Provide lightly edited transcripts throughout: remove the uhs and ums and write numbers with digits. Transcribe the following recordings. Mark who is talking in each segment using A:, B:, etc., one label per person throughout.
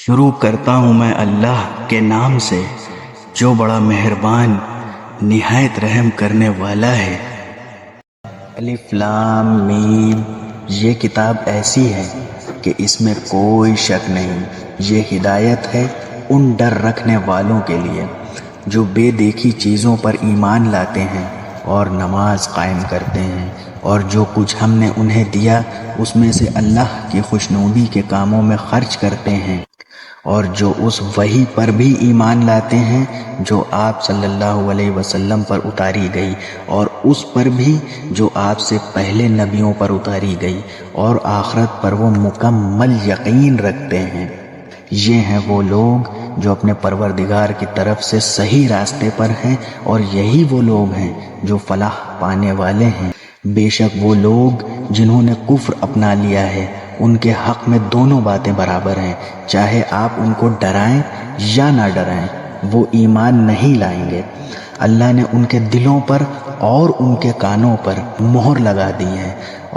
A: شروع کرتا ہوں میں اللہ کے نام سے جو بڑا مہربان نہایت رحم کرنے والا ہے۔ الف لام میم، یہ کتاب ایسی ہے کہ اس میں کوئی شک نہیں، یہ ہدایت ہے ان ڈر رکھنے والوں کے لیے جو بے دیکھی چیزوں پر ایمان لاتے ہیں اور نماز قائم کرتے ہیں، اور جو کچھ ہم نے انہیں دیا اس میں سے اللہ کی خوشنودی کے کاموں میں خرچ کرتے ہیں، اور جو اس وحی پر بھی ایمان لاتے ہیں جو آپ صلی اللہ علیہ وسلم پر اتاری گئی، اور اس پر بھی جو آپ سے پہلے نبیوں پر اتاری گئی، اور آخرت پر وہ مکمل یقین رکھتے ہیں۔ یہ ہیں وہ لوگ جو اپنے پروردگار کی طرف سے صحیح راستے پر ہیں، اور یہی وہ لوگ ہیں جو فلاح پانے والے ہیں۔ بے شک وہ لوگ جنہوں نے کفر اپنا لیا ہے ان کے حق میں دونوں باتیں برابر ہیں، چاہے آپ ان کو ڈرائیں یا نہ ڈرائیں، وہ ایمان نہیں لائیں گے۔ اللہ نے ان کے دلوں پر اور ان کے کانوں پر مہر لگا دی ہے،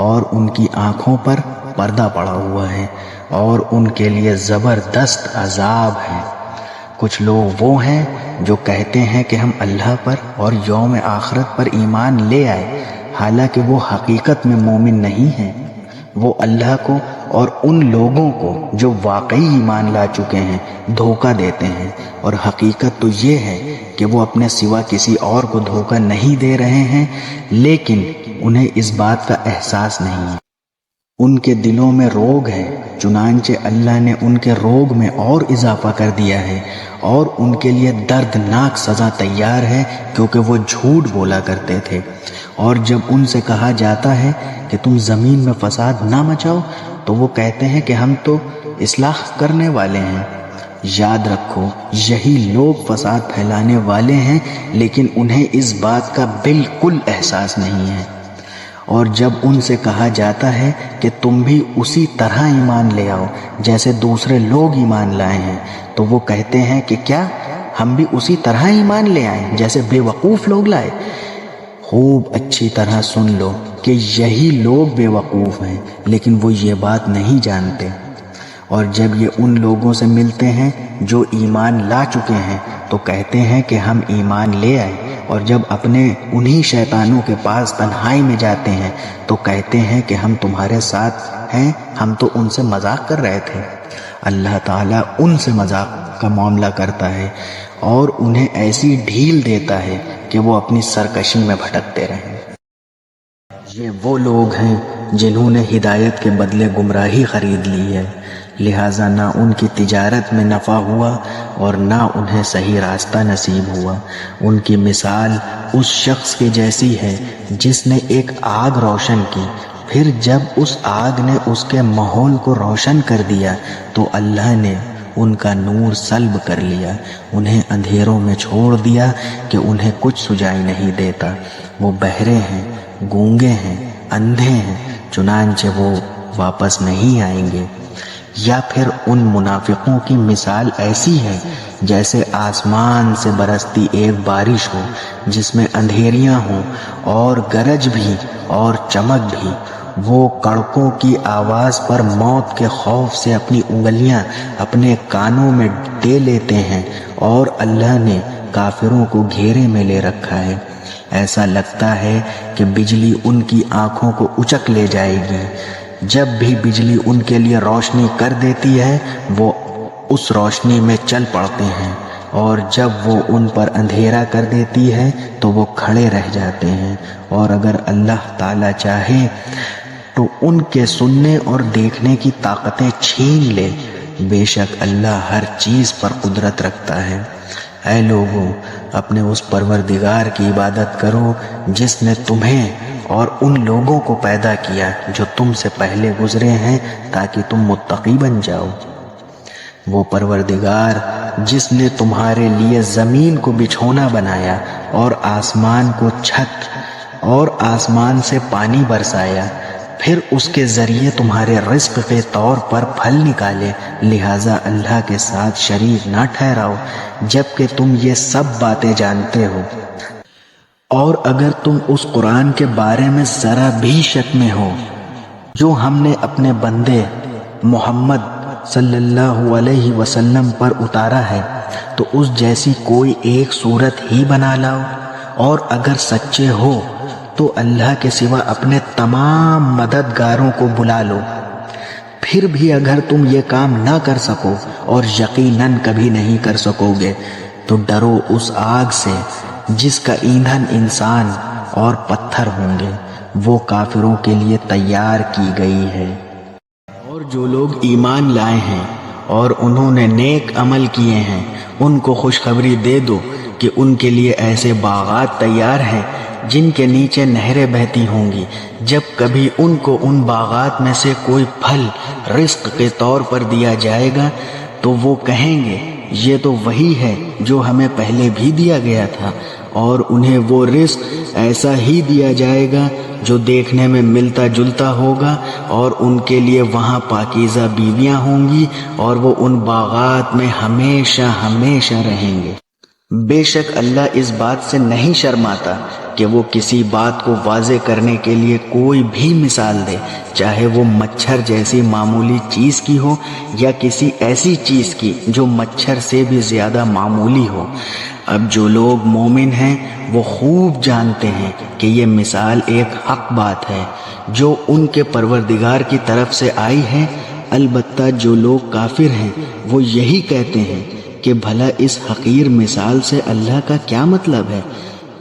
A: اور ان کی آنکھوں پر پردہ پڑا ہوا ہے، اور ان کے لیے زبردست عذاب ہے۔ کچھ لوگ وہ ہیں جو کہتے ہیں کہ ہم اللہ پر اور یوم آخرت پر ایمان لے آئے، حالانکہ وہ حقیقت میں مومن نہیں ہیں۔ وہ اللہ کو اور ان لوگوں کو جو واقعی ایمان لا چکے ہیں دھوکہ دیتے ہیں، اور حقیقت تو یہ ہے کہ وہ اپنے سوا کسی اور کو دھوکہ نہیں دے رہے ہیں، لیکن انہیں اس بات کا احساس نہیں ہے۔ ان کے دلوں میں روگ ہے، چنانچہ اللہ نے ان کے روگ میں اور اضافہ کر دیا ہے، اور ان کے لیے دردناک سزا تیار ہے کیونکہ وہ جھوٹ بولا کرتے تھے۔ اور جب ان سے کہا جاتا ہے کہ تم زمین میں فساد نہ مچاؤ تو وہ کہتے ہیں کہ ہم تو اصلاح کرنے والے ہیں۔ یاد رکھو یہی لوگ فساد پھیلانے والے ہیں، لیکن انہیں اس بات کا بالکل احساس نہیں ہے۔ اور جب ان سے کہا جاتا ہے کہ تم بھی اسی طرح ایمان لے آؤ جیسے دوسرے لوگ ایمان لائے ہیں، تو وہ کہتے ہیں کہ کیا ہم بھی اسی طرح ایمان لے آئیں جیسے بے وقوف لوگ لائے؟ خوب اچھی طرح سن لو کہ یہی لوگ بے وقوف ہیں، لیکن وہ یہ بات نہیں جانتے۔ اور جب یہ ان لوگوں سے ملتے ہیں جو ایمان لا چکے ہیں تو کہتے ہیں کہ ہم ایمان لے آئے، اور جب اپنے انہی شیطانوں کے پاس تنہائی میں جاتے ہیں تو کہتے ہیں کہ ہم تمہارے ساتھ ہیں، ہم تو ان سے مذاق کر رہے تھے۔ اللہ تعالیٰ ان سے مذاق کا معاملہ کرتا ہے اور انہیں ایسی ڈھیل دیتا ہے کہ وہ اپنی سرکشی میں بھٹکتے رہیں۔ یہ وہ لوگ ہیں جنہوں نے ہدایت کے بدلے گمراہی خرید لی ہے، لہٰذا نہ ان کی تجارت میں نفع ہوا اور نہ انہیں صحیح راستہ نصیب ہوا۔ ان کی مثال اس شخص کے جیسی ہے جس نے ایک آگ روشن کی، پھر جب اس آگ نے اس کے ماحول کو روشن کر دیا تو اللہ نے ان کا نور سلب کر لیا، انہیں اندھیروں میں چھوڑ دیا کہ انہیں کچھ سجائی نہیں دیتا۔ وہ بہرے ہیں، گونگے ہیں، اندھے ہیں، چنانچہ وہ واپس نہیں آئیں گے۔ یا پھر ان منافقوں کی مثال ایسی ہے جیسے آسمان سے برستی ایک بارش ہو جس میں اندھیریاں ہوں اور گرج بھی اور چمک بھی۔ وہ کڑکوں کی آواز پر موت کے خوف سے اپنی انگلیاں اپنے کانوں میں دے لیتے ہیں، اور اللہ نے کافروں کو گھیرے میں لے رکھا ہے۔ ایسا لگتا ہے کہ بجلی ان کی آنکھوں کو اچک لے جائے گی۔ جب بھی بجلی ان کے لیے روشنی کر دیتی ہے وہ اس روشنی میں چل پڑتے ہیں، اور جب وہ ان پر اندھیرا کر دیتی ہے تو وہ کھڑے رہ جاتے ہیں۔ اور اگر اللہ تعالیٰ چاہے تو ان کے سننے اور دیکھنے کی طاقتیں چھین لے، بے شک اللہ ہر چیز پر قدرت رکھتا ہے۔ اے لوگو، اپنے اس پروردگار کی عبادت کرو جس نے تمہیں اور ان لوگوں کو پیدا کیا جو تم سے پہلے گزرے ہیں تاکہ تم متقی بن جاؤ۔ وہ پروردگار جس نے تمہارے لیے زمین کو بچھونا بنایا اور آسمان کو چھت اور آسمان سے پانی برسایا، پھر اس کے ذریعے تمہارے رزق کے طور پر پھل نکالے، لہٰذا اللہ کے ساتھ شریک نہ ٹھہراؤ جبکہ تم یہ سب باتیں جانتے ہو۔ اور اگر تم اس قرآن کے بارے میں ذرا بھی شک میں ہو جو ہم نے اپنے بندے محمد صلی اللہ علیہ وسلم پر اتارا ہے تو اس جیسی کوئی ایک صورت ہی بنا لاؤ، اور اگر سچے ہو تو اللہ کے سوا اپنے تمام مددگاروں کو بلا لو۔ پھر بھی اگر تم یہ کام نہ کر سکو، اور یقیناً کبھی نہیں کر سکو گے، تو ڈرو اس آگ سے جس کا ایندھن انسان اور پتھر ہوں گے، وہ کافروں کے لیے تیار کی گئی ہے۔ اور جو لوگ ایمان لائے ہیں اور انہوں نے نیک عمل کیے ہیں، ان کو خوشخبری دے دو کہ ان کے لیے ایسے باغات تیار ہیں جن کے نیچے نہریں بہتی ہوں گی۔ جب کبھی ان کو ان باغات میں سے کوئی پھل رزق کے طور پر دیا جائے گا تو وہ کہیں گے یہ تو وہی ہے جو ہمیں پہلے بھی دیا گیا تھا، اور انہیں وہ رزق ایسا ہی دیا جائے گا جو دیکھنے میں ملتا جلتا ہوگا، اور ان کے لیے وہاں پاکیزہ بیویاں ہوں گی، اور وہ ان باغات میں ہمیشہ ہمیشہ رہیں گے۔ بے شک اللہ اس بات سے نہیں شرماتا کہ وہ کسی بات کو واضح کرنے کے لیے کوئی بھی مثال دے، چاہے وہ مچھر جیسی معمولی چیز کی ہو یا کسی ایسی چیز کی جو مچھر سے بھی زیادہ معمولی ہو۔ اب جو لوگ مومن ہیں وہ خوب جانتے ہیں کہ یہ مثال ایک حق بات ہے جو ان کے پروردگار کی طرف سے آئی ہے۔ البتہ جو لوگ کافر ہیں وہ یہی کہتے ہیں کہ بھلا اس حقیر مثال سے اللہ کا کیا مطلب ہے؟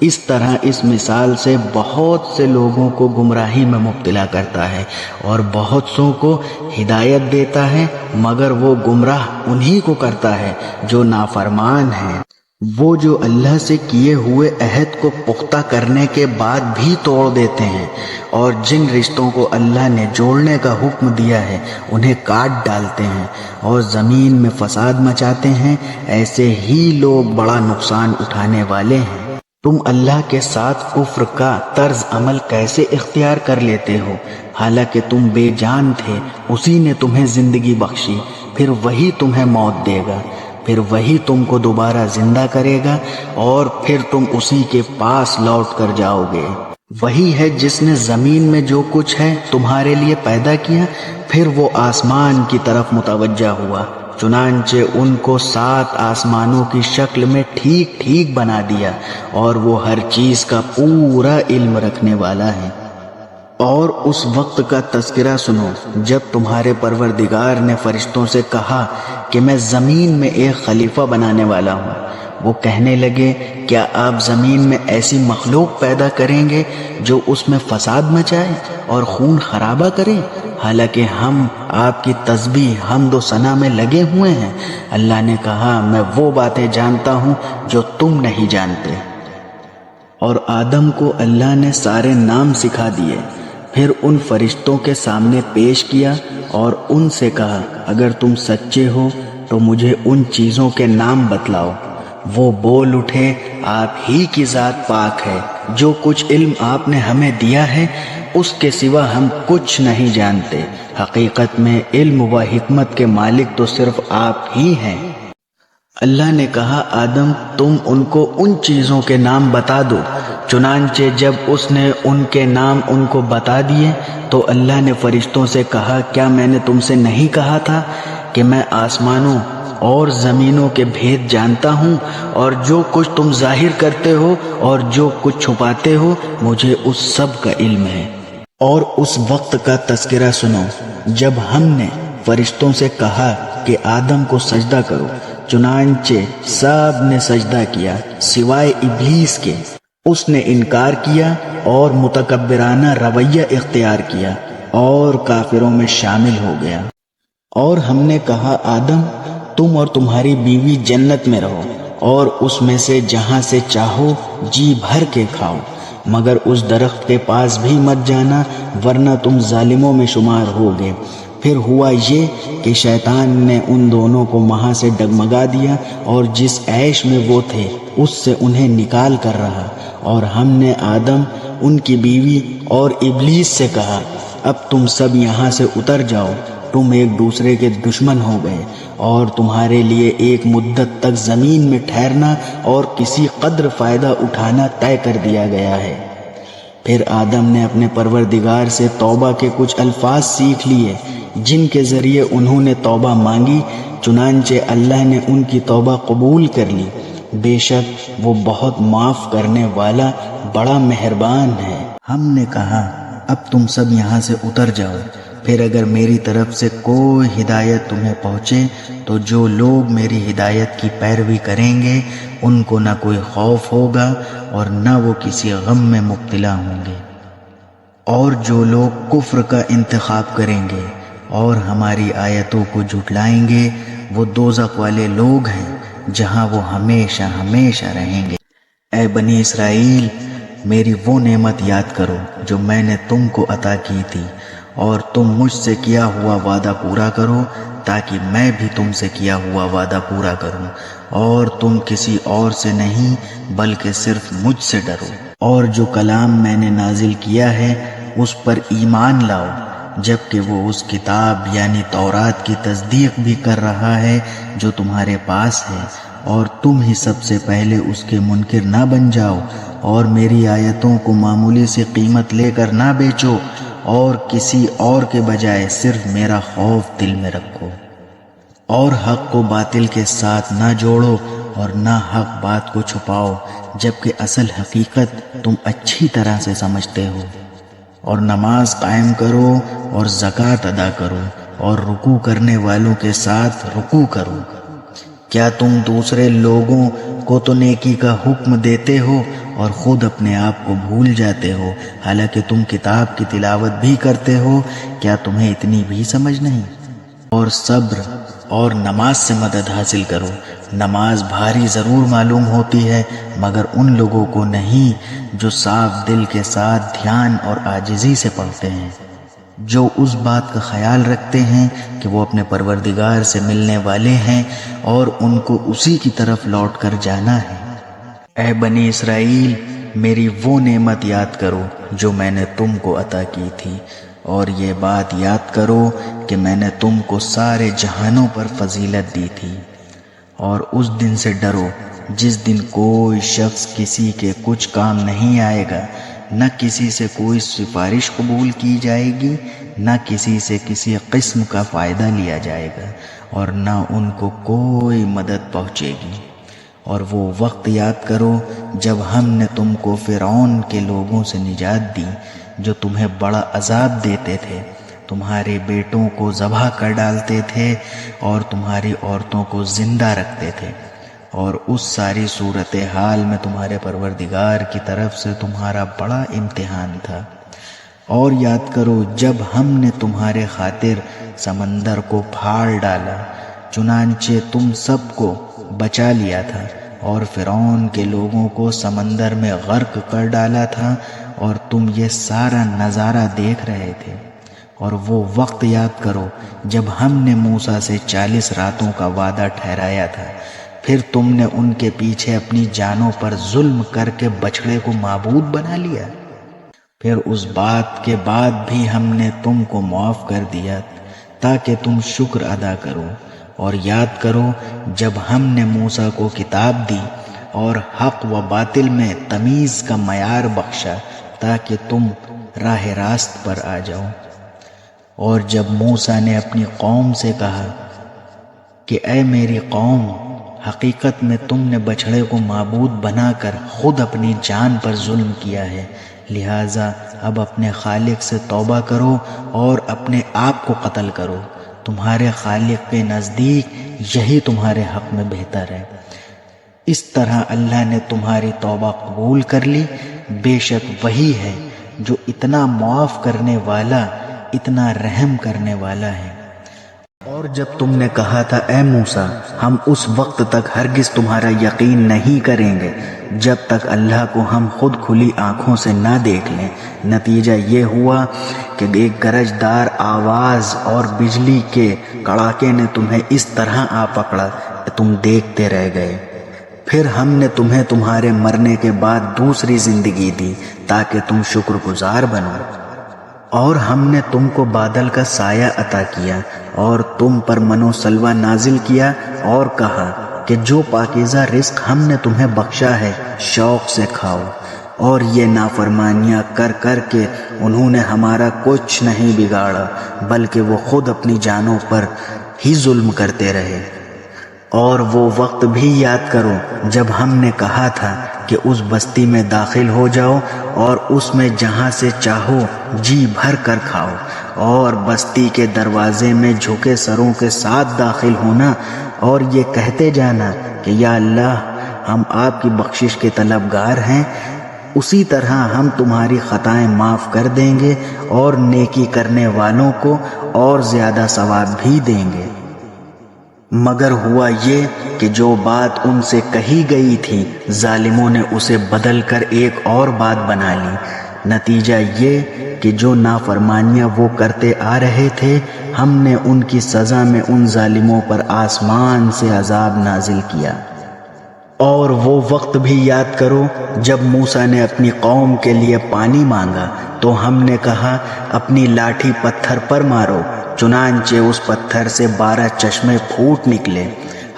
A: اس طرح اس مثال سے بہت سے لوگوں کو گمراہی میں مبتلا کرتا ہے اور بہت سوں کو ہدایت دیتا ہے، مگر وہ گمراہ انہی کو کرتا ہے جو نافرمان ہیں۔ وہ جو اللہ سے کیے ہوئے عہد کو پختہ کرنے کے بعد بھی توڑ دیتے ہیں، اور جن رشتوں کو اللہ نے جوڑنے کا حکم دیا ہے انہیں کاٹ ڈالتے ہیں اور زمین میں فساد مچاتے ہیں، ایسے ہی لوگ بڑا نقصان اٹھانے والے ہیں۔ تم اللہ کے ساتھ کفر کا طرز عمل کیسے اختیار کر لیتے ہو؟ حالانکہ تم بے جان تھے، اسی نے تمہیں زندگی بخشی، پھر وہی تمہیں موت دے گا، پھر وہی تم کو دوبارہ زندہ کرے گا، اور پھر تم اسی کے پاس لوٹ کر جاؤ گے۔ وہی ہے جس نے زمین میں جو کچھ ہے تمہارے لیے پیدا کیا، پھر وہ آسمان کی طرف متوجہ ہوا، چنانچہ ان کو 7 آسمانوں کی شکل میں ٹھیک ٹھیک بنا دیا، اور وہ ہر چیز کا پورا علم رکھنے والا ہے۔ اور اس وقت کا تذکرہ سنو جب تمہارے پروردگار نے فرشتوں سے کہا کہ میں زمین میں ایک خلیفہ بنانے والا ہوں۔ وہ کہنے لگے کیا آپ زمین میں ایسی مخلوق پیدا کریں گے جو اس میں فساد مچائے اور خون خرابہ کرے؟ حالانکہ ہم آپ کی تسبیح حمد و ثنا میں لگے ہوئے ہیں۔ اللہ نے کہا میں وہ باتیں جانتا ہوں جو تم نہیں جانتے۔ اور آدم کو اللہ نے سارے نام سکھا دیے، پھر ان فرشتوں کے سامنے پیش کیا اور ان سے کہا اگر تم سچے ہو تو مجھے ان چیزوں کے نام بتلاؤ۔ وہ بول اٹھے آپ ہی کی ذات پاک ہے، جو کچھ علم آپ نے ہمیں دیا ہے اس کے سوا ہم کچھ نہیں جانتے، حقیقت میں علم و حکمت کے مالک تو صرف آپ ہی ہیں۔ اللہ نے کہا آدم تم ان کو ان چیزوں کے نام بتا دو۔ چنانچہ جب اس نے ان کے نام ان کو بتا دیے تو اللہ نے فرشتوں سے کہا کیا میں نے تم سے نہیں کہا تھا کہ میں آسمانوں اور زمینوں کے بھید جانتا ہوں، اور جو کچھ تم ظاہر کرتے ہو اور جو کچھ چھپاتے ہو مجھے اس سب کا علم ہے۔ اور اس وقت کا تذکرہ سنو جب ہم نے فرشتوں سے کہا کہ آدم کو سجدہ کرو، چنانچہ سب نے سجدہ کیا سوائے ابلیس کے۔ اس نے انکار کیا اور متکبرانہ رویہ اختیار کیا اور کافروں میں شامل ہو گیا۔ اور ہم نے کہا آدم تم اور تمہاری بیوی جنت میں رہو اور اس میں سے جہاں سے چاہو جی بھر کے کھاؤ، مگر اس درخت کے پاس بھی مت جانا ورنہ تم ظالموں میں شمار ہوگے۔ پھر ہوا یہ کہ شیطان نے ان دونوں کو وہاں سے ڈگمگا دیا اور جس عیش میں وہ تھے اس سے انہیں نکال کر رہا، اور ہم نے آدم، ان کی بیوی اور ابلیس سے کہا اب تم سب یہاں سے اتر جاؤ، تم ایک دوسرے کے دشمن ہو گئے، اور تمہارے لیے ایک مدت تک زمین میں ٹھہرنا اور کسی قدر فائدہ اٹھانا طے کر دیا گیا ہے۔ پھر آدم نے اپنے پروردگار سے توبہ کے کچھ الفاظ سیکھ لیے جن کے ذریعے انہوں نے توبہ مانگی، چنانچہ اللہ نے ان کی توبہ قبول کر لی۔ بے شک وہ بہت معاف کرنے والا بڑا مہربان ہے۔ ہم نے کہا اب تم سب یہاں سے اتر جاؤ، پھر اگر میری طرف سے کوئی ہدایت تمہیں پہنچے تو جو لوگ میری ہدایت کی پیروی کریں گے ان کو نہ کوئی خوف ہوگا اور نہ وہ کسی غم میں مبتلا ہوں گے، اور جو لوگ کفر کا انتخاب کریں گے اور ہماری آیتوں کو جھٹلائیں گے وہ دوزخ والے لوگ ہیں جہاں وہ ہمیشہ ہمیشہ رہیں گے۔ اے بنی اسرائیل، میری وہ نعمت یاد کرو جو میں نے تم کو عطا کی تھی، اور تم مجھ سے کیا ہوا وعدہ پورا کرو تاکہ میں بھی تم سے کیا ہوا وعدہ پورا کروں، اور تم کسی اور سے نہیں بلکہ صرف مجھ سے ڈرو، اور جو کلام میں نے نازل کیا ہے اس پر ایمان لاؤ، جبکہ وہ اس کتاب یعنی تورات کی تصدیق بھی کر رہا ہے جو تمہارے پاس ہے، اور تم ہی سب سے پہلے اس کے منکر نہ بن جاؤ، اور میری آیتوں کو معمولی سی قیمت لے کر نہ بیچو، اور کسی اور کے بجائے صرف میرا خوف دل میں رکھو، اور حق کو باطل کے ساتھ نہ جوڑو اور نہ حق بات کو چھپاؤ، جبکہ اصل حقیقت تم اچھی طرح سے سمجھتے ہو، اور نماز قائم کرو اور زکوٰۃ ادا کرو اور رکوع کرنے والوں کے ساتھ رکوع کرو۔ کیا تم دوسرے لوگوں کو تو نیکی کا حکم دیتے ہو اور خود اپنے آپ کو بھول جاتے ہو، حالانکہ تم کتاب کی تلاوت بھی کرتے ہو؟ کیا تمہیں اتنی بھی سمجھ نہیں؟ اور صبر اور نماز سے مدد حاصل کرو۔ نماز بھاری ضرور معلوم ہوتی ہے مگر ان لوگوں کو نہیں جو صاف دل کے ساتھ دھیان اور عاجزی سے پڑھتے ہیں، جو اس بات کا خیال رکھتے ہیں کہ وہ اپنے پروردگار سے ملنے والے ہیں اور ان کو اسی کی طرف لوٹ کر جانا ہے۔ اے بنی اسرائیل، میری وہ نعمت یاد کرو جو میں نے تم کو عطا کی تھی، اور یہ بات یاد کرو کہ میں نے تم کو سارے جہانوں پر فضیلت دی تھی، اور اس دن سے ڈرو جس دن کوئی شخص کسی کے کچھ کام نہیں آئے گا، نہ کسی سے کوئی سفارش قبول کی جائے گی، نہ کسی سے کسی قسم کا فائدہ لیا جائے گا، اور نہ ان کو کوئی مدد پہنچے گی۔ اور وہ وقت یاد کرو جب ہم نے تم کو فرعون کے لوگوں سے نجات دی جو تمہیں بڑا عذاب دیتے تھے، تمہارے بیٹوں کو ذبح کر ڈالتے تھے اور تمہاری عورتوں کو زندہ رکھتے تھے، اور اس ساری صورتحال میں تمہارے پروردگار کی طرف سے تمہارا بڑا امتحان تھا۔ اور یاد کرو جب ہم نے تمہارے خاطر سمندر کو پھاڑ ڈالا، چنانچہ تم سب کو بچا لیا تھا، اور فرعون کے لوگوں کو سمندر میں غرق کر ڈالا تھا، اور تم یہ سارا نظارہ دیکھ رہے تھے۔ اور وہ وقت یاد کرو جب ہم نے موسیٰ سے 40 راتوں کا وعدہ ٹھہرایا تھا، پھر تم نے ان کے پیچھے اپنی جانوں پر ظلم کر کے بچڑے کو معبود بنا لیا۔ پھر اس بات کے بعد بھی ہم نے تم کو معاف کر دیا تاکہ تم شکر ادا کرو۔ اور یاد کرو جب ہم نے موسیٰ کو کتاب دی اور حق و باطل میں تمیز کا معیار بخشا تاکہ تم راہ راست پر آ جاؤ۔ اور جب موسیٰ نے اپنی قوم سے کہا کہ اے میری قوم، حقیقت میں تم نے بچھڑے کو معبود بنا کر خود اپنی جان پر ظلم کیا ہے، لہٰذا اب اپنے خالق سے توبہ کرو اور اپنے آپ کو قتل کرو، تمہارے خالق کے نزدیک یہی تمہارے حق میں بہتر ہے۔ اس طرح اللہ نے تمہاری توبہ قبول کر لی، بے شک وہی ہے جو اتنا معاف کرنے والا، اتنا رحم کرنے والا ہے۔ اور جب تم نے کہا تھا اے موسیٰ، ہم اس وقت تک ہرگز تمہارا یقین نہیں کریں گے جب تک اللہ کو ہم خود کھلی آنکھوں سے نہ دیکھ لیں، نتیجہ یہ ہوا کہ ایک گرجدار آواز اور بجلی کے کڑاکے نے تمہیں اس طرح آ پکڑا کہ تم دیکھتے رہ گئے۔ پھر ہم نے تمہیں تمہارے مرنے کے بعد دوسری زندگی دی تاکہ تم شکر گزار بنو، اور ہم نے تم کو بادل کا سایہ عطا کیا اور تم پر من و سلوہ نازل کیا، اور کہا کہ جو پاکیزہ رزق ہم نے تمہیں بخشا ہے شوق سے کھاؤ، اور یہ نافرمانیاں کر کر کے انہوں نے ہمارا کچھ نہیں بگاڑا، بلکہ وہ خود اپنی جانوں پر ہی ظلم کرتے رہے۔ اور وہ وقت بھی یاد کرو جب ہم نے کہا تھا کہ اس بستی میں داخل ہو جاؤ اور اس میں جہاں سے چاہو جی بھر کر کھاؤ، اور بستی کے دروازے میں جھکے سروں کے ساتھ داخل ہونا اور یہ کہتے جانا کہ یا اللہ ہم آپ کی بخشش کے طلبگار ہیں، اسی طرح ہم تمہاری خطائیں معاف کر دیں گے اور نیکی کرنے والوں کو اور زیادہ ثواب بھی دیں گے۔ مگر ہوا یہ کہ جو بات ان سے کہی گئی تھی ظالموں نے اسے بدل کر ایک اور بات بنا لی۔ نتیجہ یہ کہ جو نافرمانیاں وہ کرتے آ رہے تھے ہم نے ان کی سزا میں ان ظالموں پر آسمان سے عذاب نازل کیا۔ اور وہ وقت بھی یاد کرو جب موسیٰ نے اپنی قوم کے لیے پانی مانگا تو ہم نے کہا اپنی لاٹھی پتھر پر مارو، چنانچہ اس پتھر سے 12 چشمے پھوٹ نکلے۔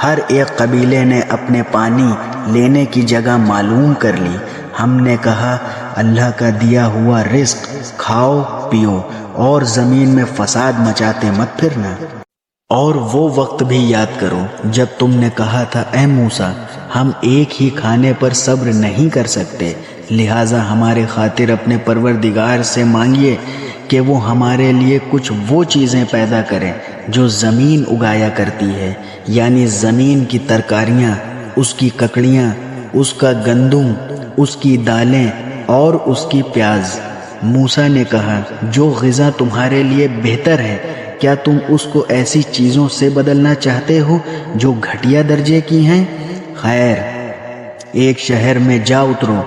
A: ہر ایک قبیلے نے اپنے پانی لینے کی جگہ معلوم کر لی۔ ہم نے کہا اللہ کا دیا ہوا رزق کھاؤ پیو اور زمین میں فساد مچاتے مت پھرنا۔ اور وہ وقت بھی یاد کرو جب تم نے کہا تھا اے موسیٰ ہم ایک ہی کھانے پر صبر نہیں کر سکتے، لہٰذا ہمارے خاطر اپنے پروردگار سے مانگیے کہ وہ ہمارے لیے کچھ وہ چیزیں پیدا کرے جو زمین اگایا کرتی ہے، یعنی زمین کی ترکاریاں، اس کی ککڑیاں، اس کا گندم، اس کی دالیں اور اس کی پیاز۔ موسیٰ نے کہا جو غذا تمہارے لیے بہتر ہے کیا تم اس کو ایسی چیزوں سے بدلنا چاہتے ہو جو گھٹیا درجے کی ہیں؟ خیر، ایک شہر میں جا اترو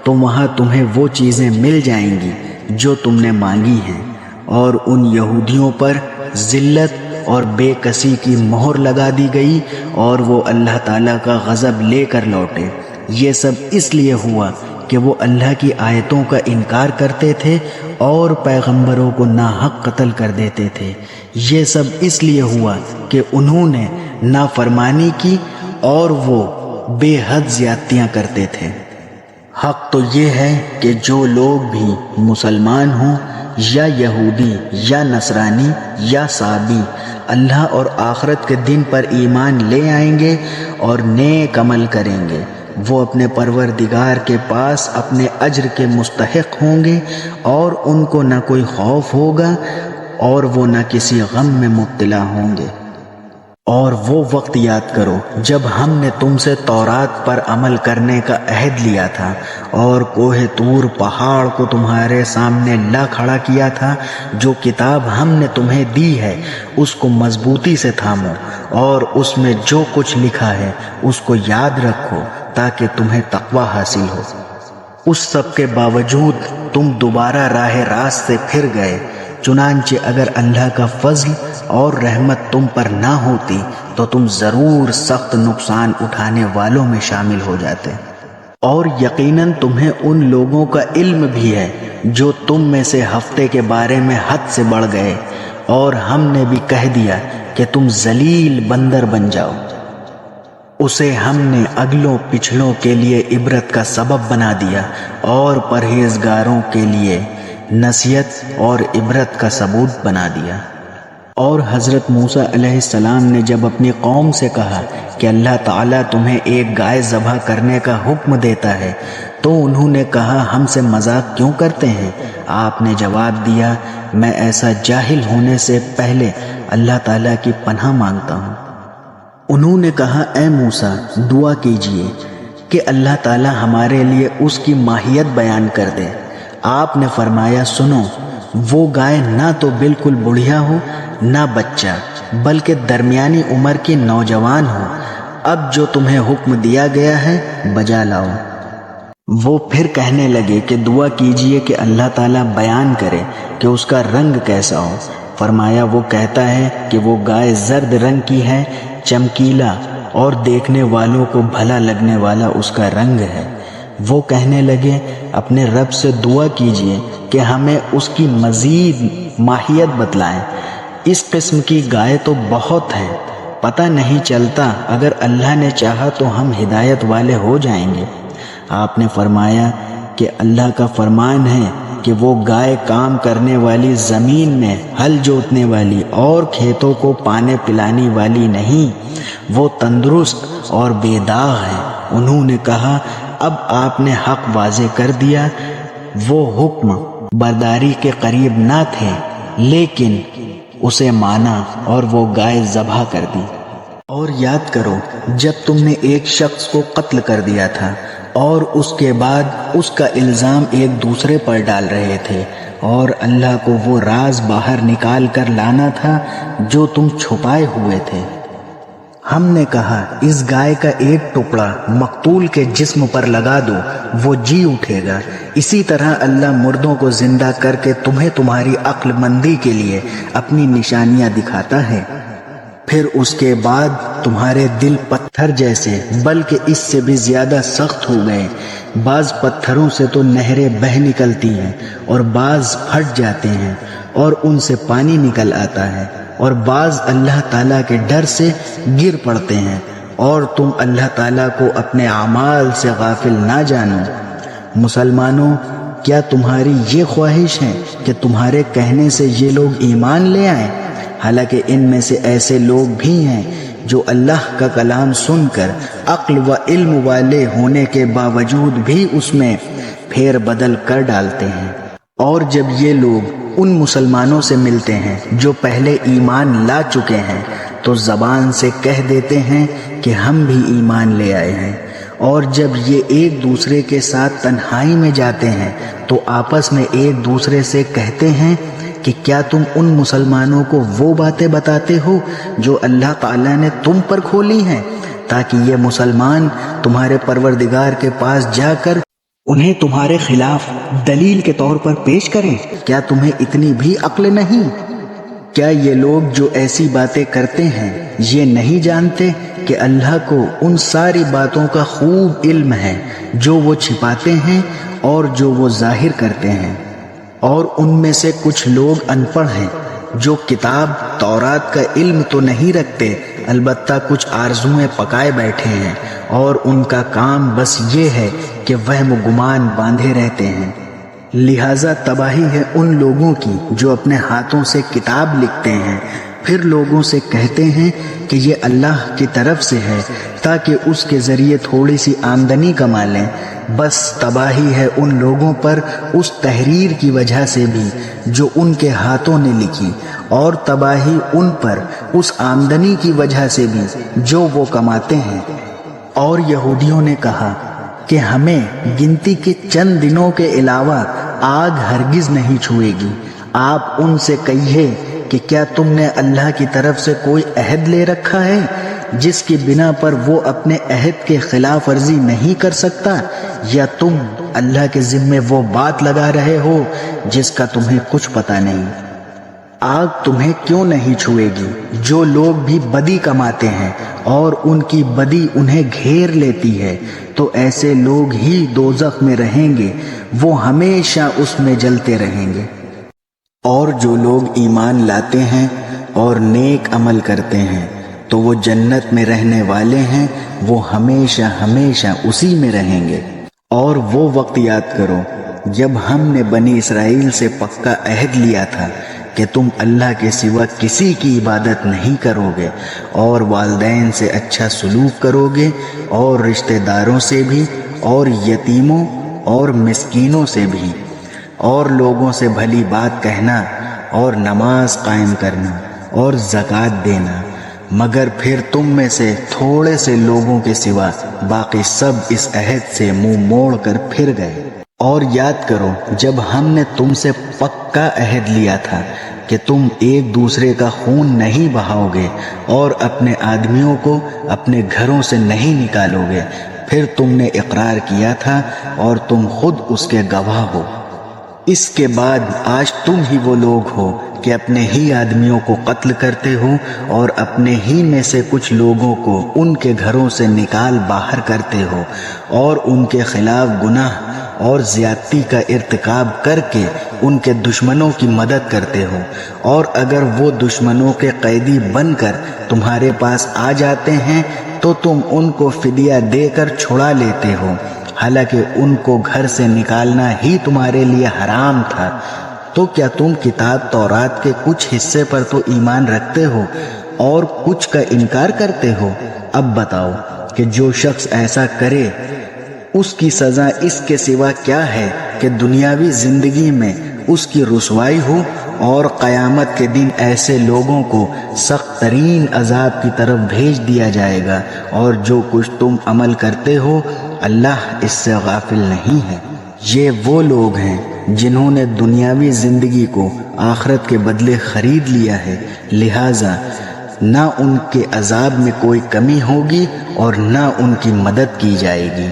A: تو وہاں تمہیں وہ چیزیں مل جائیں گی جو تم نے مانگی ہیں، اور ان یہودیوں پر ذلت اور بے کسی کی مہر لگا دی گئی اور وہ اللہ تعالیٰ کا غضب لے کر لوٹے۔ یہ سب اس لیے ہوا کہ وہ اللہ کی آیتوں کا انکار کرتے تھے اور پیغمبروں کو ناحق قتل کر دیتے تھے۔ یہ سب اس لیے ہوا کہ انہوں نے نافرمانی کی اور وہ بے حد زیادتیاں کرتے تھے۔ حق تو یہ ہے کہ جو لوگ بھی مسلمان ہوں یا یہودی یا نصرانی یا صابی اللہ اور آخرت کے دن پر ایمان لے آئیں گے اور نیک عمل کریں گے، وہ اپنے پروردگار کے پاس اپنے اجر کے مستحق ہوں گے اور ان کو نہ کوئی خوف ہوگا اور وہ نہ کسی غم میں مبتلا ہوں گے۔ اور وہ وقت یاد کرو جب ہم نے تم سے تورات پر عمل کرنے کا عہد لیا تھا اور کوہ طور پہاڑ کو تمہارے سامنے لا کھڑا کیا تھا۔ جو کتاب ہم نے تمہیں دی ہے اس کو مضبوطی سے تھامو اور اس میں جو کچھ لکھا ہے اس کو یاد رکھو تاکہ تمہیں تقوی حاصل ہو۔ اس سب کے باوجود تم دوبارہ راہ راست سے پھر گئے، چنانچہ اگر اللہ کا فضل اور رحمت تم پر نہ ہوتی تو تم ضرور سخت نقصان اٹھانے والوں میں شامل ہو جاتے۔ اور یقیناً تمہیں ان لوگوں کا علم بھی ہے جو تم میں سے ہفتے کے بارے میں حد سے بڑھ گئے، اور ہم نے بھی کہہ دیا کہ تم ذلیل بندر بن جاؤ۔ اسے ہم نے اگلوں پچھلوں کے لیے عبرت کا سبب بنا دیا اور پرہیزگاروں کے لیے نصیحت اور عبرت کا ثبوت بنا دیا۔ اور حضرت موسیٰ علیہ السلام نے جب اپنی قوم سے کہا کہ اللہ تعالیٰ تمہیں ایک گائے ذبح کرنے کا حکم دیتا ہے تو انہوں نے کہا ہم سے مذاق کیوں کرتے ہیں؟ آپ نے جواب دیا میں ایسا جاہل ہونے سے پہلے اللہ تعالیٰ کی پناہ مانگتا ہوں۔ انہوں نے کہا اے موسیٰ دعا کیجئے کہ اللہ تعالیٰ ہمارے لیے اس کی ماہیت بیان کر دے۔ آپ نے فرمایا سنو، وہ گائے نہ تو بالکل بڑھیا ہو نہ بچہ، بلکہ درمیانی عمر کی نوجوان ہو۔ اب جو تمہیں حکم دیا گیا ہے بجا لاؤ۔ وہ پھر کہنے لگے کہ دعا کیجئے کہ اللہ تعالیٰ بیان کرے کہ اس کا رنگ کیسا ہو۔ فرمایا وہ کہتا ہے کہ وہ گائے زرد رنگ کی ہے، چمکیلا اور دیکھنے والوں کو بھلا لگنے والا اس کا رنگ ہے۔ وہ کہنے لگے اپنے رب سے دعا کیجئے کہ ہمیں اس کی مزید ماہیت بتلائیں۔ اس قسم کی گائے تو بہت ہیں، پتہ نہیں چلتا، اگر اللہ نے چاہا تو ہم ہدایت والے ہو جائیں گے۔ آپ نے فرمایا کہ اللہ کا فرمان ہے کہ وہ گائے کام کرنے والی زمین میں ہل جوتنے والی اور کھیتوں کو پانے پلانے والی نہیں، وہ تندرست اور بے داغ ہے۔ انہوں نے کہا اب آپ نے حق واضح کر دیا۔ وہ حکم برداری کے قریب نہ تھے لیکن اسے مانا اور وہ گائے ذبح کر دی۔ اور یاد کرو جب تم نے ایک شخص کو قتل کر دیا تھا اور اس کے بعد اس کا الزام ایک دوسرے پر ڈال رہے تھے، اور اللہ کو وہ راز باہر نکال کر لانا تھا جو تم چھپائے ہوئے تھے۔ ہم نے کہا اس گائے کا ایک ٹکڑا مقتول کے جسم پر لگا دو، وہ جی اٹھے گا۔ اسی طرح اللہ مردوں کو زندہ کر کے تمہیں تمہاری عقل مندی کے لیے اپنی نشانیاں دکھاتا ہے۔ پھر اس کے بعد تمہارے دل پتھر جیسے بلکہ اس سے بھی زیادہ سخت ہو گئے۔ بعض پتھروں سے تو نہریں بہہ نکلتی ہیں اور بعض پھٹ جاتے ہیں اور ان سے پانی نکل آتا ہے، اور بعض اللہ تعالیٰ کے ڈر سے گر پڑتے ہیں، اور تم اللہ تعالیٰ کو اپنے اعمال سے غافل نہ جانو۔ مسلمانوں، کیا تمہاری یہ خواہش ہے کہ تمہارے کہنے سے یہ لوگ ایمان لے آئیں؟ حالانکہ ان میں سے ایسے لوگ بھی ہیں جو اللہ کا کلام سن کر عقل و علم والے ہونے کے باوجود بھی اس میں پھیر بدل کر ڈالتے ہیں۔ اور جب یہ لوگ ان مسلمانوں سے ملتے ہیں جو پہلے ایمان لا چکے ہیں تو زبان سے کہہ دیتے ہیں کہ ہم بھی ایمان لے آئے ہیں، اور جب یہ ایک دوسرے کے ساتھ تنہائی میں جاتے ہیں تو آپس میں ایک دوسرے سے کہتے ہیں کہ کیا تم ان مسلمانوں کو وہ باتیں بتاتے ہو جو اللہ تعالیٰ نے تم پر کھولی ہیں، تاکہ یہ مسلمان تمہارے پروردگار کے پاس جا کر انہیں تمہارے خلاف دلیل کے طور پر پیش کریں؟ کیا تمہیں اتنی بھی عقل نہیں؟ کیا یہ لوگ جو ایسی باتیں کرتے ہیں یہ نہیں جانتے کہ اللہ کو ان ساری باتوں کا خوب علم ہے جو وہ چھپاتے ہیں اور جو وہ ظاہر کرتے ہیں؟ اور ان میں سے کچھ لوگ ان پڑھ ہیں جو کتاب تورات کا علم تو نہیں رکھتے، البتہ کچھ آرزوئیں پکائے بیٹھے ہیں، اور ان کا کام بس یہ ہے کہ وہم و گمان باندھے رہتے ہیں۔ لہٰذا تباہی ہے ان لوگوں کی جو اپنے ہاتھوں سے کتاب لکھتے ہیں، پھر لوگوں سے کہتے ہیں کہ یہ اللہ کی طرف سے ہے تاکہ اس کے ذریعے تھوڑی سی آمدنی کما لیں۔ بس تباہی ہے ان لوگوں پر اس تحریر کی وجہ سے بھی جو ان کے ہاتھوں نے لکھی، اور تباہی ان پر اس آمدنی کی وجہ سے بھی جو وہ کماتے ہیں۔ اور یہودیوں نے کہا کہ ہمیں گنتی کے چند دنوں کے علاوہ آگ ہرگز نہیں چھوئے گی۔ آپ ان سے کہیے کہ کیا تم نے اللہ کی طرف سے کوئی عہد لے رکھا ہے جس کی بنا پر وہ اپنے عہد کے خلاف ورزی نہیں کر سکتا، یا تم اللہ کے ذمے وہ بات لگا رہے ہو جس کا تمہیں کچھ پتہ نہیں؟ آگ تمہیں کیوں نہیں چھوئے گی؟ جو لوگ بھی بدی کماتے ہیں اور ان کی بدی انہیں گھیر لیتی ہے تو ایسے لوگ ہی دوزخ میں رہیں گے، وہ ہمیشہ اس میں جلتے رہیں گے۔ اور جو لوگ ایمان لاتے ہیں اور نیک عمل کرتے ہیں تو وہ جنت میں رہنے والے ہیں، وہ ہمیشہ ہمیشہ اسی میں رہیں گے۔ اور وہ وقت یاد کرو جب ہم نے بنی اسرائیل سے پکا عہد لیا تھا کہ تم اللہ کے سوا کسی کی عبادت نہیں کرو گے، اور والدین سے اچھا سلوک کرو گے، اور رشتہ داروں سے بھی، اور یتیموں اور مسکینوں سے بھی، اور لوگوں سے بھلی بات کہنا، اور نماز قائم کرنا، اور زکوٰۃ دینا، مگر پھر تم میں سے تھوڑے سے لوگوں کے سوا باقی سب اس عہد سے منہ موڑ کر پھر گئے۔ اور یاد کرو جب ہم نے تم سے پکا عہد لیا تھا کہ تم ایک دوسرے کا خون نہیں بہاؤ گے اور اپنے آدمیوں کو اپنے گھروں سے نہیں نکالو گے، پھر تم نے اقرار کیا تھا اور تم خود اس کے گواہ ہو۔ اس کے بعد آج تم ہی وہ لوگ ہو کہ اپنے ہی آدمیوں کو قتل کرتے ہو اور اپنے ہی میں سے کچھ لوگوں کو ان کے گھروں سے نکال باہر کرتے ہو، اور ان کے خلاف گناہ اور زیادتی کا ارتکاب کر کے ان کے دشمنوں کی مدد کرتے ہو، اور اگر وہ دشمنوں کے قیدی بن کر تمہارے پاس آ جاتے ہیں تو تم ان کو فدیہ دے کر چھڑا لیتے ہو، حالانکہ ان کو گھر سے نکالنا ہی تمہارے لیے حرام تھا۔ تو کیا تم کتاب تورات کے کچھ حصے پر تو ایمان رکھتے ہو اور کچھ کا انکار کرتے ہو؟ اب بتاؤ کہ جو شخص ایسا کرے اس کی سزا اس کے سوا کیا ہے کہ دنیاوی زندگی میں اس کی رسوائی ہو، اور قیامت کے دن ایسے لوگوں کو سخت ترین عذاب کی طرف بھیج دیا جائے گا، اور جو کچھ تم عمل کرتے ہو اللہ اس سے غافل نہیں ہے۔ یہ وہ لوگ ہیں جنہوں نے دنیاوی زندگی کو آخرت کے بدلے خرید لیا ہے، لہٰذا نہ ان کے عذاب میں کوئی کمی ہوگی اور نہ ان کی مدد کی جائے گی۔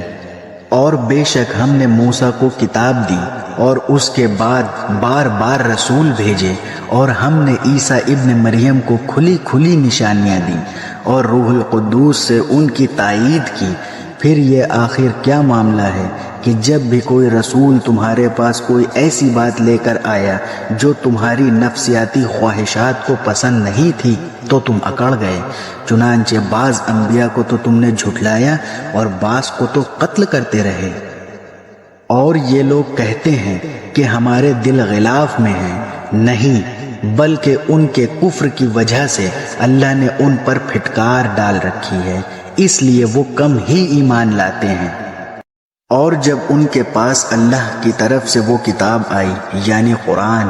A: اور بے شک ہم نے موسیٰ کو کتاب دی اور اس کے بعد بار بار رسول بھیجے، اور ہم نے عیسیٰ ابن مریم کو کھلی کھلی نشانیاں دیں اور روح القدس سے ان کی تائید کی۔ پھر یہ آخر کیا معاملہ ہے کہ جب بھی کوئی رسول تمہارے پاس کوئی ایسی بات لے کر آیا جو تمہاری نفسیاتی خواہشات کو پسند نہیں تھی تو تم اکڑ گئے، چنانچہ بعض انبیاء کو تو تم نے جھٹلایا اور بعض کو تو قتل کرتے رہے۔ اور یہ لوگ کہتے ہیں کہ ہمارے دل غلاف میں ہیں، نہیں بلکہ ان کے کفر کی وجہ سے اللہ نے ان پر پھٹکار ڈال رکھی ہے، اس لیے وہ کم ہی ایمان لاتے ہیں۔ اور جب ان کے پاس اللہ کی طرف سے وہ کتاب آئی یعنی قرآن،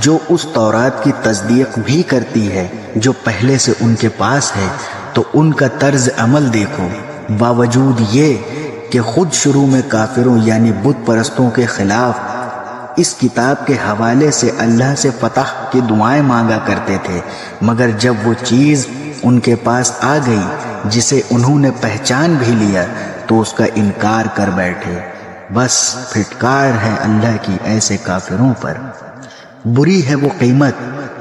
A: جو اس تورات کی تصدیق بھی کرتی ہے جو پہلے سے ان کے پاس ہے، تو ان کا طرز عمل دیکھو، باوجود یہ کہ خود شروع میں کافروں یعنی بت پرستوں کے خلاف اس کتاب کے حوالے سے اللہ سے فتح کی دعائیں مانگا کرتے تھے، مگر جب وہ چیز ان کے پاس آ گئی جسے انہوں نے پہچان بھی لیا تو اس کا انکار کر بیٹھے۔ بس پھٹکار ہے اللہ کی ایسے کافروں پر۔ بری ہے وہ قیمت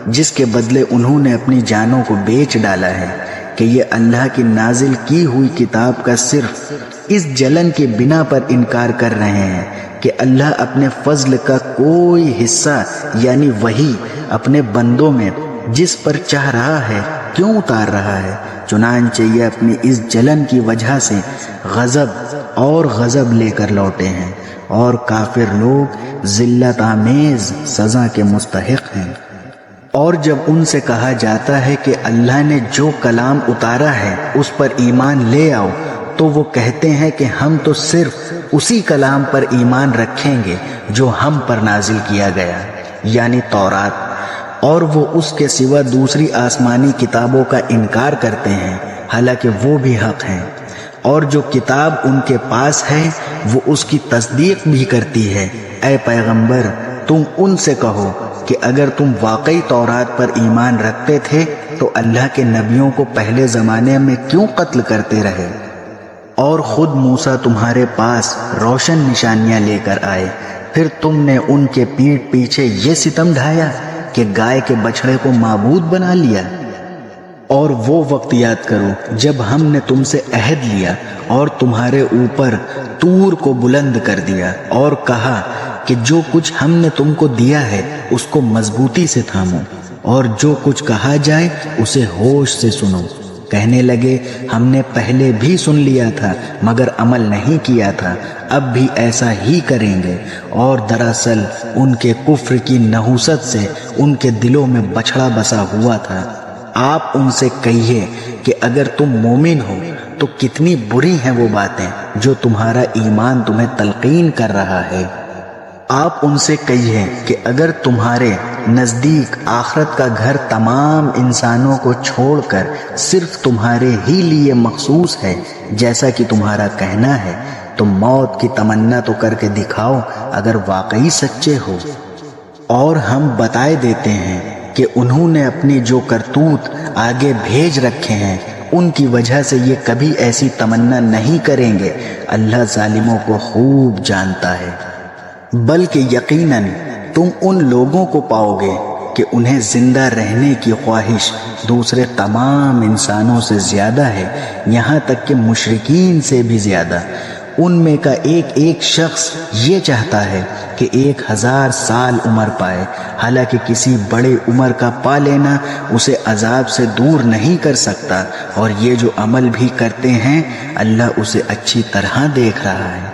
A: جس کے بدلے انہوں نے اپنی جانوں کو بیچ ڈالا ہے، کہ یہ اللہ کی نازل کی ہوئی کتاب کا صرف اس جلن کی بنا پر انکار کر رہے ہیں کہ اللہ اپنے فضل کا کوئی حصہ یعنی وحی اپنے بندوں میں جس پر چاہ رہا ہے کیوں اتار رہا ہے۔ چنانچہ یہ اپنی اس جلن کی وجہ سے غضب لے کر لوٹے ہیں، اور کافر لوگ ذلت آمیز سزا کے مستحق ہیں۔ اور جب ان سے کہا جاتا ہے کہ اللہ نے جو کلام اتارا ہے اس پر ایمان لے آؤ، تو وہ کہتے ہیں کہ ہم تو صرف اسی کلام پر ایمان رکھیں گے جو ہم پر نازل کیا گیا یعنی تورات، اور وہ اس کے سوا دوسری آسمانی کتابوں کا انکار کرتے ہیں حالانکہ وہ بھی حق ہیں، اور جو کتاب ان کے پاس ہے وہ اس کی تصدیق بھی کرتی ہے۔ اے پیغمبر تم ان سے کہو کہ اگر تم واقعی تورات پر ایمان رکھتے تھے تو اللہ کے نبیوں کو پہلے زمانے میں کیوں قتل کرتے رہے؟ اور خود موسیٰ تمہارے پاس روشن نشانیاں لے کر آئے، پھر تم نے ان کے پیٹھ پیچھے یہ ستم ڈھایا کہ گائے کے بچڑے کو معبود بنا لیا۔ اور وہ وقت یاد کرو جب ہم نے تم سے عہد لیا اور تمہارے اوپر طور کو بلند کر دیا اور کہا کہ جو کچھ ہم نے تم کو دیا ہے اس کو مضبوطی سے تھامو، اور جو کچھ کہا جائے اسے ہوش سے سنو۔ کہنے لگے ہم نے پہلے بھی سن لیا تھا مگر عمل نہیں کیا تھا، اب بھی ایسا ہی کریں گے، اور دراصل ان کے کفر کی نحوست سے ان کے دلوں میں بچھڑا بسا ہوا تھا۔ آپ ان سے کہیے کہ اگر تم مومن ہو تو کتنی بری ہیں وہ باتیں جو تمہارا ایمان تمہیں تلقین کر رہا ہے۔ آپ ان سے کہیے کہ اگر تمہارے نزدیک آخرت کا گھر تمام انسانوں کو چھوڑ کر صرف تمہارے ہی لیے مخصوص ہے جیسا کہ تمہارا کہنا ہے، تو موت کی تمنا تو کر کے دکھاؤ اگر واقعی سچے ہو۔ اور ہم بتائے دیتے ہیں کہ انہوں نے اپنی جو کرتوت آگے بھیج رکھے ہیں ان کی وجہ سے یہ کبھی ایسی تمنا نہیں کریں گے، اللہ ظالموں کو خوب جانتا ہے۔ بلکہ یقیناً تم ان لوگوں کو پاؤ گے کہ انہیں زندہ رہنے کی خواہش دوسرے تمام انسانوں سے زیادہ ہے، یہاں تک کہ مشرکین سے بھی زیادہ۔ ان میں کا ایک ایک شخص یہ چاہتا ہے کہ 1000 سال عمر پائے، حالانکہ کسی بڑے عمر کا پا لینا اسے عذاب سے دور نہیں کر سکتا، اور یہ جو عمل بھی کرتے ہیں اللہ اسے اچھی طرح دیکھ رہا ہے۔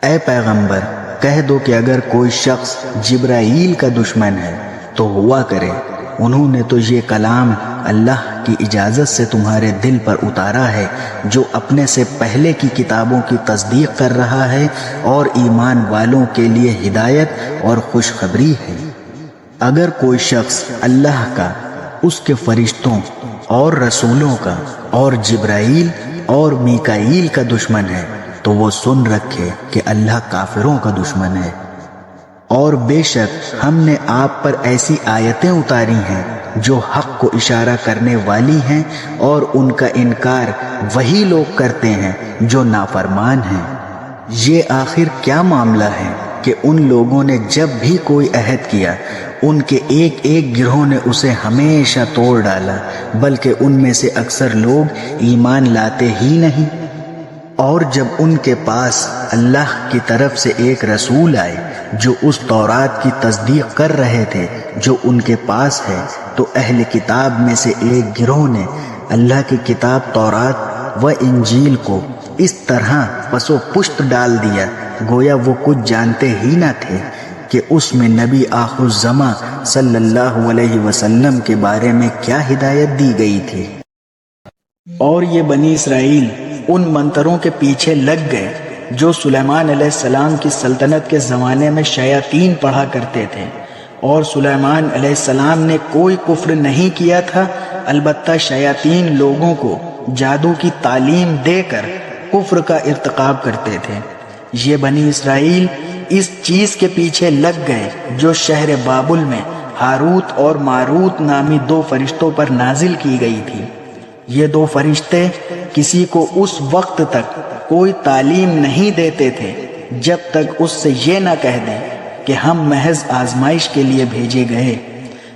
A: اے پیغمبر کہہ دو کہ اگر کوئی شخص جبرائیل کا دشمن ہے تو ہوا کرے، انہوں نے تو یہ کلام اللہ کی اجازت سے تمہارے دل پر اتارا ہے جو اپنے سے پہلے کی کتابوں کی تصدیق کر رہا ہے اور ایمان والوں کے لیے ہدایت اور خوشخبری ہے۔ اگر کوئی شخص اللہ کا، اس کے فرشتوں اور رسولوں کا اور جبرائیل اور میکائیل کا دشمن ہے تو وہ سن رکھے کہ اللہ کافروں کا دشمن ہے۔ اور بے شک ہم نے آپ پر ایسی آیتیں اتاری ہیں جو حق کو اشارہ کرنے والی ہیں، اور ان کا انکار وہی لوگ کرتے ہیں جو نافرمان ہیں۔ یہ آخر کیا معاملہ ہے کہ ان لوگوں نے جب بھی کوئی عہد کیا ان کے ایک ایک گروہ نے اسے ہمیشہ توڑ ڈالا، بلکہ ان میں سے اکثر لوگ ایمان لاتے ہی نہیں۔ اور جب ان کے پاس اللہ کی طرف سے ایک رسول آئے جو اس تورات کی تصدیق کر رہے تھے جو ان کے پاس ہے، تو اہل کتاب میں سے ایک گروہ نے اللہ کی کتاب تورات و انجیل کو اس طرح پس و پشت ڈال دیا گویا وہ کچھ جانتے ہی نہ تھے کہ اس میں نبی آخر الزماں صلی اللہ علیہ وسلم کے بارے میں کیا ہدایت دی گئی تھی۔ اور یہ بنی اسرائیل ان منتروں کے پیچھے لگ گئے جو سلیمان علیہ السلام کی سلطنت کے زمانے میں شیاطین پڑھا کرتے تھے، اور سلیمان علیہ السلام نے کوئی کفر نہیں کیا تھا، البتہ شیاطین لوگوں کو جادو کی تعلیم دے کر کفر کا ارتکاب کرتے تھے۔ یہ بنی اسرائیل اس چیز کے پیچھے لگ گئے جو شہر بابل میں ہاروت اور ماروت نامی دو فرشتوں پر نازل کی گئی تھی۔ یہ دو فرشتے کسی کو اس وقت تک کوئی تعلیم نہیں دیتے تھے جب تک اس سے یہ نہ کہہ دیں کہ ہم محض آزمائش کے لیے بھیجے گئے،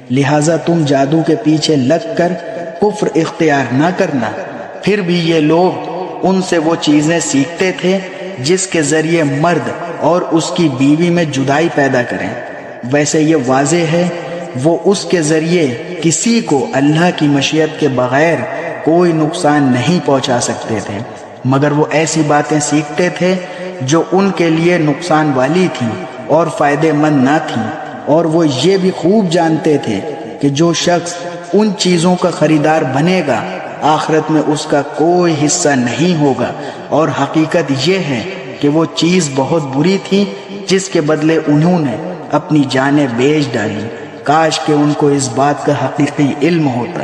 A: لہٰذا تم جادو کے پیچھے لگ کر کفر اختیار نہ کرنا۔ پھر بھی یہ لوگ ان سے وہ چیزیں سیکھتے تھے جس کے ذریعے مرد اور اس کی بیوی میں جدائی پیدا کریں۔ ویسے یہ واضح ہے وہ اس کے ذریعے کسی کو اللہ کی مشیت کے بغیر کوئی نقصان نہیں پہنچا سکتے تھے، مگر وہ ایسی باتیں سیکھتے تھے جو ان کے لیے نقصان والی تھیں اور فائدے مند نہ تھیں، اور وہ یہ بھی خوب جانتے تھے کہ جو شخص ان چیزوں کا خریدار بنے گا آخرت میں اس کا کوئی حصہ نہیں ہوگا، اور حقیقت یہ ہے کہ وہ چیز بہت بری تھی جس کے بدلے انہوں نے اپنی جانیں بیچ ڈالی۔ کاش کہ ان کو اس بات کا حقیقی علم ہوتا۔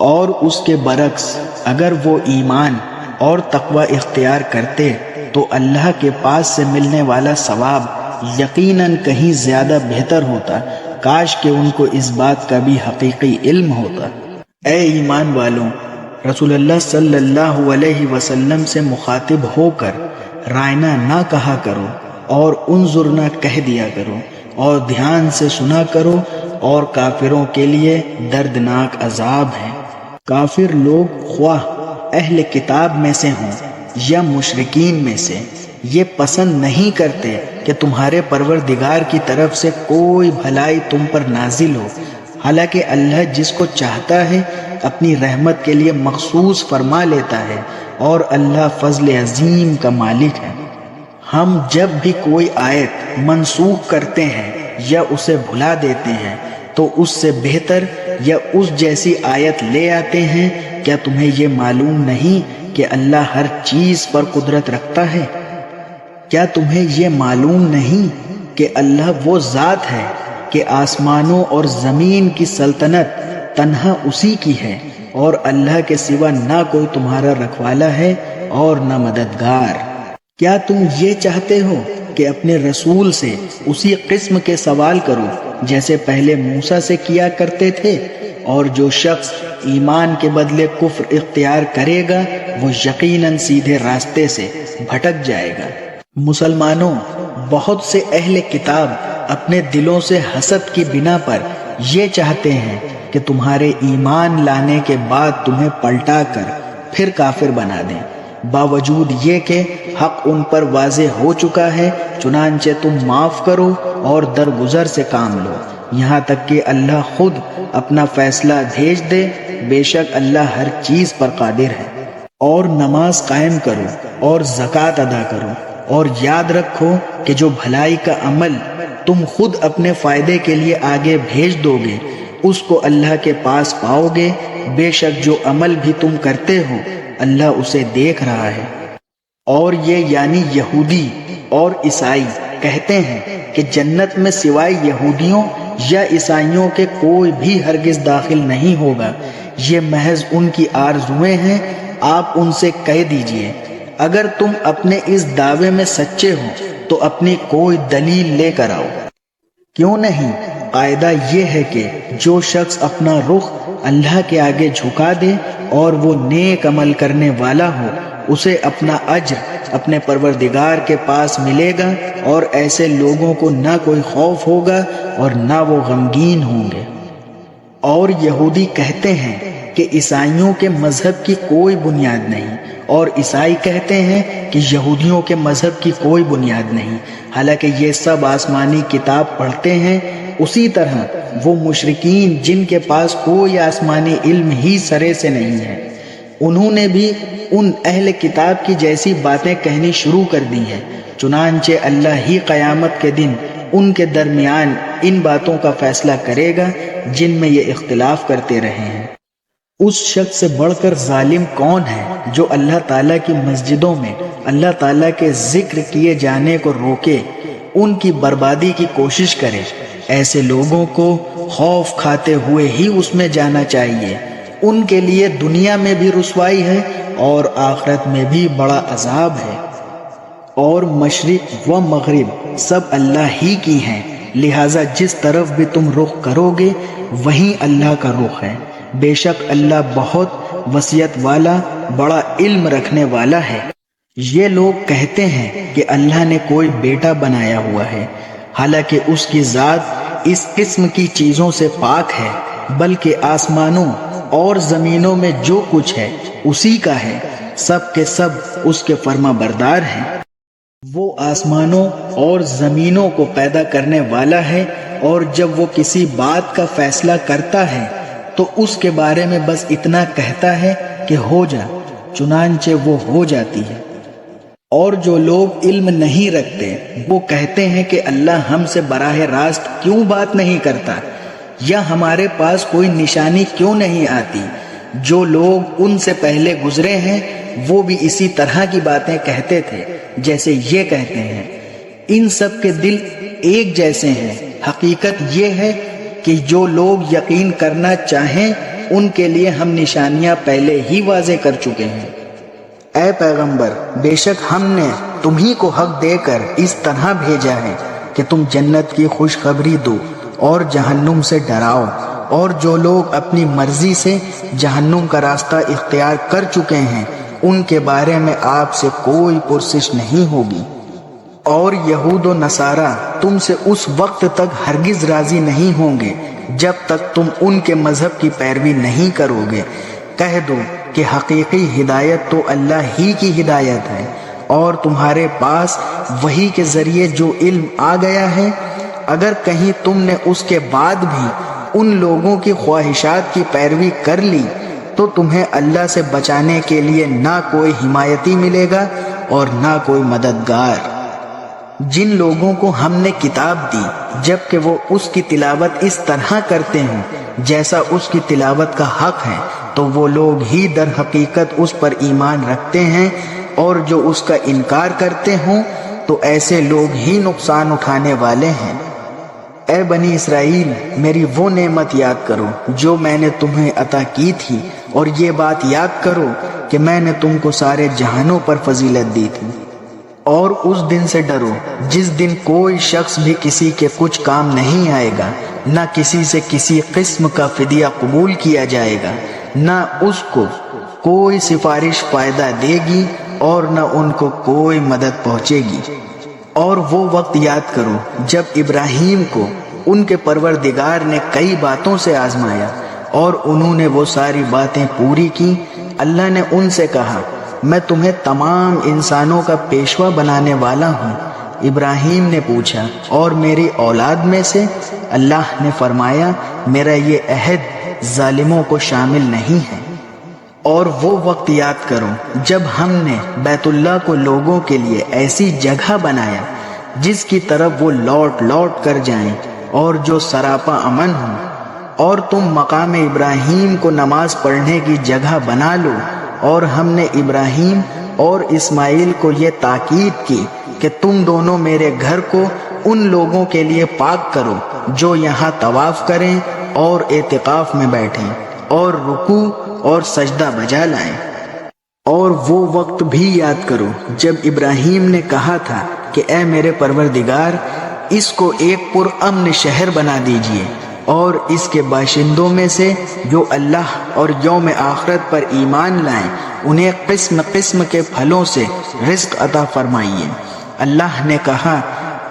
A: اور اس کے برعکس اگر وہ ایمان اور تقوی اختیار کرتے تو اللہ کے پاس سے ملنے والا ثواب یقیناً کہیں زیادہ بہتر ہوتا۔ کاش کہ ان کو اس بات کا بھی حقیقی علم ہوتا۔ اے ایمان والوں، رسول اللہ صلی اللہ علیہ وسلم سے مخاطب ہو کر رائنا نہ کہا کرو اور انظرنا کہہ دیا کرو، اور دھیان سے سنا کرو، اور کافروں کے لیے دردناک عذاب ہے۔ کافر لوگ خواہ اہل کتاب میں سے ہوں یا مشرکین میں سے، یہ پسند نہیں کرتے کہ تمہارے پروردگار کی طرف سے کوئی بھلائی تم پر نازل ہو، حالانکہ اللہ جس کو چاہتا ہے اپنی رحمت کے لیے مخصوص فرما لیتا ہے، اور اللہ فضل عظیم کا مالک ہے۔ ہم جب بھی کوئی آیت منسوخ کرتے ہیں یا اسے بھلا دیتے ہیں تو اس سے بہتر یا اس جیسی آیت لے آتے ہیں۔ کیا تمہیں یہ معلوم نہیں کہ اللہ ہر چیز پر قدرت رکھتا ہے؟ کیا تمہیں یہ معلوم نہیں کہ اللہ وہ ذات ہے کہ آسمانوں اور زمین کی سلطنت تنہا اسی کی ہے، اور اللہ کے سوا نہ کوئی تمہارا رکھوالا ہے اور نہ مددگار؟ کیا تم یہ چاہتے ہو کہ اپنے رسول سے اسی قسم کے سوال کرو جیسے پہلے موسیٰ سے کیا کرتے تھے؟ اور جو شخص ایمان کے بدلے کفر اختیار کرے گا وہ یقیناً سیدھے راستے سے بھٹک جائے گا۔ مسلمانوں، بہت سے اہل کتاب اپنے دلوں سے حسد کی بنا پر یہ چاہتے ہیں کہ تمہارے ایمان لانے کے بعد تمہیں پلٹا کر پھر کافر بنا دیں، باوجود یہ کہ حق ان پر واضح ہو چکا ہے۔ چنانچہ تم معاف کرو اور درگزر سے کام لو، یہاں تک کہ اللہ خود اپنا فیصلہ بھیج دے، بے شک اللہ ہر چیز پر قادر ہے۔ اور نماز قائم کرو اور زکوٰۃ ادا کرو، اور یاد رکھو کہ جو بھلائی کا عمل تم خود اپنے فائدے کے لیے آگے بھیج دو گے اس کو اللہ کے پاس پاؤ گے۔ بے شک جو عمل بھی تم کرتے ہو اللہ اسے دیکھ رہا ہے۔ اور یہ یعنی یہودی اور عیسائی کہتے ہیں کہ جنت میں سوائے یہودیوں یا عیسائیوں کے کوئی بھی ہرگز داخل نہیں ہوگا۔ یہ محض ان کی آرزویں ہیں۔ آپ ان سے کہہ دیجئے اگر تم اپنے اس دعوے میں سچے ہو تو اپنی کوئی دلیل لے کر آؤ۔ کیوں نہیں؟ قاعدہ یہ ہے کہ جو شخص اپنا رخ اللہ کے آگے جھکا دے اور وہ نیک عمل کرنے والا ہو اسے اپنا اجر اپنے پروردگار کے پاس ملے گا، اور ایسے لوگوں کو نہ کوئی خوف ہوگا اور نہ وہ غمگین ہوں گے۔ اور یہودی کہتے ہیں کہ عیسائیوں کے مذہب کی کوئی بنیاد نہیں، اور عیسائی کہتے ہیں کہ یہودیوں کے مذہب کی کوئی بنیاد نہیں، حالانکہ یہ سب آسمانی کتاب پڑھتے ہیں۔ اسی طرح وہ مشرکین جن کے پاس کوئی آسمانی علم ہی سرے سے نہیں ہے، انہوں نے بھی ان اہل کتاب کی جیسی باتیں کہنی شروع کر دی ہیں۔ چنانچہ اللہ ہی قیامت کے دن ان کے درمیان ان باتوں کا فیصلہ کرے گا جن میں یہ اختلاف کرتے رہے ہیں۔ اس شخص سے بڑھ کر ظالم کون ہے جو اللہ تعالیٰ کی مسجدوں میں اللہ تعالیٰ کے ذکر کیے جانے کو روکے، ان کی بربادی کی کوشش کرے؟ ایسے لوگوں کو خوف کھاتے ہوئے ہی اس میں جانا چاہیے۔ ان کے لیے دنیا میں بھی رسوائی ہے اور آخرت میں بھی بڑا عذاب ہے۔ اور مشرق و مغرب سب اللہ ہی کی ہیں، لہٰذا جس طرف بھی تم رخ کرو گے وہیں اللہ کا رخ ہے۔ بے شک اللہ بہت وسعت والا بڑا علم رکھنے والا ہے۔ یہ لوگ کہتے ہیں کہ اللہ نے کوئی بیٹا بنایا ہوا ہے، حالانکہ اس کی ذات اس قسم کی چیزوں سے پاک ہے، بلکہ آسمانوں اور زمینوں میں جو کچھ ہے اسی کا ہے، سب کے سب اس کے فرما بردار ہیں۔ وہ آسمانوں اور زمینوں کو پیدا کرنے والا ہے، اور جب وہ کسی بات کا فیصلہ کرتا ہے تو اس کے بارے میں بس اتنا کہتا ہے کہ ہو جا، چنانچہ وہ ہو جاتی ہے۔ اور جو لوگ علم نہیں رکھتے وہ کہتے ہیں کہ اللہ ہم سے براہ راست کیوں بات نہیں کرتا، یا ہمارے پاس کوئی نشانی کیوں نہیں آتی۔ جو لوگ ان سے پہلے گزرے ہیں وہ بھی اسی طرح کی باتیں کہتے تھے جیسے یہ کہتے ہیں۔ ان سب کے دل ایک جیسے ہیں۔ حقیقت یہ ہے کہ جو لوگ یقین کرنا چاہیں ان کے لیے ہم نشانیاں پہلے ہی واضح کر چکے ہیں۔ اے پیغمبر، بے شک ہم نے تمہیں کو حق دے کر اس طرح بھیجا ہے کہ تم جنت کی خوشخبری دو اور جہنم سے ڈراؤ، اور جو لوگ اپنی مرضی سے جہنم کا راستہ اختیار کر چکے ہیں ان کے بارے میں آپ سے کوئی پرسش نہیں ہوگی۔ اور یہود و نصارہ تم سے اس وقت تک ہرگز راضی نہیں ہوں گے جب تک تم ان کے مذہب کی پیروی نہیں کرو گے۔ کہہ دو کہ حقیقی ہدایت تو اللہ ہی کی ہدایت ہے، اور تمہارے پاس وحی کے ذریعے جو علم آ گیا ہے، اگر کہیں تم نے اس کے بعد بھی ان لوگوں کی خواہشات کی پیروی کر لی تو تمہیں اللہ سے بچانے کے لیے نہ کوئی حمایتی ملے گا اور نہ کوئی مددگار۔ جن لوگوں کو ہم نے کتاب دی جبکہ وہ اس کی تلاوت اس طرح کرتے ہیں جیسا اس کی تلاوت کا حق ہے، تو وہ لوگ ہی در حقیقت اس پر ایمان رکھتے ہیں، اور جو اس کا انکار کرتے ہوں تو ایسے لوگ ہی نقصان اٹھانے والے ہیں۔ اے بنی اسرائیل، میری وہ نعمت یاد کرو جو میں نے تمہیں عطا کی تھی، اور یہ بات یاد کرو کہ میں نے تم کو سارے جہانوں پر فضیلت دی تھی۔ اور اس دن سے ڈرو جس دن کوئی شخص بھی کسی کے کچھ کام نہیں آئے گا، نہ کسی سے کسی قسم کا فدیہ قبول کیا جائے گا، نہ اس کو کوئی سفارش فائدہ دے گی اور نہ ان کو کوئی مدد پہنچے گی۔ اور وہ وقت یاد کرو جب ابراہیم کو ان کے پروردگار نے کئی باتوں سے آزمایا اور انہوں نے وہ ساری باتیں پوری کی۔ اللہ نے ان سے کہا، میں تمہیں تمام انسانوں کا پیشوا بنانے والا ہوں۔ ابراہیم نے پوچھا، اور میری اولاد میں سے؟ اللہ نے فرمایا، میرا یہ عہد ظالموں کو شامل نہیں ہے۔ اور وہ وقت یاد کرو جب ہم نے بیت اللہ کو لوگوں کے لیے ایسی جگہ بنایا جس کی طرف وہ لوٹ لوٹ کر جائیں اور جو سراپا امن ہو، اور تم مقام ابراہیم کو نماز پڑھنے کی جگہ بنا لو، اور ہم نے ابراہیم اور اسماعیل کو یہ تاکید کی کہ تم دونوں میرے گھر کو ان لوگوں کے لیے پاک کرو جو یہاں طواف کریں اور اعتکاف میں بیٹھیں اور رکوع اور سجدہ بجا لائیں۔ اور وہ وقت بھی یاد کرو جب ابراہیم نے کہا تھا کہ اے میرے پروردگار، اس کو ایک پرامن شہر بنا دیجئے، اور اس کے باشندوں میں سے جو اللہ اور یوم آخرت پر ایمان لائیں انہیں قسم قسم کے پھلوں سے رزق عطا فرمائیے۔ اللہ نے کہا،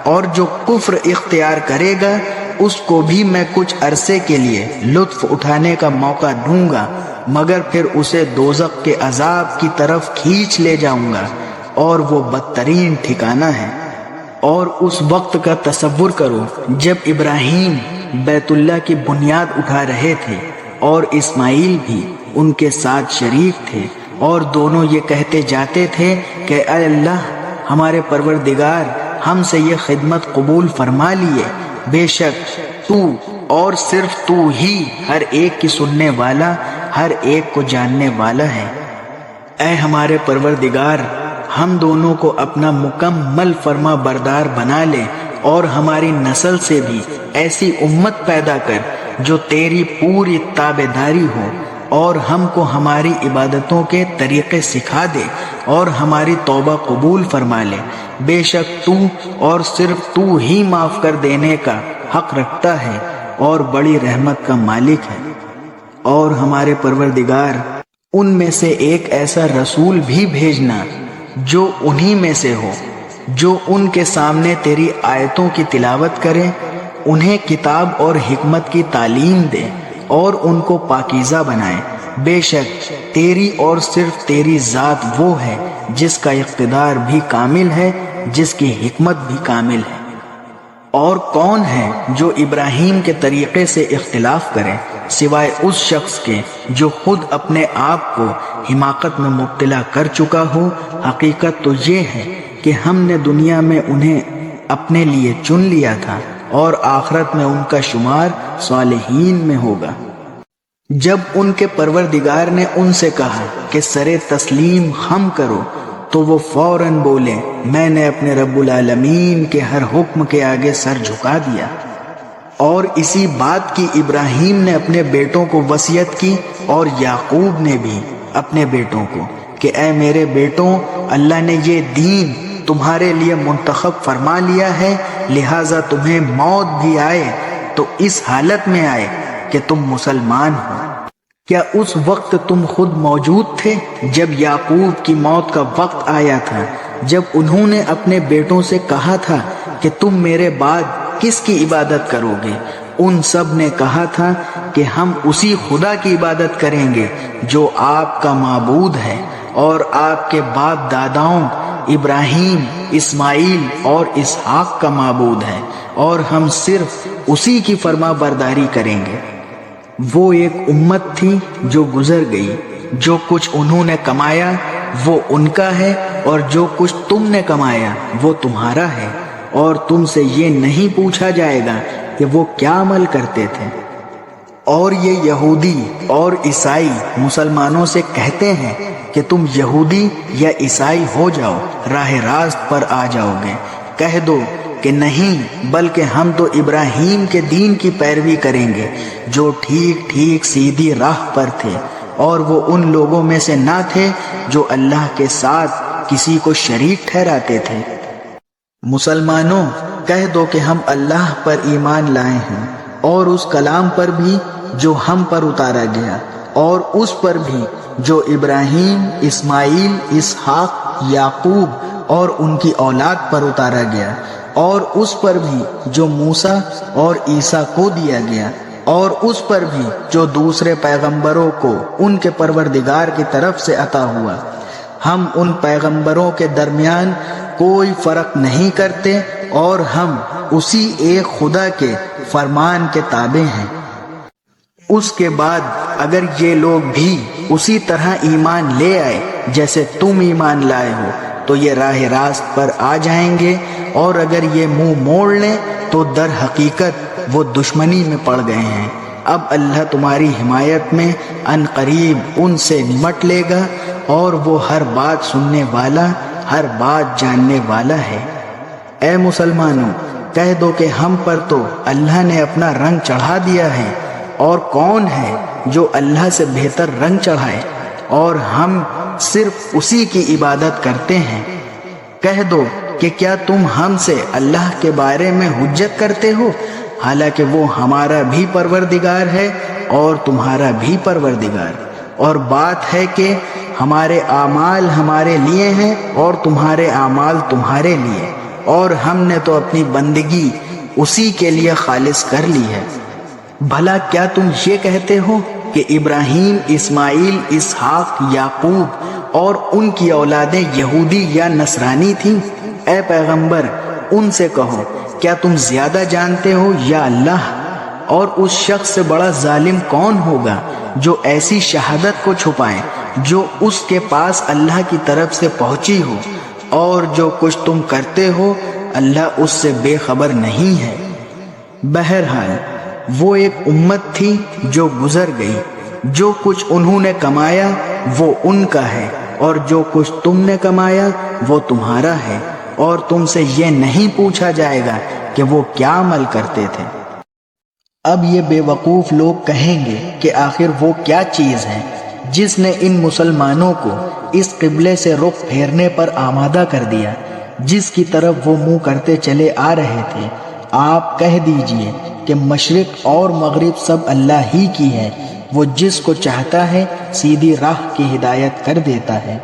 A: اور جو کفر اختیار کرے گا اس کو بھی میں کچھ عرصے کے لیے لطف اٹھانے کا موقع دوں گا، مگر پھر اسے دوزخ کے عذاب کی طرف کھینچ لے جاؤں گا، اور وہ بدترین ٹھکانہ ہے۔ اور اس وقت کا تصور کرو جب ابراہیم بیت اللہ کی بنیاد اٹھا رہے تھے اور اسماعیل بھی ان کے ساتھ شریک تھے، اور دونوں یہ کہتے جاتے تھے کہ اے اللہ ہمارے پروردگار، ہم سے یہ خدمت قبول فرما لیے، بے شک تو اور صرف تو ہی ہر ایک کی سننے والا، ہر ایک کو جاننے والا ہے۔ اے ہمارے پروردگار، ہم دونوں کو اپنا مکمل فرما بردار بنا لے، اور ہماری نسل سے بھی ایسی امت پیدا کر جو تیری پوری تابعداری ہو، اور ہم کو ہماری عبادتوں کے طریقے سکھا دے اور ہماری توبہ قبول فرما لے، بے شک تو اور صرف تو ہی معاف کر دینے کا حق رکھتا ہے اور بڑی رحمت کا مالک ہے۔ اور ہمارے پروردگار، ان میں سے ایک ایسا رسول بھی بھیجنا جو انہی میں سے ہو، جو ان کے سامنے تیری آیتوں کی تلاوت کرے، انہیں کتاب اور حکمت کی تعلیم دے اور ان کو پاکیزہ بنائے۔ بے شک تیری اور صرف تیری ذات وہ ہے جس کا اقتدار بھی کامل ہے، جس کی حکمت بھی کامل ہے۔ اور کون ہے جو ابراہیم کے طریقے سے اختلاف کرے سوائے اس شخص کے جو خود اپنے آپ کو حماقت میں مبتلا کر چکا ہو؟ حقیقت تو یہ ہے کہ ہم نے دنیا میں انہیں اپنے لیے چن لیا تھا، اور آخرت میں ان کا شمار صالحین میں ہوگا۔ جب ان کے پروردگار نے ان سے کہا کہ سر تسلیم خم کرو تو وہ فوراً بولے، میں نے اپنے رب العالمین کے ہر حکم کے آگے سر جھکا دیا۔ اور اسی بات کی ابراہیم نے اپنے بیٹوں کو وصیت کی، اور یعقوب نے بھی اپنے بیٹوں کو، کہ اے میرے بیٹوں، اللہ نے یہ دین تمہارے لیے منتخب فرما لیا ہے، لہٰذا تمہیں موت بھی آئے تو اس حالت میں آئے کہ تم مسلمان ہو۔ کیا اس وقت تم خود موجود تھے جب یعقوب کی موت کا وقت آیا تھا، جب انہوں نے اپنے بیٹوں سے کہا تھا کہ تم میرے بعد کس کی عبادت کرو گے؟ ان سب نے کہا تھا کہ ہم اسی خدا کی عبادت کریں گے جو آپ کا معبود ہے اور آپ کے باپ داداؤں ابراہیم، اسماعیل اور اسحاق کا معبود ہے، اور ہم صرف اسی کی فرما برداری کریں گے۔ وہ ایک امت تھی جو گزر گئی، جو کچھ انہوں نے کمایا وہ ان کا ہے، اور جو کچھ تم نے کمایا وہ تمہارا ہے، اور تم سے یہ نہیں پوچھا جائے گا کہ وہ کیا عمل کرتے تھے۔ اور یہ یہودی اور عیسائی مسلمانوں سے کہتے ہیں کہ تم یہودی یا عیسائی ہو جاؤ، راہ راست پر آ جاؤ گے۔ کہہ دو کہ نہیں، بلکہ ہم تو ابراہیم کے دین کی پیروی کریں گے جو ٹھیک ٹھیک سیدھی راہ پر تھے، اور وہ ان لوگوں میں سے نہ تھے جو اللہ کے ساتھ کسی کو شریک ٹھہراتے تھے۔ مسلمانوں، کہہ دو کہ ہم اللہ پر ایمان لائے ہیں، اور اس کلام پر بھی جو ہم پر اتارا گیا، اور اس پر بھی جو ابراہیم، اسماعیل، اسحاق، یعقوب اور ان کی اولاد پر اتارا گیا، اور اس پر بھی جو موسیٰ اور عیسیٰ کو دیا گیا، اور اس پر بھی جو دوسرے پیغمبروں کو ان کے پروردگار کی طرف سے عطا ہوا۔ ہم ان پیغمبروں کے درمیان کوئی فرق نہیں کرتے، اور ہم اسی ایک خدا کے فرمان کے تابع ہیں۔ اس کے بعد اگر یہ لوگ بھی اسی طرح ایمان لے آئے جیسے تم ایمان لائے ہو تو یہ راہ راست پر آ جائیں گے، اور اگر یہ منہ موڑ لیں تو در حقیقت وہ دشمنی میں پڑ گئے ہیں۔ اب اللہ تمہاری حمایت میں ان قریب ان سے نمٹ لے گا، اور وہ ہر بات سننے والا، ہر بات جاننے والا ہے۔ اے مسلمانوں، کہہ دو کہ ہم پر تو اللہ نے اپنا رنگ چڑھا دیا ہے، اور کون ہے جو اللہ سے بہتر رنگ چڑھائے، اور ہم صرف اسی کی عبادت کرتے ہیں۔ کہہ دو کہ کیا تم ہم سے اللہ کے بارے میں حجت کرتے ہو، حالانکہ وہ ہمارا بھی پروردگار ہے اور تمہارا بھی پروردگار، اور بات ہے کہ ہمارے اعمال ہمارے لیے ہیں اور تمہارے اعمال تمہارے لیے، اور ہم نے تو اپنی بندگی اسی کے لیے خالص کر لی ہے۔ بھلا کیا تم یہ کہتے ہو کہ ابراہیم، اسماعیل، اسحاق، یعقوب اور ان کی اولادیں یہودی یا نصرانی تھیں؟ اے پیغمبر، ان سے کہو کیا تم زیادہ جانتے ہو یا اللہ؟ اور اس شخص سے بڑا ظالم کون ہوگا جو ایسی شہادت کو چھپائے جو اس کے پاس اللہ کی طرف سے پہنچی ہو، اور جو کچھ تم کرتے ہو اللہ اس سے بے خبر نہیں ہے۔ بہرحال وہ ایک امت تھی جو گزر گئی، جو کچھ انہوں نے کمایا وہ ان کا ہے، اور جو کچھ تم نے کمایا وہ تمہارا ہے، اور تم سے یہ نہیں پوچھا جائے گا کہ وہ کیا عمل کرتے تھے۔ اب یہ بے وقوف لوگ کہیں گے کہ آخر وہ کیا چیز ہے جس نے ان مسلمانوں کو اس قبلے سے رخ پھیرنے پر آمادہ کر دیا جس کی طرف وہ منہ کرتے چلے آ رہے تھے۔ آپ کہہ دیجئے کہ مشرق اور مغرب سب اللہ ہی کی ہے، وہ جس کو چاہتا ہے سیدھی راہ کی ہدایت کر دیتا ہے،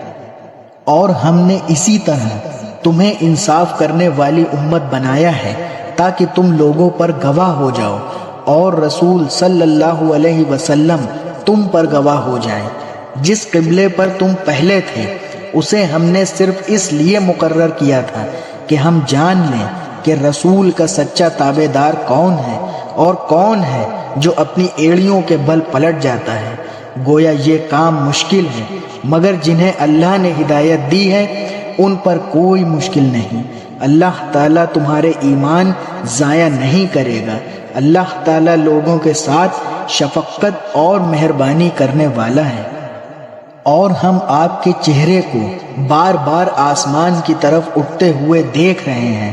A: اور ہم نے اسی طرح تمہیں انصاف کرنے والی امت بنایا ہے تاکہ تم لوگوں پر گواہ ہو جاؤ، اور رسول صلی اللہ علیہ وسلم تم پر گواہ ہو جائیں۔ جس قبلے پر تم پہلے تھے اسے ہم نے صرف اس لیے مقرر کیا تھا کہ ہم جان لیں کہ رسول کا سچا تابع دار کون ہے اور کون ہے جو اپنی ایڑیوں کے بل پلٹ جاتا ہے۔ گویا یہ کام مشکل ہے، مگر جنہیں اللہ نے ہدایت دی ہے ان پر کوئی مشکل نہیں۔ اللہ تعالیٰ تمہارے ایمان ضائع نہیں کرے گا۔ اللہ تعالیٰ لوگوں کے ساتھ شفقت اور مہربانی کرنے والا ہے۔ اور ہم آپ کے چہرے کو بار بار آسمان کی طرف اٹھتے ہوئے دیکھ رہے ہیں۔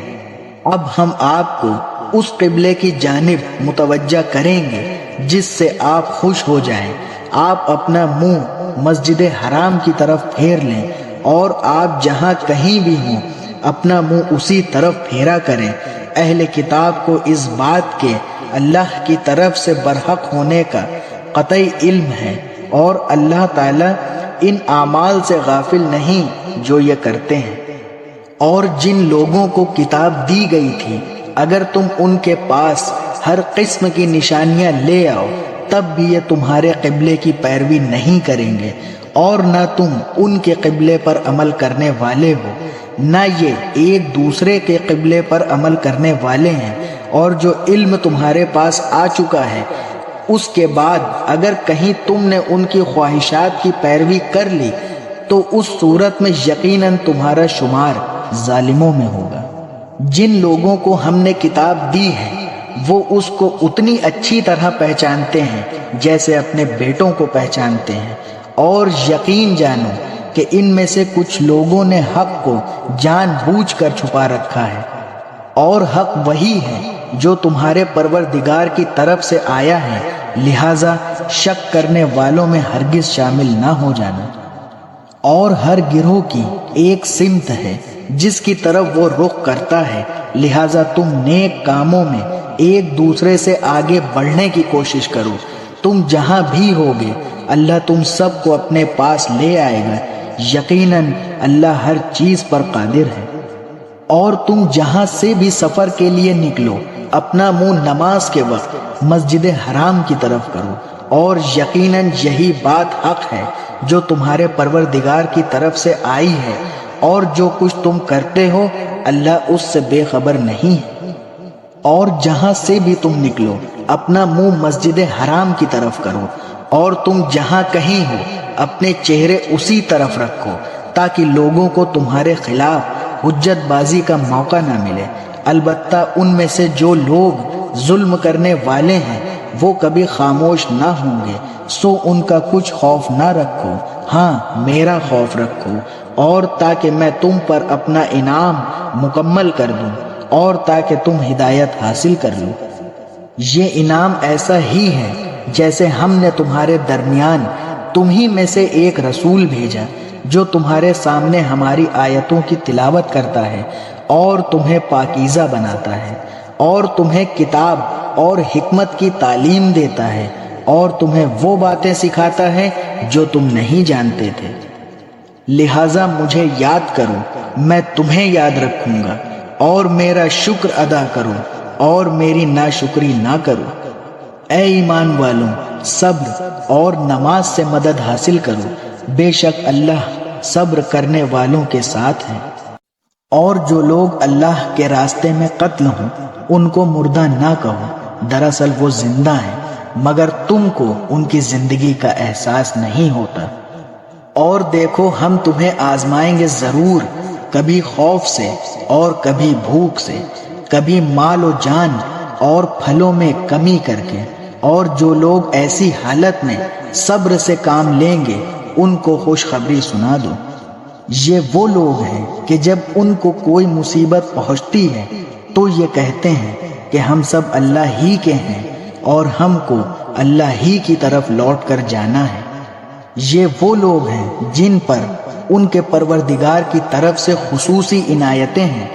A: اب ہم آپ کو اس قبلے کی جانب متوجہ کریں گے جس سے آپ خوش ہو جائیں۔ آپ اپنا منہ مسجد حرام کی طرف پھیر لیں، اور آپ جہاں کہیں بھی ہوں اپنا منہ اسی طرف پھیرا کریں۔ اہل کتاب کو اس بات کے اللہ کی طرف سے برحق ہونے کا قطعی علم ہے، اور اللہ تعالیٰ ان اعمال سے غافل نہیں جو یہ کرتے ہیں۔ اور جن لوگوں کو کتاب دی گئی تھی اگر تم ان کے پاس ہر قسم کی نشانیاں لے آؤ تب بھی یہ تمہارے قبلے کی پیروی نہیں کریں گے، اور نہ تم ان کے قبلے پر عمل کرنے والے ہو، نہ یہ ایک دوسرے کے قبلے پر عمل کرنے والے ہیں۔ اور جو علم تمہارے پاس آ چکا ہے اس کے بعد اگر کہیں تم نے ان کی خواہشات کی پیروی کر لی تو اس صورت میں یقیناً تمہارا شمار ظالموں میں ہوگا۔ جن لوگوں کو ہم نے کتاب دی ہے وہ اس کو اتنی اچھی طرح پہچانتے ہیں جیسے اپنے بیٹوں کو پہچانتے ہیں، اور یقین جانو کہ ان میں سے کچھ لوگوں نے حق کو جان بوجھ کر چھپا رکھا ہے، اور حق وہی ہے جو تمہارے پروردگار کی طرف سے آیا ہے، لہذا شک کرنے والوں میں ہرگز شامل نہ ہو جانا۔ اور ہر گروہ کی ایک سمت ہے جس کی طرف وہ رخ کرتا ہے، لہذا تم نیک کاموں میں ایک دوسرے سے آگے بڑھنے کی کوشش کرو۔ تم جہاں بھی ہوگے اللہ تم سب کو اپنے پاس لے آئے گا، یقیناً اللہ ہر چیز پر قادر ہے۔ اور تم جہاں سے بھی سفر کے لیے نکلو اپنا منہ نماز کے وقت مسجد حرام کی طرف کرو، اور یقیناً یہی بات حق ہے جو تمہارے پروردگار کی طرف سے آئی ہے، اور جو کچھ تم کرتے ہو اللہ اس سے بے خبر نہیں ہے۔ اور جہاں سے بھی تم نکلو اپنا منہ مسجد حرام کی طرف کرو، اور تم جہاں کہیں ہو اپنے چہرے اسی طرف رکھو، تاکہ لوگوں کو تمہارے خلاف حجت بازی کا موقع نہ ملے۔ البتہ ان میں سے جو لوگ ظلم کرنے والے ہیں وہ کبھی خاموش نہ ہوں گے، سو ان کا کچھ خوف نہ رکھو، ہاں میرا خوف رکھو، اور تاکہ میں تم پر اپنا انعام مکمل کر دوں، اور تاکہ تم ہدایت حاصل کر لو۔ یہ انعام ایسا ہی ہے جیسے ہم نے تمہارے درمیان تمہیں میں سے ایک رسول بھیجا جو تمہارے سامنے ہماری آیتوں کی تلاوت کرتا ہے اور تمہیں پاکیزہ بناتا ہے، اور تمہیں کتاب اور حکمت کی تعلیم دیتا ہے، اور تمہیں وہ باتیں سکھاتا ہے جو تم نہیں جانتے تھے۔ لہٰذا مجھے یاد کرو، میں تمہیں یاد رکھوں گا، اور میرا شکر ادا کرو اور میری ناشکری نہ کرو۔ اے ایمان والوں، صبر اور نماز سے مدد حاصل کرو، بے شک اللہ صبر کرنے والوں کے ساتھ ہے۔ اور جو لوگ اللہ کے راستے میں قتل ہوں ان کو مردہ نہ کہو، دراصل وہ زندہ ہیں، مگر تم کو ان کی زندگی کا احساس نہیں ہوتا۔ اور دیکھو ہم تمہیں آزمائیں گے ضرور، کبھی خوف سے اور کبھی بھوک سے، کبھی مال و جان اور پھلوں میں کمی کر کے۔ اور جو لوگ ایسی حالت میں صبر سے کام لیں گے ان کو خوشخبری سنا دو۔ یہ وہ لوگ ہیں کہ جب ان کو کوئی مصیبت پہنچتی ہے تو یہ کہتے ہیں کہ ہم سب اللہ ہی کے ہیں اور ہم کو اللہ ہی کی طرف لوٹ کر جانا ہے۔ یہ وہ لوگ ہیں جن پر ان کے پروردگار کی طرف سے خصوصی عنایتیں ہیں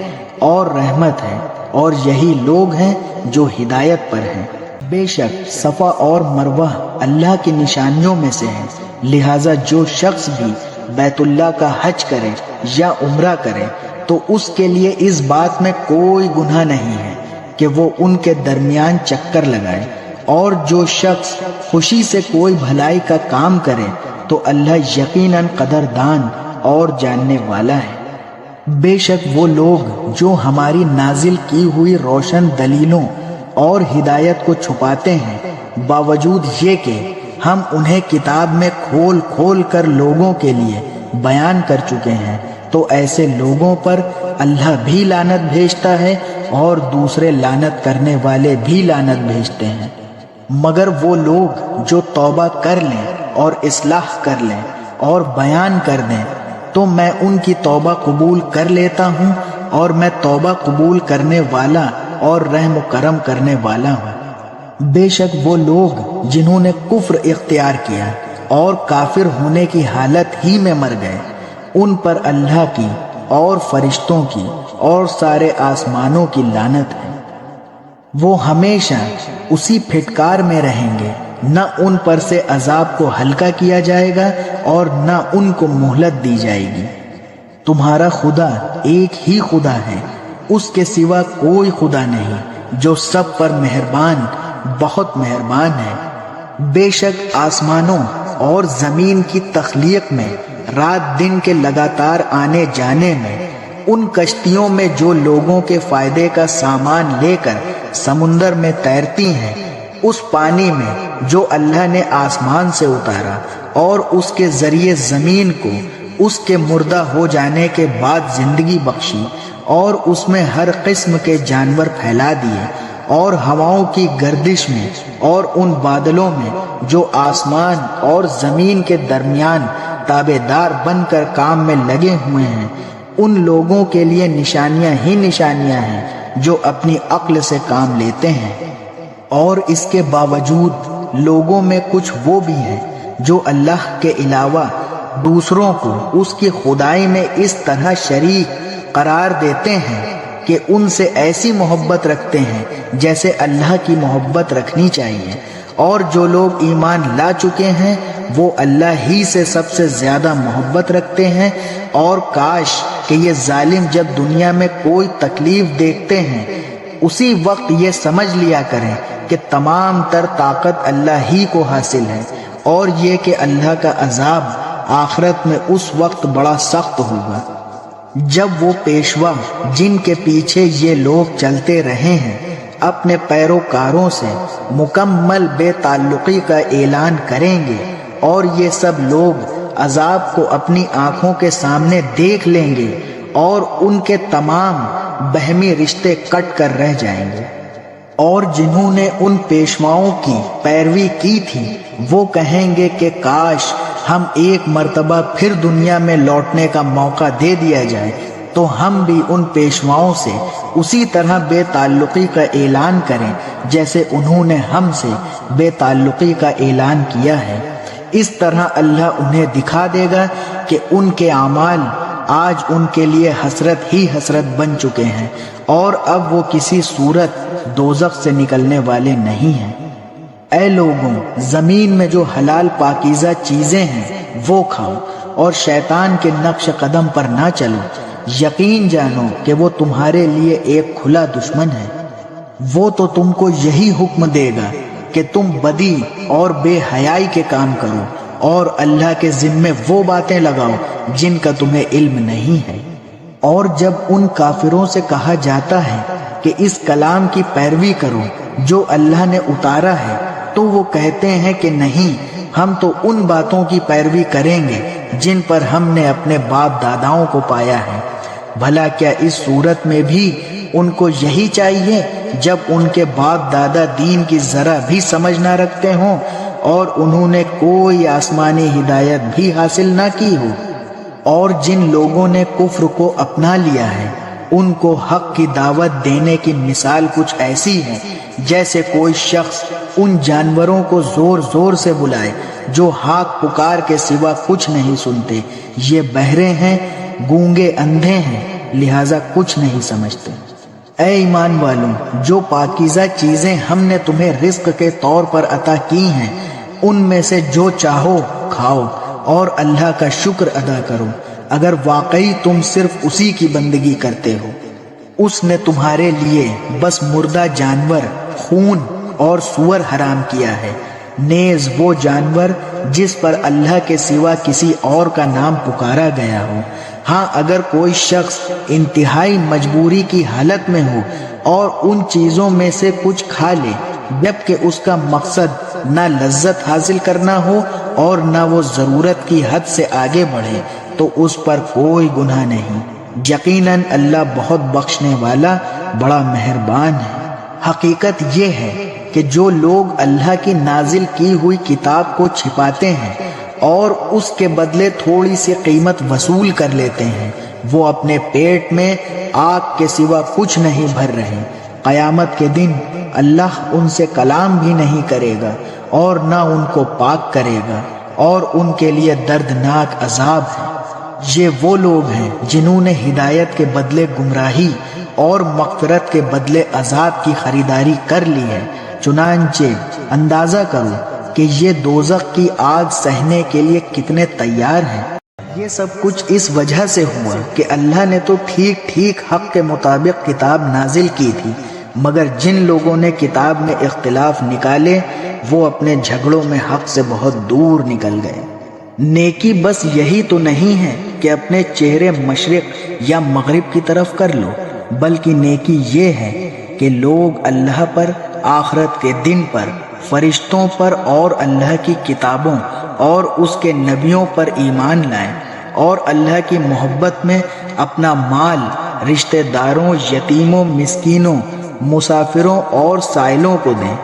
A: اور رحمت ہے، اور یہی لوگ ہیں جو ہدایت پر ہیں۔ بے شک صفا اور مروہ اللہ کی نشانیوں میں سے ہیں، لہٰذا جو شخص بھی بیت اللہ کا حج کرے یا عمرہ کرے تو اس کے لیے اس بات میں کوئی گناہ نہیں ہے کہ وہ ان کے درمیان چکر لگائے۔ اور جو شخص خوشی سے کوئی بھلائی کا کام کرے تو اللہ یقیناً قدردان اور جاننے والا ہے۔ بے شک وہ لوگ جو ہماری نازل کی ہوئی روشن دلیلوں اور ہدایت کو چھپاتے ہیں، باوجود یہ کہ ہم انہیں کتاب میں کھول کھول کر لوگوں کے لیے بیان کر چکے ہیں، تو ایسے لوگوں پر اللہ بھی لعنت بھیجتا ہے اور دوسرے لعنت کرنے والے بھی لعنت بھیجتے ہیں۔ مگر وہ لوگ جو توبہ کر لیں اور اصلاح کر لیں اور بیان کر دیں تو میں ان کی توبہ قبول کر لیتا ہوں، اور میں توبہ قبول کرنے والا اور رحم و کرم کرنے والا ہوں۔ بے شک وہ لوگ جنہوں نے کفر اختیار کیا اور کافر ہونے کی حالت ہی میں مر گئے، ان پر اللہ کی اور فرشتوں کی اور سارے آسمانوں کی لعنت ہے۔ وہ ہمیشہ اسی پھٹکار میں رہیں گے، نہ ان پر سے عذاب کو ہلکا کیا جائے گا اور نہ ان کو مہلت دی جائے گی۔ تمہارا خدا ایک ہی خدا ہے، اس کے سوا کوئی خدا نہیں، جو سب پر مہربان بہت مہربان ہے۔ بے شک آسمانوں اور زمین کی تخلیق میں، رات دن کے لگاتار آنے جانے میں، ان کشتیوں میں جو لوگوں کے فائدے کا سامان لے کر سمندر میں تیرتی ہیں، اس پانی میں جو اللہ نے آسمان سے اتارا اور اس کے ذریعے زمین کو اس کے مردہ ہو جانے کے بعد زندگی بخشی، اور اس میں ہر قسم کے جانور پھیلا دیے، اور ہواؤں کی گردش میں اور ان بادلوں میں جو آسمان اور زمین کے درمیان تابع دار بن کر کام میں لگے ہوئے ہیں، ان لوگوں کے لیے نشانیاں ہی نشانیاں ہیں جو اپنی عقل سے کام لیتے ہیں۔ اور اس کے باوجود لوگوں میں کچھ وہ بھی ہیں جو اللہ کے علاوہ دوسروں کو اس کی خدائی میں اس طرح شریک قرار دیتے ہیں کہ ان سے ایسی محبت رکھتے ہیں جیسے اللہ کی محبت رکھنی چاہیے۔ اور جو لوگ ایمان لا چکے ہیں وہ اللہ ہی سے سب سے زیادہ محبت رکھتے ہیں، اور کاش کہ یہ ظالم جب دنیا میں کوئی تکلیف دیکھتے ہیں اسی وقت یہ سمجھ لیا کریں کہ تمام تر طاقت اللہ ہی کو حاصل ہے، اور یہ کہ اللہ کا عذاب آخرت میں اس وقت بڑا سخت ہوگا جب وہ پیشوا جن کے پیچھے یہ لوگ چلتے رہے ہیں
B: اپنے پیروکاروں سے مکمل بے تعلقی کا اعلان کریں گے، اور یہ سب لوگ عذاب کو اپنی آنکھوں کے سامنے دیکھ لیں گے، اور ان کے تمام بہمی رشتے کٹ کر رہ جائیں گے۔ اور جنہوں نے ان پیشواؤں کی پیروی کی تھی وہ کہیں گے کہ کاش ہم ایک مرتبہ پھر دنیا میں لوٹنے کا موقع دے دیا جائے تو ہم بھی ان پیشواؤں سے اسی طرح بے تعلقی کا اعلان کریں جیسے انہوں نے ہم سے بے تعلقی کا اعلان کیا ہے۔ اس طرح اللہ انہیں دکھا دے گا کہ ان کے اعمال آج ان کے لیے حسرت ہی حسرت بن چکے ہیں، اور اب وہ کسی صورت دوزخ سے نکلنے والے نہیں ہیں۔ اے لوگوں، زمین میں جو حلال پاکیزہ چیزیں ہیں وہ کھاؤ، اور شیطان کے نقش قدم پر نہ چلو۔ یقین جانو کہ وہ تمہارے لیے ایک کھلا دشمن ہے۔ وہ تو تم کو یہی حکم دے گا کہ تم بدی اور بے حیائی کے کام کرو، اور اللہ کے ذمے وہ باتیں لگاؤ جن کا تمہیں علم نہیں ہے۔ اور جب ان کافروں سے کہا جاتا ہے کہ اس کلام کی پیروی کرو جو اللہ نے اتارا ہے، تو وہ کہتے ہیں کہ نہیں، ہم تو ان باتوں کی پیروی کریں گے جن پر ہم نے اپنے باپ داداؤں کو پایا ہے۔ بھلا کیا اس صورت میں بھی ان کو یہی چاہیے جب ان کے باپ دادا دین کی ذرا بھی سمجھ نہ رکھتے ہوں اور انہوں نے کوئی آسمانی ہدایت بھی حاصل نہ کی ہو؟ اور جن لوگوں نے کفر کو اپنا لیا ہے ان کو حق کی دعوت دینے کی مثال کچھ ایسی ہے جیسے کوئی شخص ان جانوروں کو زور زور سے بلائے جو ہاک پکار کے سوا کچھ نہیں سنتے۔ یہ بہرے ہیں، گونگے، اندھے ہیں، لہذا کچھ نہیں سمجھتے۔ اے ایمان والوں، جو پاکیزہ چیزیں ہم نے تمہیں رزق کے طور پر عطا کی ہیں ان میں سے جو چاہو کھاؤ، اور اللہ کا شکر ادا کرو اگر واقعی تم صرف اسی کی بندگی کرتے ہو۔ اس نے تمہارے لیے بس مردہ جانور، خون اور سور حرام کیا ہے، نیز وہ جانور جس پر اللہ کے سوا کسی اور کا نام پکارا گیا ہو۔ ہاں، اگر کوئی شخص انتہائی مجبوری کی حالت میں ہو اور ان چیزوں میں سے کچھ کھا لے جبکہ اس کا مقصد نہ لذت حاصل کرنا ہو اور نہ وہ ضرورت کی حد سے آگے بڑھے تو اس پر کوئی گناہ نہیں۔ یقیناً اللہ بہت بخشنے والا، بڑا مہربان ہے۔ حقیقت یہ ہے کہ جو لوگ اللہ کی نازل کی ہوئی کتاب کو چھپاتے ہیں اور اس کے بدلے تھوڑی سی قیمت وصول کر لیتے ہیں، وہ اپنے پیٹ میں آگ کے سوا کچھ نہیں بھر رہے۔ قیامت کے دن اللہ ان سے کلام بھی نہیں کرے گا اور نہ ان کو پاک کرے گا، اور ان کے لیے دردناک عذاب ہے۔ یہ وہ لوگ ہیں جنہوں نے ہدایت کے بدلے گمراہی اور مغفرت کے بدلے عذاب کی خریداری کر لی ہے۔ چنانچہ اندازہ کرو کہ یہ دوزخ کی آگ سہنے کے لیے کتنے تیار ہیں۔ یہ سب کچھ اس وجہ سے ہوا کہ اللہ نے تو ٹھیک ٹھیک حق کے مطابق کتاب نازل کی تھی، مگر جن لوگوں نے کتاب میں اختلاف نکالے وہ اپنے جھگڑوں میں حق سے بہت دور نکل گئے۔ نیکی بس یہی تو نہیں ہے کہ اپنے چہرے مشرق یا مغرب کی طرف کر لو، بلکہ نیکی یہ ہے کہ لوگ اللہ پر، آخرت کے دن پر، فرشتوں پر اور اللہ کی کتابوں اور اس کے نبیوں پر ایمان لائیں، اور اللہ کی محبت میں اپنا مال رشتہ داروں، یتیموں، مسکینوں، مسافروں اور سائلوں کو دیں،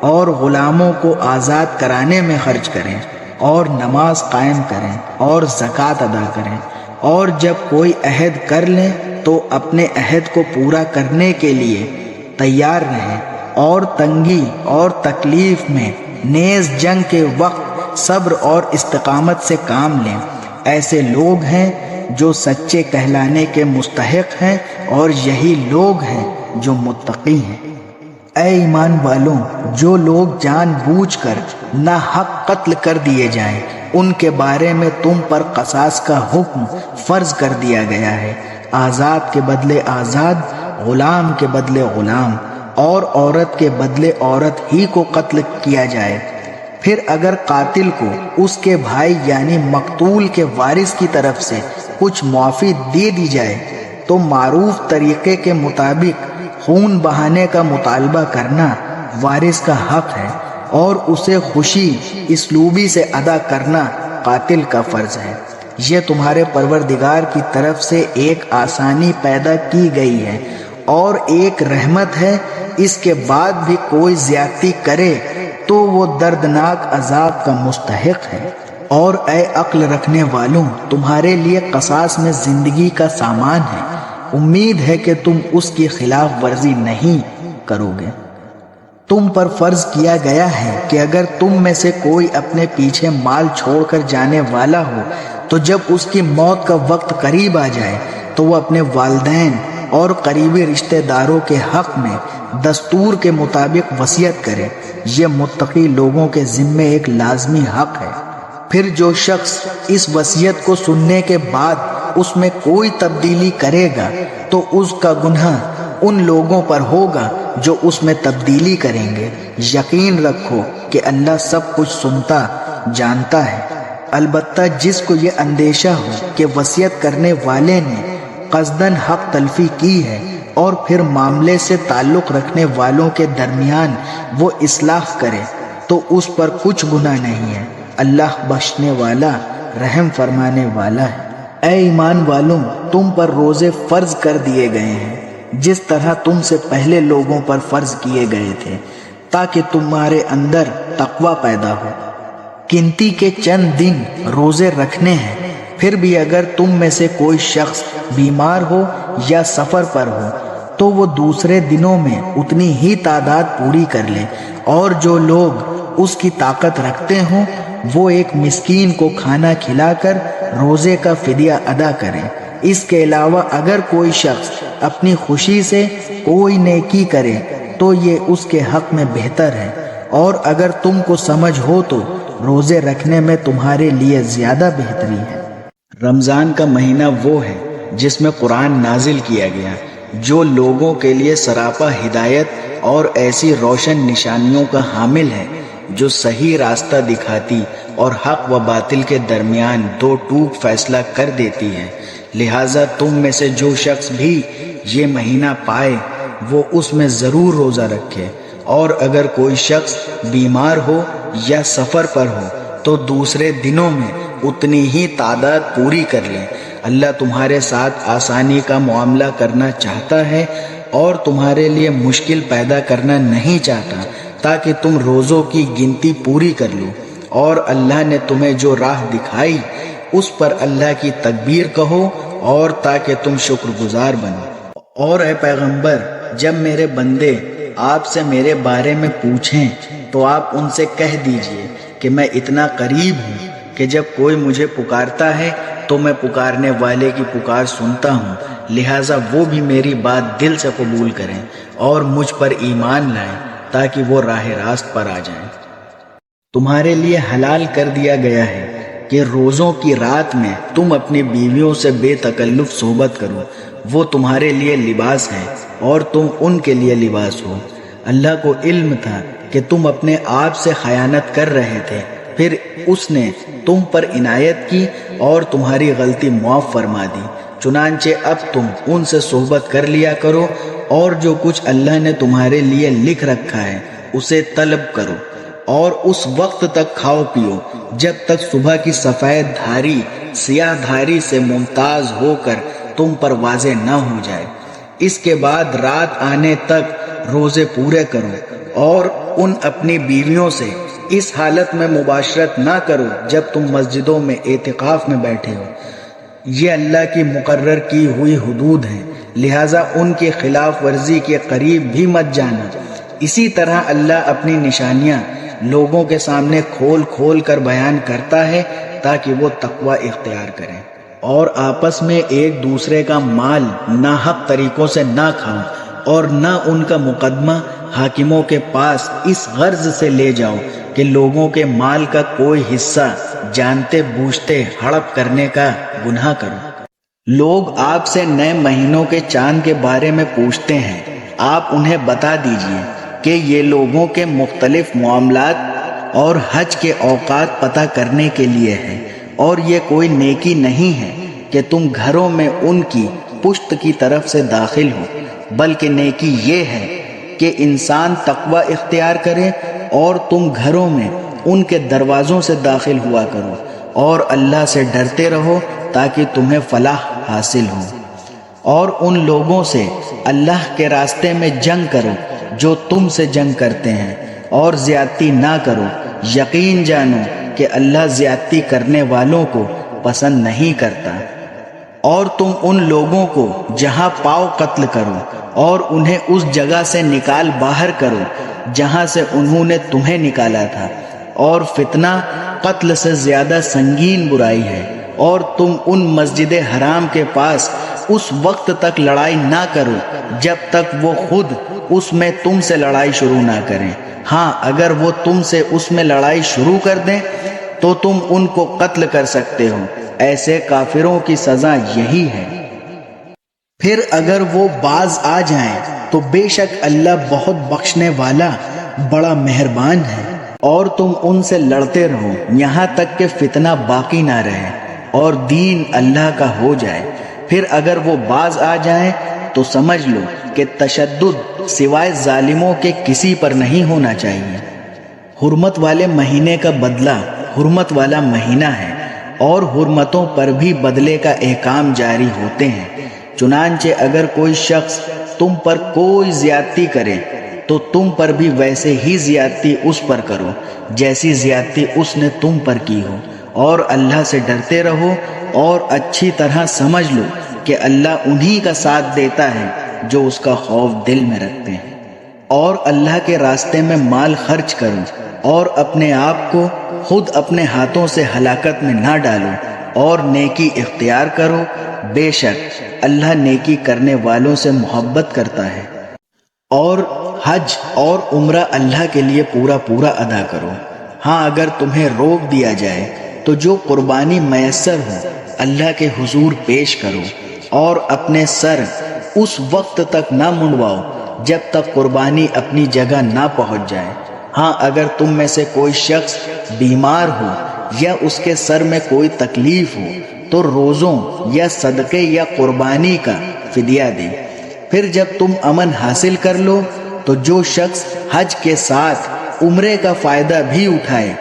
B: اور غلاموں کو آزاد کرانے میں خرچ کریں، اور نماز قائم کریں اور زکوٰۃ ادا کریں، اور جب کوئی عہد کر لیں تو اپنے عہد کو پورا کرنے کے لیے تیار رہیں، اور تنگی اور تکلیف میں نیز جنگ کے وقت صبر اور استقامت سے کام لیں۔ ایسے لوگ ہیں جو سچے کہلانے کے مستحق ہیں، اور یہی لوگ ہیں جو متقی ہیں۔ اے ایمان والوں، جو لوگ جان بوجھ کر ناحق قتل کر دیے جائیں ان کے بارے میں تم پر قصاص کا حکم فرض کر دیا گیا ہے۔ آزاد کے بدلے آزاد، غلام کے بدلے غلام، اور عورت کے بدلے عورت ہی کو قتل کیا جائے۔ پھر اگر قاتل کو اس کے بھائی یعنی مقتول کے وارث کی طرف سے کچھ معافی دے دی جائے تو معروف طریقے کے مطابق خون بہانے کا مطالبہ کرنا وارث کا حق ہے، اور اسے خوشی اسلوبی سے ادا کرنا قاتل کا فرض ہے۔ یہ تمہارے پروردگار کی طرف سے ایک آسانی پیدا کی گئی ہے اور ایک رحمت ہے۔ اس کے بعد بھی کوئی زیادتی کرے تو وہ دردناک عذاب کا مستحق ہے۔ اور اے عقل رکھنے والوں، تمہارے لیے قصاص میں زندگی کا سامان ہے، امید ہے کہ تم اس کی خلاف ورزی نہیں کرو گے۔ تم پر فرض کیا گیا ہے کہ اگر تم میں سے کوئی اپنے پیچھے مال چھوڑ کر جانے والا ہو تو جب اس کی موت کا وقت قریب آ جائے تو وہ اپنے والدین اور قریبی رشتہ داروں کے حق میں دستور کے مطابق وصیت کرے۔ یہ متقی لوگوں کے ذمے ایک لازمی حق ہے۔ پھر جو شخص اس وصیت کو سننے کے بعد اس میں کوئی تبدیلی کرے گا تو اس کا گناہ ان لوگوں پر ہوگا جو اس میں تبدیلی کریں گے۔ یقین رکھو کہ اللہ سب کچھ سنتا جانتا ہے۔ البتہ جس کو یہ اندیشہ ہو کہ وصیت کرنے والے نے قصداً حق تلفی کی ہے اور پھر معاملے سے تعلق رکھنے والوں کے درمیان وہ اصلاح کرے تو اس پر کچھ گناہ نہیں ہے۔ اللہ بخشنے والا رحم فرمانے والا ہے۔ اے ایمان والوں، تم پر روزے فرض کر دیے گئے ہیں جس طرح تم سے پہلے لوگوں پر فرض کیے گئے تھے، تاکہ تمہارے اندر تقوی پیدا ہو۔ گنتی کے چند دن روزے رکھنے ہیں، پھر بھی اگر تم میں سے کوئی شخص بیمار ہو یا سفر پر ہو تو وہ دوسرے دنوں میں اتنی ہی تعداد پوری کر لے، اور جو لوگ اس کی طاقت رکھتے ہوں وہ ایک مسکین کو کھانا کھلا کر روزے کا فدیہ ادا کریں۔ اس کے علاوہ اگر کوئی شخص اپنی خوشی سے کوئی نیکی کرے تو یہ اس کے حق میں بہتر ہے، اور اگر تم کو سمجھ ہو تو روزے رکھنے میں تمہارے لیے زیادہ بہتری ہے۔
A: رمضان کا مہینہ وہ ہے جس میں قرآن نازل کیا گیا، جو لوگوں کے لیے سراپا ہدایت اور ایسی روشن نشانیوں کا حامل ہے جو صحیح راستہ دکھاتی اور حق و باطل کے درمیان دو ٹوک فیصلہ کر دیتی ہے۔ لہٰذا تم میں سے جو شخص بھی یہ مہینہ پائے وہ اس میں ضرور روزہ رکھے، اور اگر کوئی شخص بیمار ہو یا سفر پر ہو تو دوسرے دنوں میں اتنی ہی تعداد پوری کر لیں۔ اللہ تمہارے ساتھ آسانی کا معاملہ کرنا چاہتا ہے اور تمہارے لیے مشکل پیدا کرنا نہیں چاہتا، تاکہ تم روزوں کی گنتی پوری کر لو۔ اور اللہ نے تمہیں جو راہ دکھائی اس پر اللہ کی تکبیر کہو، اور تاکہ تم شکر گزار بنو۔ اور اے پیغمبر، جب میرے بندے آپ سے میرے بارے میں پوچھیں تو آپ ان سے کہہ دیجئے کہ میں اتنا قریب ہوں کہ جب کوئی مجھے پکارتا ہے تو میں پکارنے والے کی پکار سنتا ہوں، لہٰذا وہ بھی میری بات دل سے قبول کریں اور مجھ پر ایمان لائیں تاکہ وہ راہ راست پر آ جائیں۔ تمہارے لیے حلال کر دیا گیا ہے کہ روزوں کی رات میں تم اپنی بیویوں سے بے تکلف صحبت کرو، وہ تمہارے لیے لباس ہے اور تم ان کے لیے لباس ہو۔ اللہ کو علم تھا کہ تم اپنے آپ سے خیانت کر رہے تھے، پھر اس نے تم پر عنایت کی اور تمہاری غلطی معاف فرما دی۔ چنانچہ اب تم ان سے صحبت کر لیا کرو، اور جو کچھ اللہ نے تمہارے لیے لکھ رکھا ہے اسے طلب کرو، اور اس وقت تک کھاؤ پیو جب تک صبح کی سفید دھاری سیاہ دھاری سے ممتاز ہو کر تم پر واضح نہ ہو جائے۔ اس کے بعد رات آنے تک روزے پورے کرو، اور ان اپنی بیویوں سے اس حالت میں مباشرت نہ کرو جب تم مسجدوں میں اعتکاف میں بیٹھے ہو۔ یہ اللہ کی مقرر کی ہوئی حدود ہیں، لہٰذا ان کی خلاف ورزی کے قریب بھی مت جانا۔ اسی طرح اللہ اپنی نشانیاں لوگوں کے سامنے کھول کھول کر بیان کرتا ہے تاکہ وہ تقوی اختیار کریں، اور آپس میں ایک دوسرے کا مال ناحق طریقوں سے نہ کھاؤ، اور نہ ان کا مقدمہ حاکموں کے پاس اس غرض سے لے جاؤ کہ لوگوں کے مال کا کوئی حصہ جانتے بوجھتے ہڑپ کرنے کا گناہ کرو۔ لوگ آپ سے نئے مہینوں کے چاند کے بارے میں پوچھتے ہیں، آپ انہیں بتا دیجئے کہ یہ لوگوں کے مختلف معاملات اور حج کے اوقات پتہ کرنے کے لیے ہے، اور یہ کوئی نیکی نہیں ہے کہ تم گھروں میں ان کی پشت کی طرف سے داخل ہو،
B: بلکہ نیکی یہ ہے کہ انسان تقوی اختیار کرے اور تم گھروں میں ان کے دروازوں سے داخل ہوا کرو اور اللہ سے ڈرتے رہو تاکہ تمہیں فلاح حاصل ہو، اور ان لوگوں سے اللہ کے راستے میں جنگ کرو جو تم سے جنگ کرتے ہیں، اور زیادتی نہ کرو، یقین جانو کہ اللہ زیادتی کرنے والوں کو پسند نہیں کرتا۔ اور تم ان لوگوں کو جہاں پاؤ قتل کرو اور انہیں اس جگہ سے نکال باہر کرو جہاں سے انہوں نے تمہیں نکالا تھا، اور فتنہ قتل سے زیادہ سنگین برائی ہے، اور تم ان مسجد حرام کے پاس اس وقت تک لڑائی نہ کرو جب تک وہ خود اس میں تم سے لڑائی شروع نہ کریں۔ ہاں اگر وہ تم سے اس میں لڑائی شروع کر دیں تو تم ان کو قتل کر سکتے ہو، ایسے کافروں کی سزا یہی ہے۔ پھر اگر وہ باز آ جائیں تو بے شک اللہ بہت بخشنے والا بڑا مہربان ہے، اور تم ان سے لڑتے رہو یہاں تک کہ فتنہ باقی نہ رہے اور دین اللہ کا ہو جائے۔ پھر اگر وہ باز آ جائیں تو سمجھ لو کہ تشدد سوائے ظالموں کے کسی پر نہیں ہونا چاہیے۔ حرمت والے مہینے کا بدلہ حرمت والا مہینہ ہے، اور حرمتوں پر بھی بدلے کا احکام جاری ہوتے ہیں۔ چنانچہ اگر کوئی شخص تم پر کوئی زیادتی کرے تو تم پر بھی ویسے ہی زیادتی اس پر کرو جیسی زیادتی اس نے تم پر کی ہو، اور اللہ سے ڈرتے رہو، اور اچھی طرح سمجھ لو کہ اللہ انہی کا ساتھ دیتا ہے جو اس کا خوف دل میں رکھتے ہیں۔ اور اللہ کے راستے میں مال خرچ کرو، اور اپنے آپ کو خود اپنے ہاتھوں سے ہلاکت میں نہ ڈالو، اور نیکی اختیار کرو، بے شک اللہ نیکی کرنے والوں سے محبت کرتا ہے۔ اور حج اور عمرہ اللہ کے لیے پورا پورا ادا کرو۔ ہاں اگر تمہیں روک دیا جائے تو جو قربانی میسر ہو اللہ کے حضور پیش کرو، اور اپنے سر اس وقت تک نہ منڈواؤ جب تک قربانی اپنی جگہ نہ پہنچ جائے۔ ہاں اگر تم میں سے کوئی شخص بیمار ہو یا اس کے سر میں کوئی تکلیف ہو تو روزوں یا صدقے یا قربانی کا فدیہ دے۔ پھر جب تم امن حاصل کر لو تو جو شخص حج کے ساتھ عمرے کا فائدہ بھی اٹھائے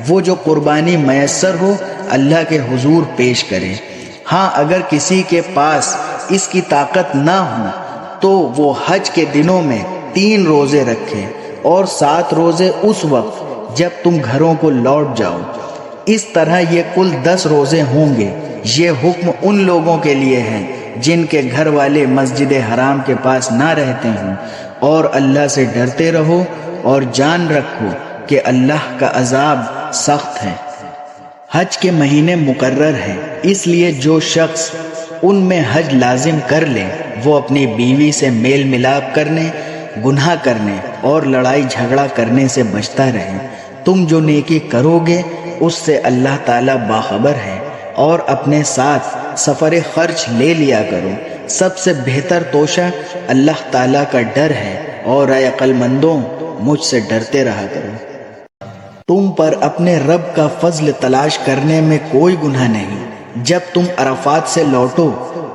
B: وہ جو قربانی میسر ہو اللہ کے حضور پیش کرے۔ ہاں اگر کسی کے پاس اس کی طاقت نہ ہو تو وہ حج کے دنوں میں 3 روزے رکھے، اور 7 روزے اس وقت جب تم گھروں کو لوٹ جاؤ۔ اس طرح یہ کل 10 روزے ہوں گے۔ یہ حکم ان لوگوں کے لیے ہے جن کے گھر والے مسجد حرام کے پاس نہ رہتے ہوں، اور اللہ سے ڈرتے رہو اور جان رکھو کہ اللہ کا عذاب سخت ہے۔ حج کے مہینے مقرر ہیں، اس لیے جو شخص ان میں حج لازم کر لے وہ اپنی بیوی سے میل ملاپ کرنے، گناہ کرنے اور لڑائی جھگڑا کرنے سے بچتا رہے۔ تم جو نیکی کرو گے اس سے اللہ تعالیٰ باخبر ہے، اور اپنے ساتھ سفر خرچ لے لیا کرو۔ سب سے بہتر توشہ اللہ تعالیٰ کا ڈر ہے، اور اے عقل مندوں مجھ سے ڈرتے رہا کرو۔ تم پر اپنے رب کا فضل تلاش کرنے میں کوئی گناہ نہیں۔ جب تم عرفات سے لوٹو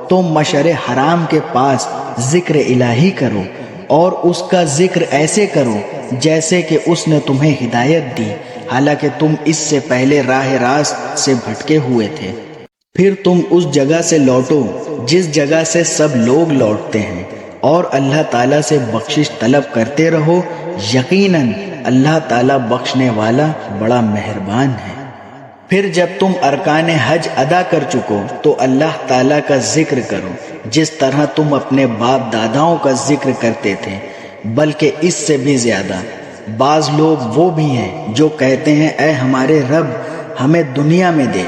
B: تو مشعر حرام کے پاس ذکر الہی کرو، اور اس کا ذکر ایسے کرو جیسے کہ اس نے تمہیں ہدایت دی، حالانکہ تم اس سے پہلے راہ راست سے بھٹکے ہوئے تھے۔ پھر تم اس جگہ سے لوٹو جس جگہ سے سب لوگ لوٹتے ہیں، اور اللہ تعالیٰ سے بخشش طلب کرتے رہو، یقیناً اللہ تعالیٰ بخشنے والا بڑا مہربان ہے۔ پھر جب تم ارکان حج ادا کر چکو تو اللہ تعالیٰ کا ذکر کرو جس طرح تم اپنے باپ داداؤں کا ذکر کرتے تھے، بلکہ اس سے بھی زیادہ۔ بعض لوگ وہ بھی ہیں جو کہتے ہیں اے ہمارے رب ہمیں دنیا میں دے،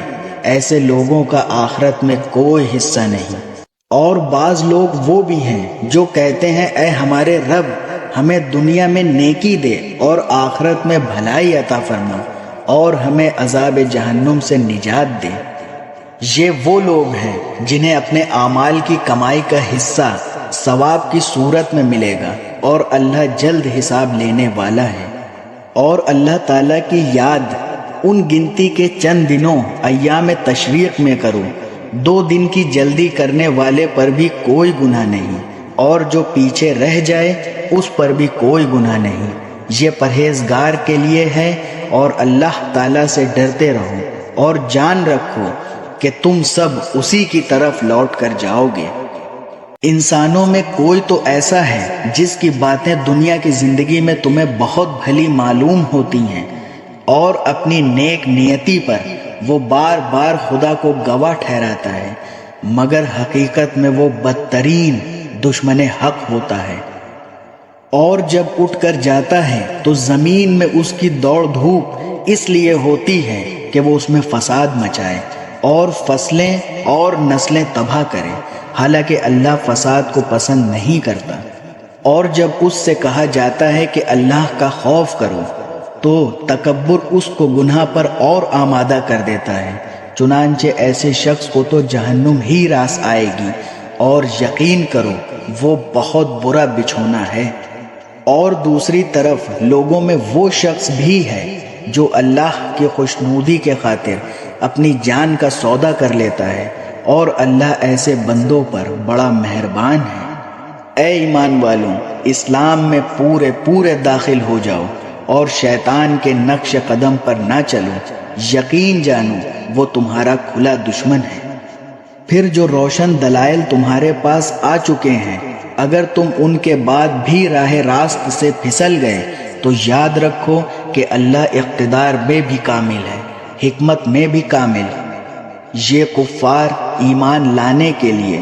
B: ایسے لوگوں کا آخرت میں کوئی حصہ نہیں۔ اور بعض لوگ وہ بھی ہیں جو کہتے ہیں اے ہمارے رب ہمیں دنیا میں نیکی دے اور آخرت میں بھلائی عطا فرما، اور ہمیں عذاب جہنم سے نجات دے۔ یہ وہ لوگ ہیں جنہیں اپنے اعمال کی کمائی کا حصہ ثواب کی صورت میں ملے گا، اور اللہ جلد حساب لینے والا ہے۔ اور اللہ تعالیٰ کی یاد ان گنتی کے چند دنوں ایام تشریق میں کرو۔ 2 دن کی جلدی کرنے والے پر بھی کوئی گناہ نہیں، اور جو پیچھے رہ جائے اس پر بھی کوئی گناہ نہیں۔ یہ پرہیزگار کے لیے ہے، اور اللہ تعالیٰ سے ڈرتے رہو اور جان رکھو کہ تم سب اسی کی طرف لوٹ کر جاؤ گے۔ انسانوں میں کوئی تو ایسا ہے جس کی باتیں دنیا کی زندگی میں تمہیں بہت بھلی معلوم ہوتی ہیں، اور اپنی نیک نیتی پر وہ بار بار خدا کو گواہ ٹھہراتا ہے، مگر حقیقت میں وہ بدترین دشمن حق ہوتا ہے۔ اور جب اٹھ کر جاتا ہے تو زمین میں اس کی دوڑ دھوپ اس لیے ہوتی ہے کہ وہ اس میں فساد مچائے اور فصلیں اور نسلیں تباہ کرے، حالانکہ اللہ فساد کو پسند نہیں کرتا۔ اور جب اس سے کہا جاتا ہے کہ اللہ کا خوف کرو تو تکبر اس کو گناہ پر اور آمادہ کر دیتا ہے، چنانچہ ایسے شخص کو تو جہنم ہی راس آئے گی، اور یقین کرو وہ بہت برا بچھونا ہے۔ اور دوسری طرف لوگوں میں وہ شخص بھی ہے جو اللہ کی خوشنودی کے خاطر اپنی جان کا سودا کر لیتا ہے، اور اللہ ایسے بندوں پر بڑا مہربان ہے۔ اے ایمان والوں، اسلام میں پورے داخل ہو جاؤ اور شیطان کے نقش قدم پر نہ چلو، یقین جانو وہ تمہارا کھلا دشمن ہے۔ پھر جو روشن دلائل تمہارے پاس آ چکے ہیں، اگر تم ان کے بعد بھی راہ راست سے پھسل گئے تو یاد رکھو کہ اللہ اقتدار میں بھی کامل ہے، حکمت میں بھی کامل۔ یہ کفار ایمان لانے کے لیے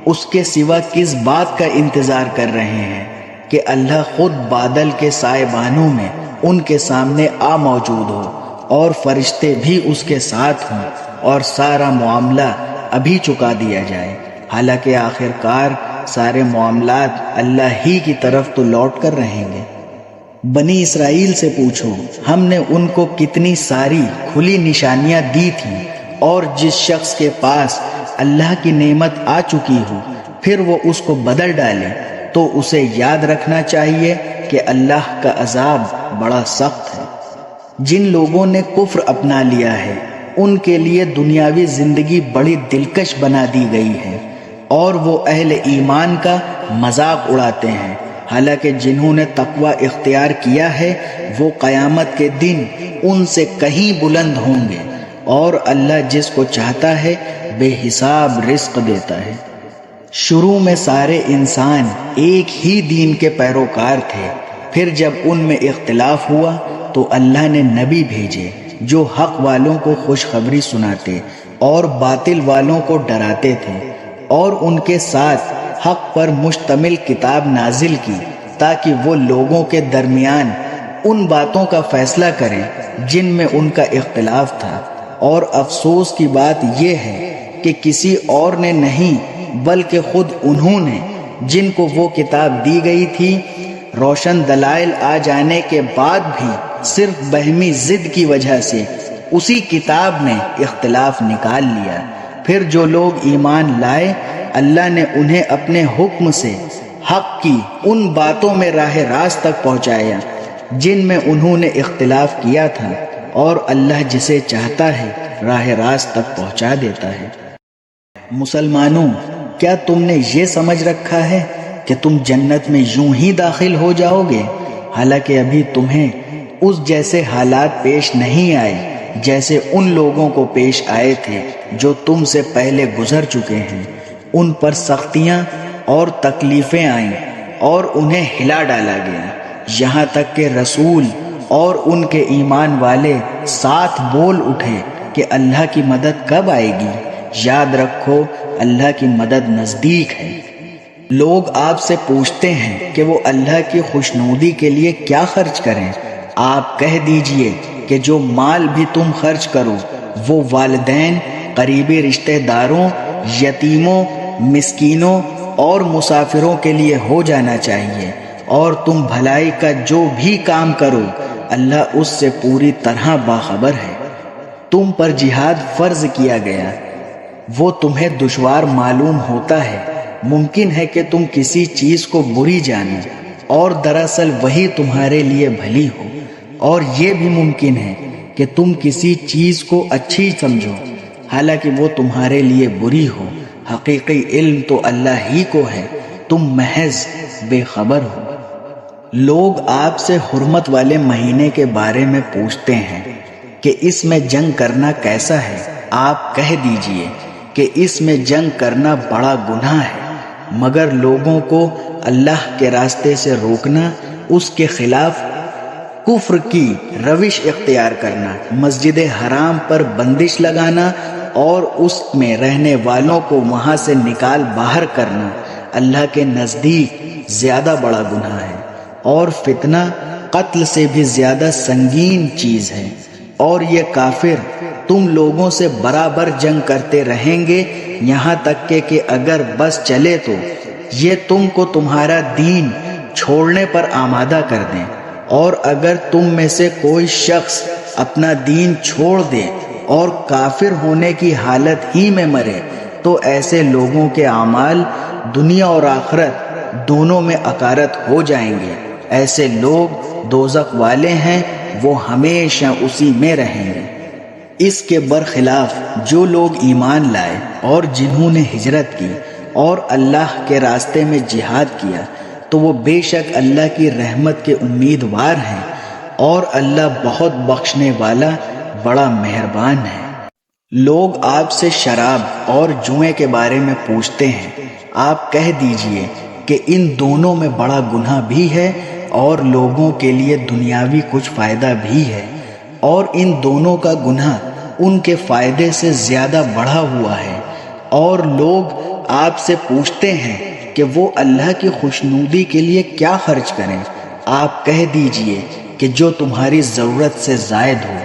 B: اس کے سوا کس بات کا انتظار کر رہے ہیں کہ اللہ خود بادل کے سائبانوں میں ان کے سامنے آ موجود ہو، اور فرشتے بھی اس کے ساتھ ہوں، اور سارا معاملہ ابھی چکا دیا جائے، حالانکہ آخرکار سارے معاملات اللہ ہی کی طرف تو لوٹ کر رہیں گے۔ بنی اسرائیل سے پوچھو، ہم نے ان کو کتنی ساری کھلی نشانیاں دی تھیں، اور جس شخص کے پاس اللہ کی نعمت آ چکی ہو پھر وہ اس کو بدل ڈالے تو اسے یاد رکھنا چاہیے کہ اللہ کا عذاب بڑا سخت ہے۔ جن لوگوں نے کفر اپنا لیا ہے ان کے لیے دنیاوی زندگی بڑی دلکش بنا دی گئی ہے، اور وہ اہل ایمان کا مذاق اڑاتے ہیں، حالانکہ جنہوں نے تقوی اختیار کیا ہے وہ قیامت کے دن ان سے کہیں بلند ہوں گے، اور اللہ جس کو چاہتا ہے بے حساب رزق دیتا ہے۔ شروع میں سارے انسان ایک ہی دین کے پیروکار تھے، پھر جب ان میں اختلاف ہوا تو اللہ نے نبی بھیجے جو حق والوں کو خوشخبری سناتے اور باطل والوں کو ڈراتے تھے، اور ان کے ساتھ حق پر مشتمل کتاب نازل کی تاکہ وہ لوگوں کے درمیان ان باتوں کا فیصلہ کریں جن میں ان کا اختلاف تھا۔ اور افسوس کی بات یہ ہے کہ کسی اور نے نہیں بلکہ خود انہوں نے، جن کو وہ کتاب دی گئی تھی، روشن دلائل آ جانے کے بعد بھی صرف بہمی ضد کی وجہ سے اسی کتاب نے اختلاف نکال لیا۔ پھر جو لوگ ایمان لائے اللہ نے انہیں اپنے حکم سے حق کی ان باتوں میں راہ راست تک پہنچایا جن میں انہوں نے اختلاف کیا تھا، اور اللہ جسے چاہتا ہے راہ راست تک پہنچا دیتا ہے۔ مسلمانوں، کیا تم نے یہ سمجھ رکھا ہے کہ تم جنت میں یوں ہی داخل ہو جاؤ گے، حالانکہ ابھی تمہیں اس جیسے حالات پیش نہیں آئے جیسے ان لوگوں کو پیش آئے تھے جو تم سے پہلے گزر چکے ہیں؟ ان پر سختیاں اور تکلیفیں آئیں اور انہیں ہلا ڈالا گیا، یہاں تک کہ رسول اور ان کے ایمان والے ساتھ بول اٹھے کہ اللہ کی مدد کب آئے گی؟ یاد رکھو اللہ کی مدد نزدیک ہے۔ لوگ آپ سے پوچھتے ہیں کہ وہ اللہ کی خوشنودی کے لیے کیا خرچ کریں۔ آپ کہہ دیجئے کہ جو مال بھی تم خرچ کرو وہ والدین، قریبی رشتہ داروں، یتیموں، مسکینوں اور مسافروں کے لیے ہو جانا چاہیے، اور تم بھلائی کا جو بھی کام کرو اللہ اس سے پوری طرح باخبر ہے۔ تم پر جہاد فرض کیا گیا، وہ تمہیں دشوار معلوم ہوتا ہے، ممکن ہے کہ تم کسی چیز کو بری جانو اور دراصل وہی تمہارے لیے بھلی ہو، اور یہ بھی ممکن ہے کہ تم کسی چیز کو اچھی سمجھو حالانکہ وہ تمہارے لیے بری ہو۔ حقیقی علم تو اللہ ہی کو ہے، تم محض بے خبر ہو۔ لوگ آپ سے حرمت والے مہینے کے بارے میں پوچھتے ہیں کہ اس میں جنگ کرنا کیسا ہے۔ آپ کہہ دیجئے کہ اس میں جنگ کرنا بڑا گناہ ہے، مگر لوگوں کو اللہ کے راستے سے روکنا، اس کے خلاف کفر کی روش اختیار کرنا، مسجد حرام پر بندش لگانا اور اس میں رہنے والوں کو وہاں سے نکال باہر کرنا اللہ کے نزدیک زیادہ بڑا گناہ ہے، اور فتنہ قتل سے بھی زیادہ سنگین چیز ہے۔ اور یہ کافر تم لوگوں سے برابر جنگ کرتے رہیں گے، یہاں تک کہ اگر بس چلے تو یہ تم کو تمہارا دین چھوڑنے پر آمادہ کر دیں، اور اگر تم میں سے کوئی شخص اپنا دین چھوڑ دے اور کافر ہونے کی حالت ہی میں مرے تو ایسے لوگوں کے اعمال دنیا اور آخرت دونوں میں اکارت ہو جائیں گے۔ ایسے لوگ دوزخ والے ہیں، وہ ہمیشہ اسی میں رہیں گے۔ اس کے برخلاف جو لوگ ایمان لائے اور جنہوں نے ہجرت کی اور اللہ کے راستے میں جہاد کیا تو وہ بے شک اللہ کی رحمت کے امیدوار ہیں، اور اللہ بہت بخشنے والا بڑا مہربان ہے۔ لوگ آپ سے شراب اور جوئے کے بارے میں پوچھتے ہیں۔ آپ کہہ دیجئے کہ ان دونوں میں بڑا گناہ بھی ہے اور لوگوں کے لیے دنیاوی کچھ فائدہ بھی ہے، اور ان دونوں کا گناہ ان کے فائدے سے زیادہ بڑھا ہوا ہے۔ اور لوگ آپ سے پوچھتے ہیں کہ وہ اللہ کی خوشنودی کے لیے کیا خرچ کریں۔ آپ کہہ دیجئے کہ جو تمہاری ضرورت سے زائد ہو۔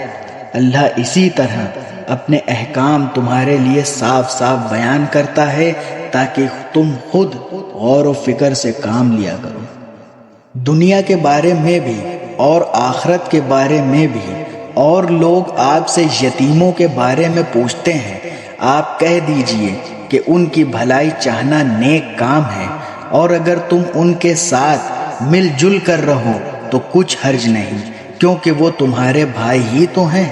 B: اللہ اسی طرح اپنے احکام تمہارے لیے صاف صاف بیان کرتا ہے تاکہ تم خود غور و فکر سے کام لیا کرو۔ دنیا کے بارے میں بھی اور آخرت کے بارے میں بھی۔ اور لوگ آپ سے یتیموں کے بارے میں پوچھتے ہیں۔ آپ کہہ دیجئے کہ ان کی بھلائی چاہنا نیک کام ہے، اور اگر تم ان کے ساتھ مل جل کر رہو تو کچھ حرج نہیں، کیونکہ وہ تمہارے بھائی ہی تو ہیں،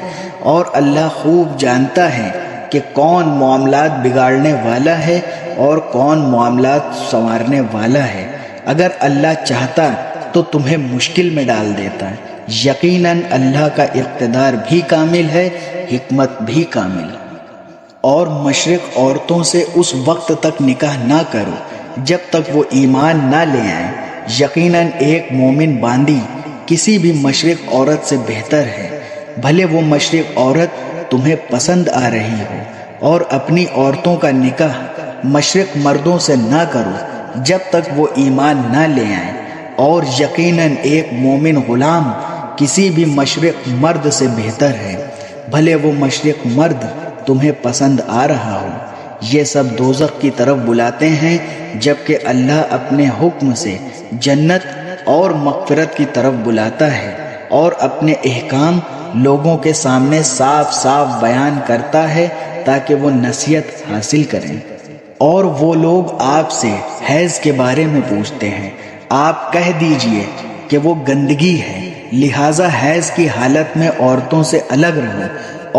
B: اور اللہ خوب جانتا ہے کہ کون معاملات بگاڑنے والا ہے اور کون معاملات سنوارنے والا ہے۔ اگر اللہ چاہتا تو تمہیں مشکل میں ڈال دیتا ہے۔ یقیناً اللہ کا اقتدار بھی کامل ہے، حکمت بھی کامل۔ اور مشرق عورتوں سے اس وقت تک نکاح نہ کرو جب تک وہ ایمان نہ لے آئیں۔ یقیناً ایک مومن باندی کسی بھی مشرق عورت سے بہتر ہے، بھلے وہ مشرق عورت تمہیں پسند آ رہی ہو۔ اور اپنی عورتوں کا نکاح مشرق مردوں سے نہ کرو جب تک وہ ایمان نہ لے آئیں، اور یقیناً ایک مومن غلام کسی بھی مشرق مرد سے بہتر ہے، بھلے وہ مشرق مرد تمہیں پسند آ رہا ہو۔ یہ سب دوزخ کی طرف بلاتے ہیں، جبکہ اللہ اپنے حکم سے جنت اور مغفرت کی طرف بلاتا ہے، اور اپنے احکام لوگوں کے سامنے صاف صاف بیان کرتا ہے تاکہ وہ نصیحت حاصل کریں۔ اور وہ لوگ آپ سے حیض کے بارے میں پوچھتے ہیں۔ آپ کہہ دیجئے کہ وہ گندگی ہے، لہٰذا حیض کی حالت میں عورتوں سے الگ رہو،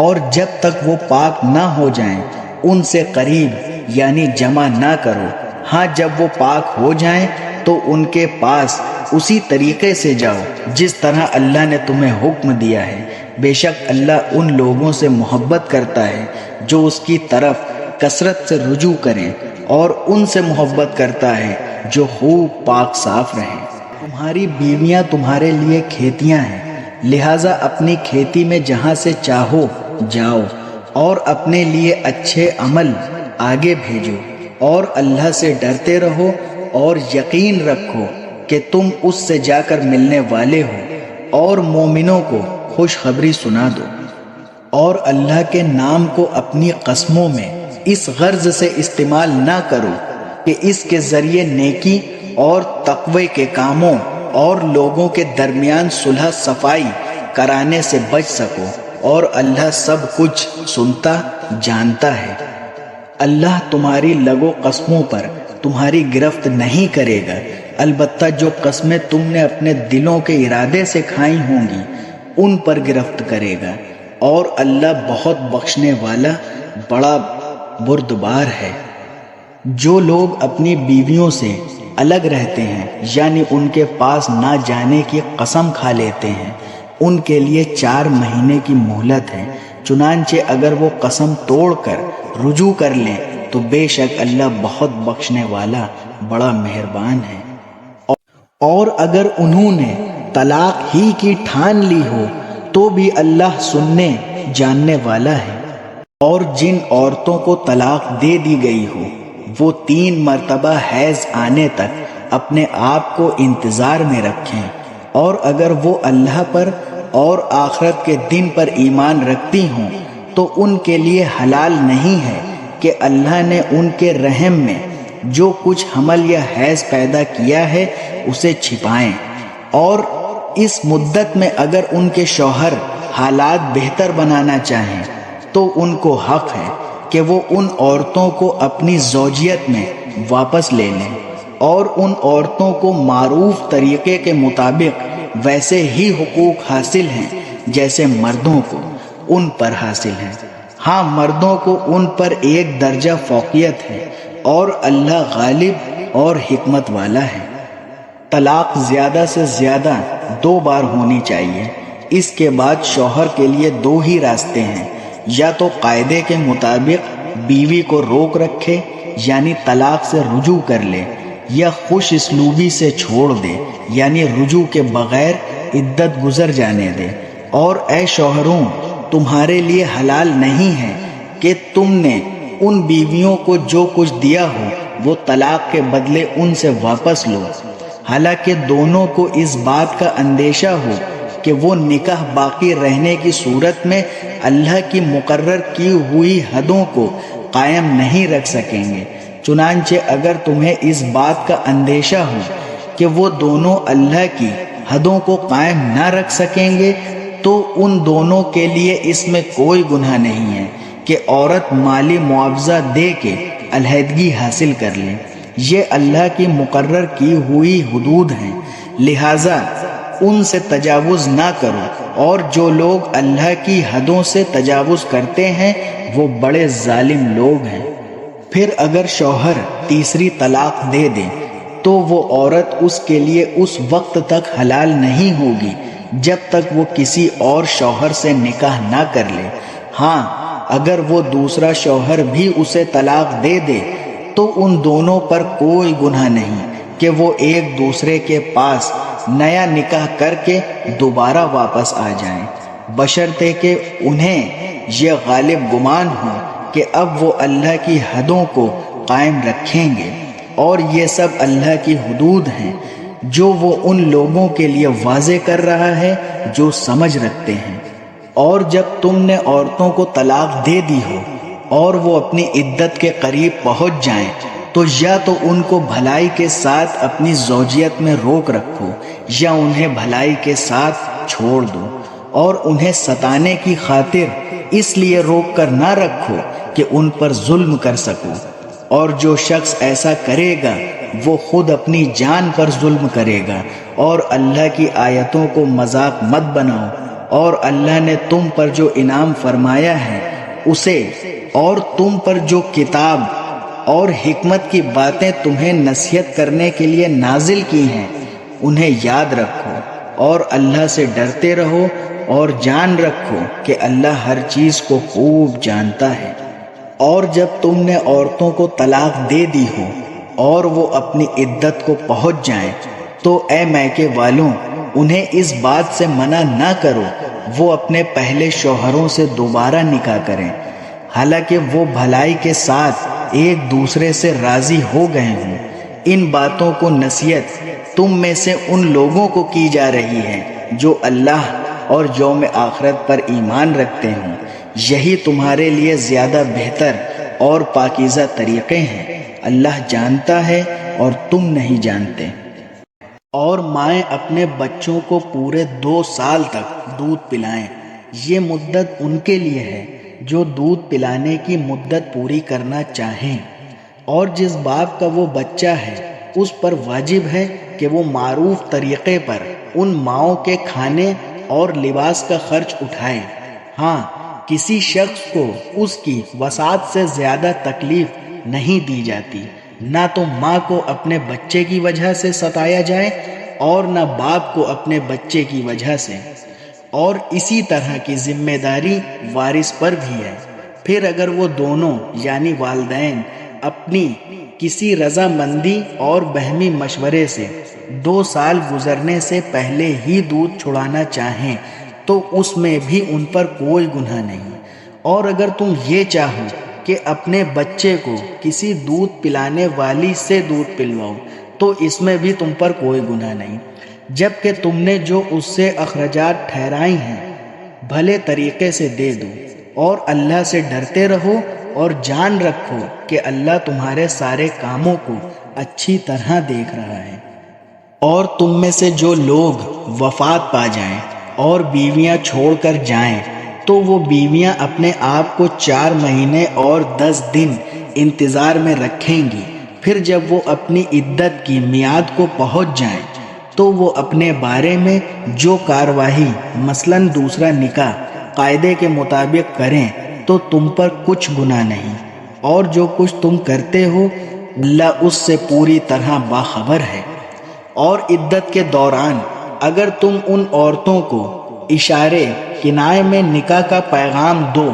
B: اور جب تک وہ پاک نہ ہو جائیں ان سے قریب یعنی جمع نہ کرو۔ ہاں جب وہ پاک ہو جائیں تو ان کے پاس اسی طریقے سے جاؤ جس طرح اللہ نے تمہیں حکم دیا ہے۔ بے شک اللہ ان لوگوں سے محبت کرتا ہے جو اس کی طرف کثرت سے رجوع کریں، اور ان سے محبت کرتا ہے جو خوب پاک صاف رہیں۔ تمہاری بیویاں تمہارے لیے کھیتیاں ہیں، لہٰذا اپنی کھیتی میں جہاں سے چاہو جاؤ، اور اپنے لیے اچھے عمل آگے بھیجو، اور اللہ سے ڈرتے رہو، اور یقین رکھو کہ تم اس سے جا کر ملنے والے ہو، اور مومنوں کو خوشخبری سنا دو۔ اور اللہ کے نام کو اپنی قسموں میں اس غرض سے استعمال نہ کرو کہ اس کے ذریعے نیکی اور تقوی کے کاموں اور لوگوں کے درمیان صلح صفائی کرانے سے بچ سکو، اور اللہ سب کچھ سنتا جانتا ہے۔ اللہ تمہاری لگو قسموں پر تمہاری گرفت نہیں کرے گا، البتہ جو قسمیں تم نے اپنے دلوں کے ارادے سے کھائی ہوں گی ان پر گرفت کرے گا، اور اللہ بہت بخشنے والا بڑا بردبار ہے۔ جو لوگ اپنی بیویوں سے الگ رہتے ہیں، یعنی ان کے پاس نہ جانے کی قسم کھا لیتے ہیں۔ ان کے لیے 4 مہینے کی مہلت ہے، چنانچہ اگر وہ قسم توڑ کر رجوع کر لیں تو بے شک اللہ بہت بخشنے والا بڑا مہربان ہے۔ اور اگر انہوں نے طلاق ہی کی ٹھان لی ہو تو بھی اللہ سننے جاننے والا ہے۔ اور جن عورتوں کو طلاق دے دی گئی ہو وہ 3 مرتبہ حیض آنے تک اپنے آپ کو انتظار میں رکھیں، اور اگر وہ اللہ پر اور آخرت کے دن پر ایمان رکھتی ہوں تو ان کے لیے حلال نہیں ہے کہ اللہ نے ان کے رحم میں جو کچھ حمل یا حیض پیدا کیا ہے اسے چھپائیں، اور اس مدت میں اگر ان کے شوہر حالات بہتر بنانا چاہیں تو ان کو حق ہے کہ وہ ان عورتوں کو اپنی زوجیت میں واپس لے لیں، اور ان عورتوں کو معروف طریقے کے مطابق ویسے ہی حقوق حاصل ہیں جیسے مردوں کو ان پر حاصل ہیں۔ ہاں، مردوں کو ان پر 1 درجہ فوقیت ہے، اور اللہ غالب اور حکمت والا ہے۔ طلاق زیادہ سے زیادہ 2 بار ہونی چاہیے۔ اس کے بعد شوہر کے لیے 2 ہی راستے ہیں، یا تو قاعدے کے مطابق بیوی کو روک رکھے یعنی طلاق سے رجوع کر لے، یا خوش اسلوبی سے چھوڑ دے یعنی رجوع کے بغیر عدت گزر جانے دے۔ اور اے شوہروں، تمہارے لیے حلال نہیں ہے کہ تم نے ان بیویوں کو جو کچھ دیا ہو وہ طلاق کے بدلے ان سے واپس لو، حالانکہ دونوں کو اس بات کا اندیشہ ہو کہ وہ نکاح باقی رہنے کی صورت میں اللہ کی مقرر کی ہوئی حدوں کو قائم نہیں رکھ سکیں گے۔ چنانچہ اگر تمہیں اس بات کا اندیشہ ہو کہ وہ دونوں اللہ کی حدوں کو قائم نہ رکھ سکیں گے تو ان دونوں کے لیے اس میں کوئی گناہ نہیں ہے کہ عورت مالی معاوضہ دے کے علیحدگی حاصل کر لے۔ یہ اللہ کی مقرر کی ہوئی حدود ہیں، لہٰذا ان سے تجاوز نہ کرو، اور جو لوگ اللہ کی حدوں سے تجاوز کرتے ہیں وہ بڑے ظالم لوگ ہیں۔ پھر اگر شوہر تیسری طلاق دے دے تو وہ عورت اس کے لیے اس وقت تک حلال نہیں ہوگی جب تک وہ کسی اور شوہر سے نکاح نہ کر لے۔ ہاں، اگر وہ دوسرا شوہر بھی اسے طلاق دے دے تو ان دونوں پر کوئی گناہ نہیں کہ وہ ایک دوسرے کے پاس نیا نکاح کر کے دوبارہ واپس آ جائیں، بشرطے کہ انہیں یہ غالب گمان ہو کہ اب وہ اللہ کی حدوں کو قائم رکھیں گے، اور یہ سب اللہ کی حدود ہیں جو وہ ان لوگوں کے لیے واضح کر رہا ہے جو سمجھ رکھتے ہیں۔ اور جب تم نے عورتوں کو طلاق دے دی ہو اور وہ اپنی عدت کے قریب پہنچ جائیں تو یا تو ان کو بھلائی کے ساتھ اپنی زوجیت میں روک رکھو یا انہیں بھلائی کے ساتھ چھوڑ دو، اور انہیں ستانے کی خاطر اس لیے روک کر نہ رکھو کہ ان پر ظلم کر سکو، اور جو شخص ایسا کرے گا وہ خود اپنی جان پر ظلم کرے گا۔ اور اللہ کی آیتوں کو مذاق مت بناؤ، اور اللہ نے تم پر جو انعام فرمایا ہے اسے، اور تم پر جو کتاب اور حکمت کی باتیں تمہیں نصیحت کرنے کے لیے نازل کی ہیں انہیں یاد رکھو، اور اللہ سے ڈرتے رہو، اور جان رکھو کہ اللہ ہر چیز کو خوب جانتا ہے۔ اور جب تم نے عورتوں کو طلاق دے دی ہو اور وہ اپنی عدت کو پہنچ جائیں تو اے میکے والوں، انہیں اس بات سے منع نہ کرو وہ اپنے پہلے شوہروں سے دوبارہ نکاح کریں، حالانکہ وہ بھلائی کے ساتھ ایک دوسرے سے راضی ہو گئے ہوں۔ ان باتوں کو نصیحت تم میں سے ان لوگوں کو کی جا رہی ہے جو اللہ اور یوم آخرت پر ایمان رکھتے ہوں، یہی تمہارے لیے زیادہ بہتر اور پاکیزہ طریقے ہیں۔ اللہ جانتا ہے اور تم نہیں جانتے۔ اور مائیں اپنے بچوں کو پورے 2 سال تک دودھ پلائیں، یہ مدت ان کے لیے ہے جو دودھ پلانے کی مدت پوری کرنا چاہیں، اور جس باپ کا وہ بچہ ہے اس پر واجب ہے کہ وہ معروف طریقے پر ان ماؤں کے کھانے اور لباس کا خرچ اٹھائے۔ ہاں، کسی شخص کو اس کی وسعت سے زیادہ تکلیف نہیں دی جاتی، نہ تو ماں کو اپنے بچے کی وجہ سے ستایا جائے اور نہ باپ کو اپنے بچے کی وجہ سے، اور اسی طرح کی ذمہ داری وارث پر بھی ہے۔ پھر اگر وہ دونوں یعنی والدین اپنی کسی رضامندی اور باہمی مشورے سے 2 سال گزرنے سے پہلے ہی دودھ چھڑانا چاہیں تو اس میں بھی ان پر کوئی گناہ نہیں۔ اور اگر تم یہ چاہو کہ اپنے بچے کو کسی دودھ پلانے والی سے دودھ پلواؤ تو اس میں بھی تم پر کوئی گناہ نہیں، جبکہ تم نے جو اس سے اخراجات ٹھہرائی ہیں بھلے طریقے سے دے دو، اور اللہ سے ڈرتے رہو اور جان رکھو کہ اللہ تمہارے سارے کاموں کو اچھی طرح دیکھ رہا ہے۔ اور تم میں سے جو لوگ وفات پا جائیں اور بیویاں چھوڑ کر جائیں تو وہ بیویاں اپنے آپ کو 4 مہینے اور 10 دن انتظار میں رکھیں گی۔ پھر جب وہ اپنی عدت کی میعاد کو پہنچ جائیں تو وہ اپنے بارے میں جو کارروائی مثلاً دوسرا نکاح قاعدے کے مطابق کریں تو تم پر کچھ گناہ نہیں، اور جو کچھ تم کرتے ہو اللہ اس سے پوری طرح باخبر ہے۔ اور عدت کے دوران اگر تم ان عورتوں کو اشارے کنائے میں نکاح کا پیغام دو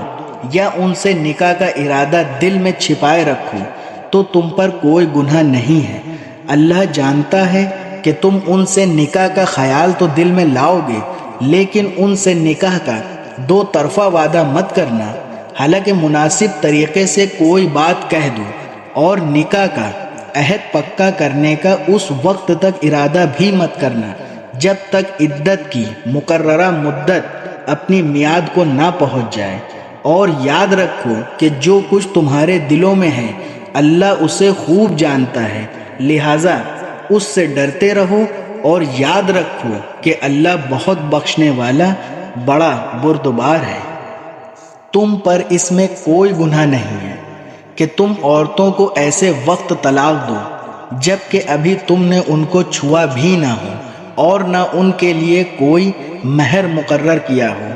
B: یا ان سے نکاح کا ارادہ دل میں چھپائے رکھو تو تم پر کوئی گناہ نہیں ہے۔ اللہ جانتا ہے کہ تم ان سے نکاح کا خیال تو دل میں لاؤ گے، لیکن ان سے نکاح کا 2 طرفہ وعدہ مت کرنا، حالانکہ مناسب طریقے سے کوئی بات کہہ دو، اور نکاح کا عہد پکا کرنے کا اس وقت تک ارادہ بھی مت کرنا جب تک عدت کی مقررہ مدت اپنی میعاد کو نہ پہنچ جائے۔ اور یاد رکھو کہ جو کچھ تمہارے دلوں میں ہے اللہ اسے خوب جانتا ہے، لہٰذا اس سے ڈرتے رہو اور یاد رکھو کہ اللہ بہت بخشنے والا بڑا بردبار ہے۔ تم پر اس میں کوئی گناہ نہیں ہے کہ تم عورتوں کو ایسے وقت طلاق دو جب کہ ابھی تم نے ان کو چھوا بھی نہ ہو اور نہ ان کے لیے کوئی مہر مقرر کیا ہو،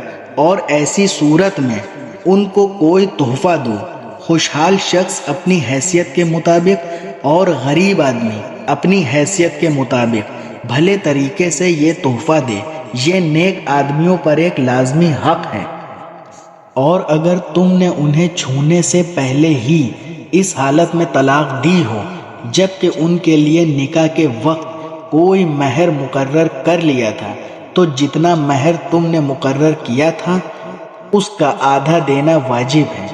B: اور ایسی صورت میں ان کو کوئی تحفہ دو، خوشحال شخص اپنی حیثیت کے مطابق اور غریب آدمی اپنی حیثیت کے مطابق بھلے طریقے سے یہ تحفہ دے، یہ نیک آدمیوں پر ایک لازمی حق ہے۔ اور اگر تم نے انہیں چھونے سے پہلے ہی اس حالت میں طلاق دی ہو جبکہ ان کے لیے نکاح کے وقت کوئی مہر مقرر کر لیا تھا تو جتنا مہر تم نے مقرر کیا تھا اس کا آدھا دینا واجب ہے،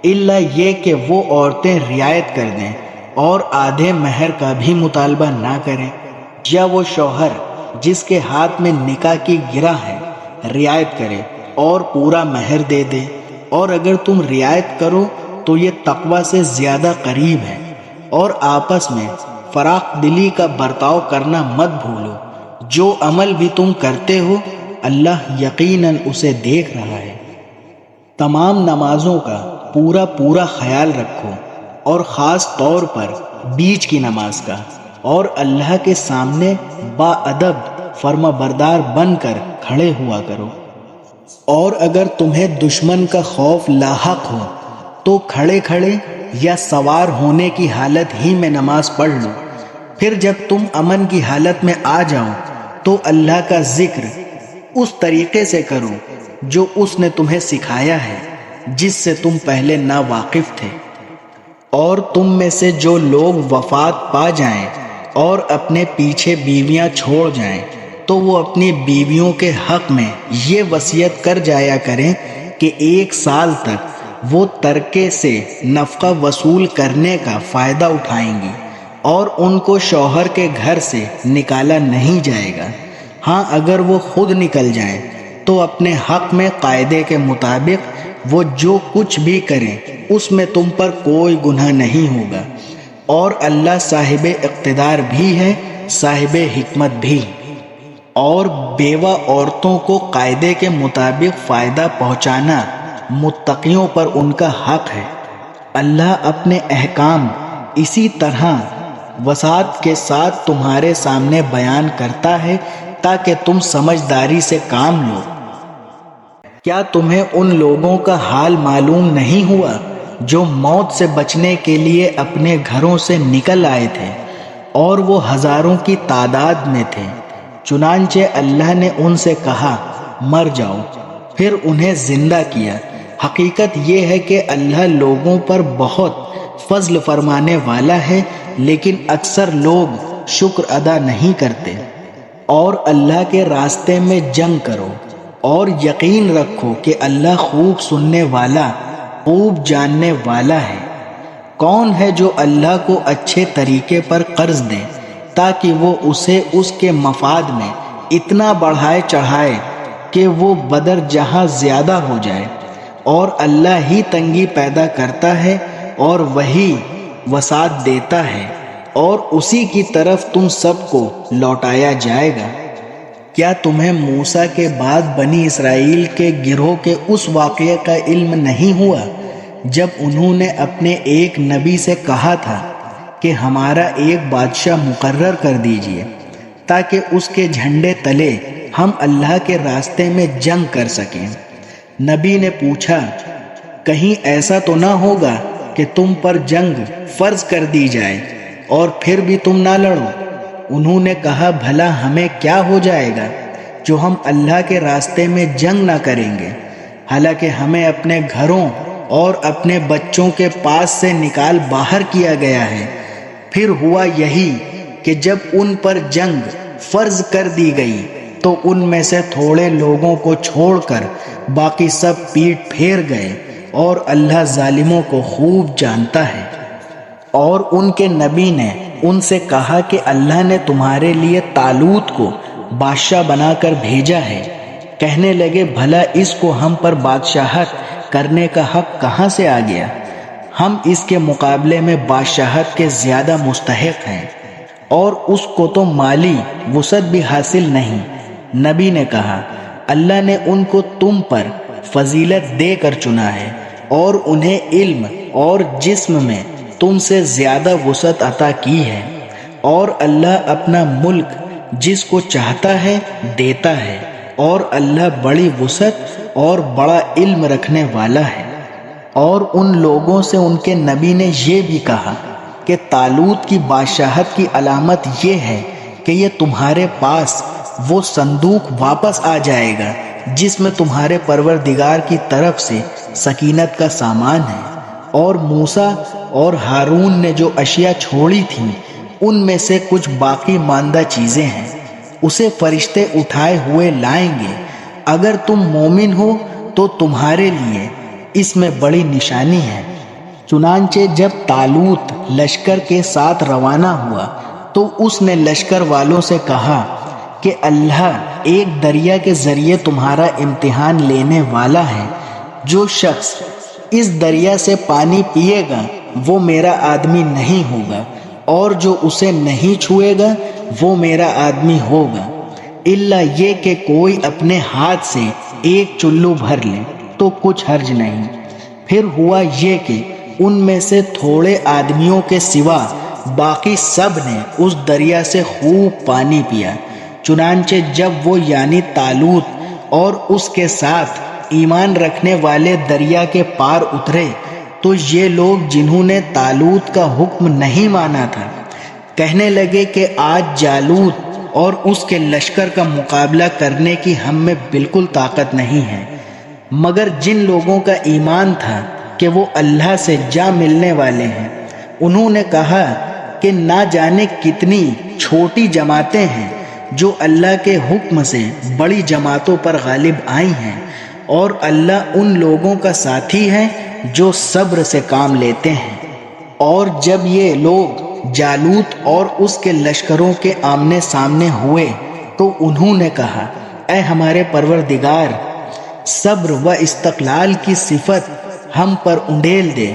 B: الا یہ کہ وہ عورتیں رعایت کر دیں اور آدھے مہر کا بھی مطالبہ نہ کریں، یا وہ شوہر جس کے ہاتھ میں نکاح کی گرہ ہے رعایت کرے اور پورا مہر دے دے۔ اور اگر تم رعایت کرو تو یہ تقوی سے زیادہ قریب ہے، اور آپس میں فراخ دلی کا برتاؤ کرنا مت بھولو۔ جو عمل بھی تم کرتے ہو اللہ یقیناً اسے دیکھ رہا ہے۔ تمام نمازوں کا پورا خیال رکھو، اور خاص طور پر بیچ کی نماز کا، اور اللہ کے سامنے با ادب فرما بردار بن کر کھڑے ہوا کرو۔ اور اگر تمہیں دشمن کا خوف لاحق ہو تو کھڑے کھڑے یا سوار ہونے کی حالت ہی میں نماز پڑھ لو۔ پھر جب تم امن کی حالت میں آ جاؤ تو اللہ کا ذکر اس طریقے سے کرو جو اس نے تمہیں سکھایا ہے جس سے تم پہلے نا واقف تھے۔ اور تم میں سے جو لوگ وفات پا جائیں اور اپنے پیچھے بیویاں چھوڑ جائیں تو وہ اپنی بیویوں کے حق میں یہ وصیت کر جایا کریں کہ 1 سال تک وہ ترکے سے نفقہ وصول کرنے کا فائدہ اٹھائیں گی اور ان کو شوہر کے گھر سے نکالا نہیں جائے گا۔ ہاں اگر وہ خود نکل جائیں تو اپنے حق میں قاعدے کے مطابق وہ جو کچھ بھی کریں اس میں تم پر کوئی گناہ نہیں ہوگا، اور اللہ صاحب اقتدار بھی ہے، صاحب حکمت بھی۔ اور بیوہ عورتوں کو قاعدے کے مطابق فائدہ پہنچانا متقیوں پر ان کا حق ہے۔ اللہ اپنے احکام اسی طرح وسعت کے ساتھ تمہارے سامنے بیان کرتا ہے تاکہ تم سمجھداری سے کام لو۔ کیا تمہیں ان لوگوں کا حال معلوم نہیں ہوا جو موت سے بچنے کے لیے اپنے گھروں سے نکل آئے تھے، اور وہ ہزاروں کی تعداد میں تھے۔ چنانچہ اللہ نے ان سے کہا مر جاؤ، پھر انہیں زندہ کیا۔ حقیقت یہ ہے کہ اللہ لوگوں پر بہت فضل فرمانے والا ہے، لیکن اکثر لوگ شکر ادا نہیں کرتے۔ اور اللہ کے راستے میں جنگ کرو، اور یقین رکھو کہ اللہ خوب سننے والا، خوب جاننے والا ہے۔ کون ہے جو اللہ کو اچھے طریقے پر قرض دے تاکہ وہ اسے اس کے مفاد میں اتنا بڑھائے چڑھائے کہ وہ بدر جہاں زیادہ ہو جائے؟ اور اللہ ہی تنگی پیدا کرتا ہے اور وہی وسعت دیتا ہے، اور اسی کی طرف تم سب کو لوٹایا جائے گا۔ کیا تمہیں موسیٰ کے بعد بنی اسرائیل کے گروہ کے اس واقعے کا علم نہیں ہوا جب انہوں نے اپنے ایک نبی سے کہا تھا کہ ہمارا ایک بادشاہ مقرر کر دیجئے تاکہ اس کے جھنڈے تلے ہم اللہ کے راستے میں جنگ کر سکیں؟ نبی نے پوچھا، کہیں ایسا تو نہ ہوگا کہ تم پر جنگ فرض کر دی جائے اور پھر بھی تم نہ لڑو؟ انہوں نے کہا، بھلا ہمیں کیا ہو جائے گا جو ہم اللہ کے راستے میں جنگ نہ کریں گے، حالانکہ ہمیں اپنے گھروں اور اپنے بچوں کے پاس سے نکال باہر کیا گیا ہے۔ پھر ہوا یہی کہ جب ان پر جنگ فرض کر دی گئی تو ان میں سے تھوڑے لوگوں کو چھوڑ کر باقی سب پیٹ پھیر گئے، اور اللہ ظالموں کو خوب جانتا ہے۔ اور ان کے نبی نے ان سے کہا کہ اللہ نے تمہارے لیے طالوت کو بادشاہ بنا کر بھیجا ہے۔ کہنے لگے، بھلا اس کو ہم پر بادشاہت کرنے کا حق کہاں سے آ گیا؟ ہم اس کے مقابلے میں بادشاہت کے زیادہ مستحق ہیں، اور اس کو تو مالی وسعت بھی حاصل نہیں۔ نبی نے کہا، اللہ نے ان کو تم پر فضیلت دے کر چنا ہے، اور انہیں علم اور جسم میں تم سے زیادہ وسعت عطا کی ہے، اور اللہ اپنا ملک جس کو چاہتا ہے دیتا ہے، اور اللہ بڑی وسعت اور بڑا علم رکھنے والا ہے۔ اور ان لوگوں سے ان کے نبی نے یہ بھی کہا کہ طالوت کی بادشاہت کی علامت یہ ہے کہ یہ تمہارے پاس وہ صندوق واپس آ جائے گا جس میں تمہارے پروردگار کی طرف سے سکینت کا سامان ہے، اور موسیٰ اور ہارون نے جو اشیاء چھوڑی تھیں ان میں سے کچھ باقی ماندہ چیزیں ہیں، اسے فرشتے اٹھائے ہوئے لائیں گے۔ اگر تم مومن ہو تو تمہارے لیے اس میں بڑی نشانی ہے۔ چنانچہ جب طالوت لشکر کے ساتھ روانہ ہوا تو اس نے لشکر والوں سے کہا کہ اللہ ایک دریا کے ذریعے تمہارا امتحان لینے والا ہے۔ جو شخص اس دریا سے پانی پیے گا وہ میرا آدمی نہیں ہوگا، اور جو اسے نہیں چھوئے گا وہ میرا آدمی ہوگا، الا یہ کہ کوئی اپنے ہاتھ سے ایک چلو بھر لے تو کچھ حرج نہیں۔ پھر ہوا یہ کہ ان میں سے تھوڑے آدمیوں کے سوا باقی سب نے اس دریا سے خوب پانی پیا۔ چنانچہ جب وہ یعنی طالوت اور اس کے ساتھ ایمان رکھنے والے دریا کے پار اترے تو یہ لوگ جنہوں نے طالوت کا حکم نہیں مانا تھا کہنے لگے کہ آج جالوت اور اس کے لشکر کا مقابلہ کرنے کی ہم میں بالکل طاقت نہیں ہے۔ مگر جن لوگوں کا ایمان تھا کہ وہ اللہ سے جا ملنے والے ہیں، انہوں نے کہا کہ نہ جانے کتنی چھوٹی جماعتیں ہیں جو اللہ کے حکم سے بڑی جماعتوں پر غالب آئی ہیں، اور اللہ ان لوگوں کا ساتھی ہے جو صبر سے کام لیتے ہیں۔ اور جب یہ لوگ جالوت اور اس کے لشکروں کے آمنے سامنے ہوئے تو انہوں نے کہا، اے ہمارے پروردگار، صبر و استقلال کی صفت ہم پر انڈیل دے،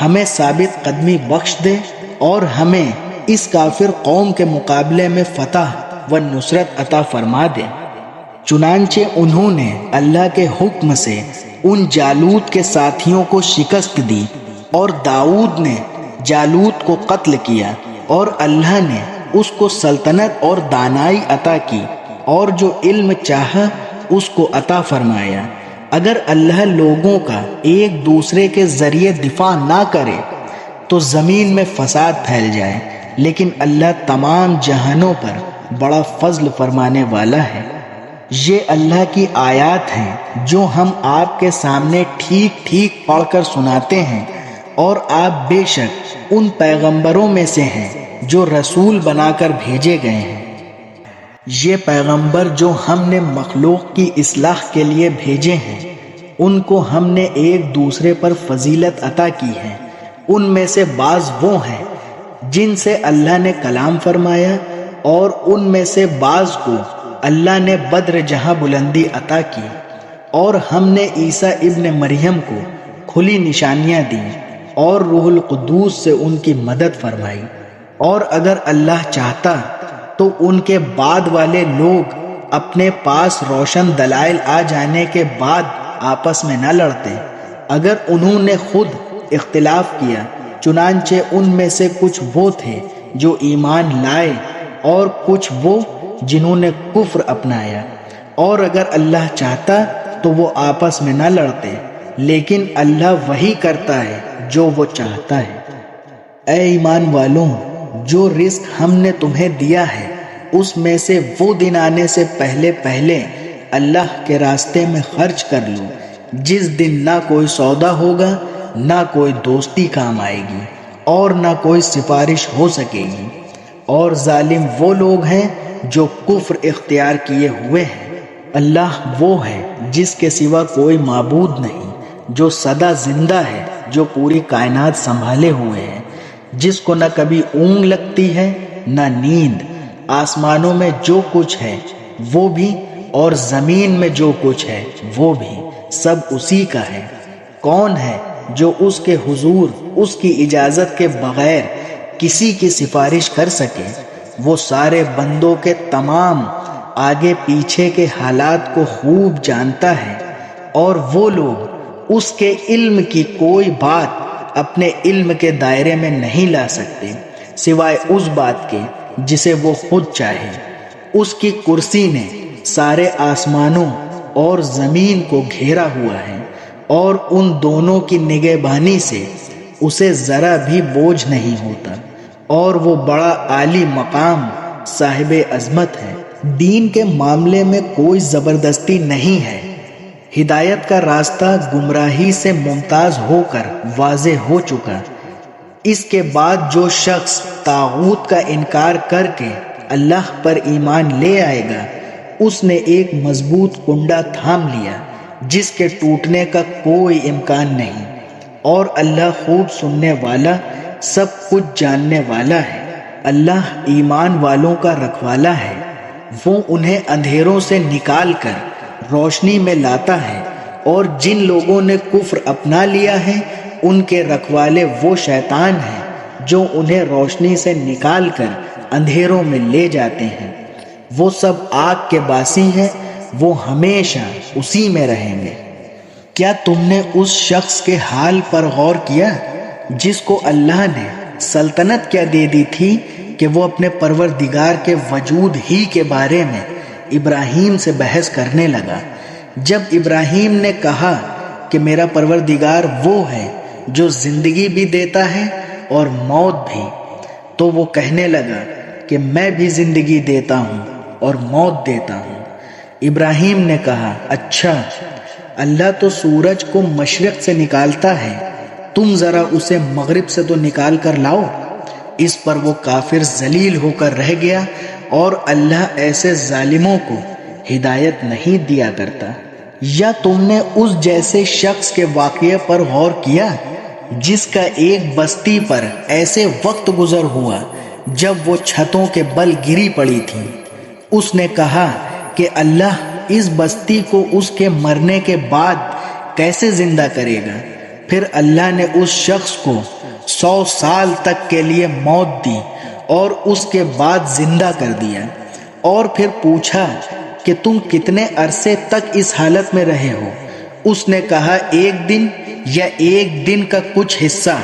B: ہمیں ثابت قدمی بخش دے، اور ہمیں اس کافر قوم کے مقابلے میں فتح و نصرت عطا فرما دے۔ چنانچہ انہوں نے اللہ کے حکم سے ان جالوت کے ساتھیوں کو شکست دی، اور داؤد نے جالوت کو قتل کیا، اور اللہ نے اس کو سلطنت اور دانائی عطا کی، اور جو علم چاہا اس کو عطا فرمایا۔ اگر اللہ لوگوں کا ایک دوسرے کے ذریعے دفاع نہ کرے تو زمین میں فساد پھیل جائے، لیکن اللہ تمام جہانوں پر بڑا فضل فرمانے والا ہے۔ یہ اللہ کی آیات ہیں جو ہم آپ کے سامنے ٹھیک ٹھیک پڑھ کر سناتے ہیں، اور آپ بے شک ان پیغمبروں میں سے ہیں جو رسول بنا کر بھیجے گئے ہیں۔ یہ پیغمبر جو ہم نے مخلوق کی اصلاح کے لیے بھیجے ہیں، ان کو ہم نے ایک دوسرے پر فضیلت عطا کی ہے۔ ان میں سے بعض وہ ہیں جن سے اللہ نے کلام فرمایا، اور ان میں سے بعض کو اللہ نے بدر جہاں بلندی عطا کی، اور ہم نے عیسیٰ ابن مریم کو کھلی نشانیاں دیں اور روح القدوس سے ان کی مدد فرمائی۔ اور اگر اللہ چاہتا تو ان کے بعد والے لوگ اپنے پاس روشن دلائل آ جانے کے بعد آپس میں نہ لڑتے۔ اگر انہوں نے خود اختلاف کیا، چنانچہ ان میں سے کچھ وہ تھے جو ایمان لائے اور کچھ وہ جنہوں نے کفر اپنایا، اور اگر اللہ چاہتا تو وہ آپس میں نہ لڑتے، لیکن اللہ وہی کرتا ہے جو وہ چاہتا ہے۔ اے ایمان والوں، جو رزق ہم نے تمہیں دیا ہے اس میں سے وہ دن آنے سے پہلے پہلے اللہ کے راستے میں خرچ کر لو، جس دن نہ کوئی سودا ہوگا، نہ کوئی دوستی کام آئے گی، اور نہ کوئی سفارش ہو سکے گی۔ اور ظالم وہ لوگ ہیں جو کفر اختیار کیے ہوئے ہیں۔ اللہ وہ ہے جس کے سوا کوئی معبود نہیں، جو سدا زندہ ہے، جو پوری کائنات سنبھالے ہوئے ہے، جس کو نہ کبھی اونگ لگتی ہے نہ نیند۔ آسمانوں میں جو کچھ ہے وہ بھی، اور زمین میں جو کچھ ہے وہ بھی، سب اسی کا ہے۔ کون ہے جو اس کے حضور اس کی اجازت کے بغیر کسی کی سفارش کر سکے؟ وہ سارے بندوں کے تمام آگے پیچھے کے حالات کو خوب جانتا ہے، اور وہ لوگ اس کے علم کی کوئی بات اپنے علم کے دائرے میں نہیں لا سکتے، سوائے اس بات کے جسے وہ خود چاہے۔ اس کی کرسی نے سارے آسمانوں اور زمین کو گھیرا ہوا ہے، اور ان دونوں کی نگہبانی سے اسے ذرا بھی بوجھ نہیں ہوتا، اور وہ بڑا عالی مقام صاحب عظمت ہے۔ دین کے معاملے میں کوئی زبردستی نہیں ہے۔ ہدایت کا راستہ گمراہی سے ممتاز ہو کر واضح ہو چکا۔ اس کے بعد جو شخص طاغوت کا انکار کر کے اللہ پر ایمان لے آئے گا، اس نے ایک مضبوط کنڈا تھام لیا جس کے ٹوٹنے کا کوئی امکان نہیں، اور اللہ خوب سننے والا، سب کچھ جاننے والا ہے۔ اللہ ایمان والوں کا رکھوالا ہے، وہ انہیں اندھیروں سے نکال کر روشنی میں لاتا ہے، اور جن لوگوں نے کفر اپنا لیا ہے ان کے رکھوالے وہ شیطان ہیں جو انہیں روشنی سے نکال کر اندھیروں میں لے جاتے ہیں۔ وہ سب آگ کے باسی ہیں، وہ ہمیشہ اسی میں رہیں گے۔ کیا تم نے اس شخص کے حال پر غور کیا جس کو اللہ نے سلطنت کیا دے دی تھی کہ وہ اپنے پروردگار کے وجود ہی کے بارے میں ابراہیم سے بحث کرنے لگا؟ جب ابراہیم نے کہا کہ میرا پروردگار وہ ہے جو زندگی بھی دیتا ہے اور موت بھی، تو وہ کہنے لگا کہ میں بھی زندگی دیتا ہوں اور موت دیتا ہوں۔ ابراہیم نے کہا، اچھا، اللہ تو سورج کو مشرق سے نکالتا ہے، تم ذرا اسے مغرب سے تو نکال کر لاؤ۔ اس پر وہ کافر ذلیل ہو کر رہ گیا، اور اللہ ایسے ظالموں کو ہدایت نہیں دیا کرتا۔ یا تم نے اس جیسے شخص کے واقعے پر غور کیا جس کا ایک بستی پر ایسے وقت گزر ہوا جب وہ چھتوں کے بل گری پڑی تھی؟ اس نے کہا کہ اللہ اس بستی کو اس کے مرنے کے بعد کیسے زندہ کرے گا؟ پھر اللہ نے اس شخص کو 100 سال تک کے لیے موت دی اور اس کے بعد زندہ کر دیا، اور پھر پوچھا کہ تم کتنے عرصے تک اس حالت میں رہے ہو؟ اس نے کہا، 1 دن یا 1 دن کا کچھ حصہ۔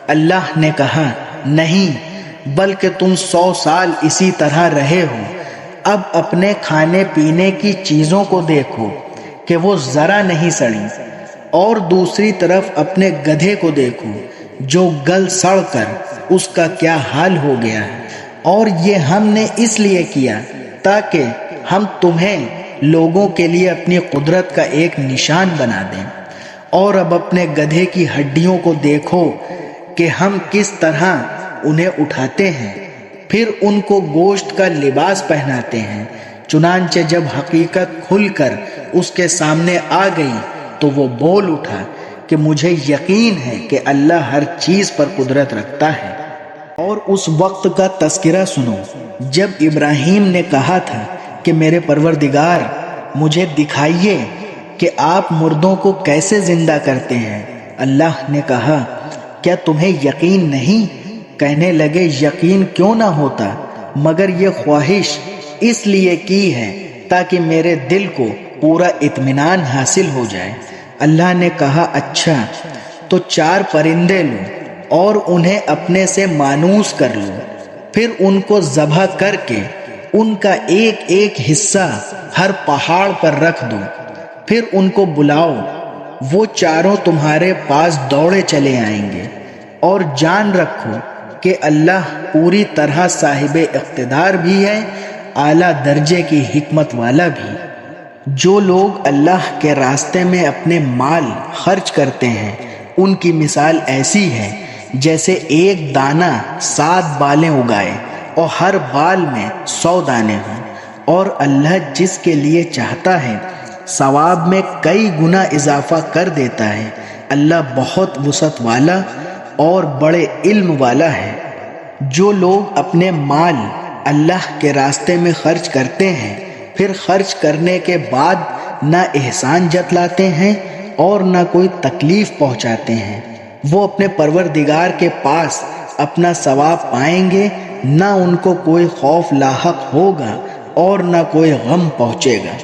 B: اللہ نے کہا، نہیں، بلکہ تم 100 سال اسی طرح رہے ہو۔ اب اپنے کھانے پینے کی چیزوں کو دیکھو، کہ وہ ذرا نہیں سڑی، اور دوسری طرف اپنے گدھے کو دیکھو جو گل سڑ کر اس کا کیا حال ہو گیا ہے۔ اور یہ ہم نے اس لیے کیا تاکہ ہم تمہیں لوگوں کے لیے اپنی قدرت کا ایک نشان بنا دیں۔ اور اب اپنے گدھے کی ہڈیوں کو دیکھو کہ ہم کس طرح انہیں اٹھاتے ہیں، پھر ان کو گوشت کا لباس پہناتے ہیں۔ چنانچہ جب حقیقت کھل کر اس کے سامنے آ گئی تو وہ بول اٹھا کہ مجھے یقین ہے کہ اللہ ہر چیز پر قدرت رکھتا ہے۔ اور اس وقت کا تذکرہ سنو جب ابراہیم نے کہا تھا کہ میرے پروردگار مجھے دکھائیے کہ آپ مردوں کو کیسے زندہ کرتے ہیں۔ اللہ نے کہا کیا تمہیں یقین نہیں؟ کہنے لگے یقین کیوں نہ ہوتا، مگر یہ خواہش اس لیے کی ہے تاکہ میرے دل کو پورا اطمینان حاصل ہو جائے۔ اللہ نے کہا اچھا تو 4 پرندے لو اور انہیں اپنے سے مانوس کر لو، پھر ان کو ذبح کر کے ان کا ایک ایک حصہ ہر پہاڑ پر رکھ دو، پھر ان کو بلاؤ، وہ چاروں تمہارے پاس دوڑے چلے آئیں گے۔ اور جان رکھو کہ اللہ پوری طرح صاحب اقتدار بھی ہے، اعلیٰ درجے کی حکمت والا بھی۔ جو لوگ اللہ کے راستے میں اپنے مال خرچ کرتے ہیں ان کی مثال ایسی ہے جیسے ایک دانہ 7 بالیں اگائے اور ہر بال میں 100 دانے ہوں، اور اللہ جس کے لیے چاہتا ہے ثواب میں کئی گنا اضافہ کر دیتا ہے۔ اللہ بہت وسعت والا اور بڑے علم والا ہے۔ جو لوگ اپنے مال اللہ کے راستے میں خرچ کرتے ہیں پھر خرچ کرنے کے بعد نہ احسان جتلاتے ہیں اور نہ کوئی تکلیف پہنچاتے ہیں، وہ اپنے پروردگار کے پاس اپنا ثواب پائیں گے، نہ ان کو کوئی خوف لاحق ہوگا اور نہ کوئی غم پہنچے گا۔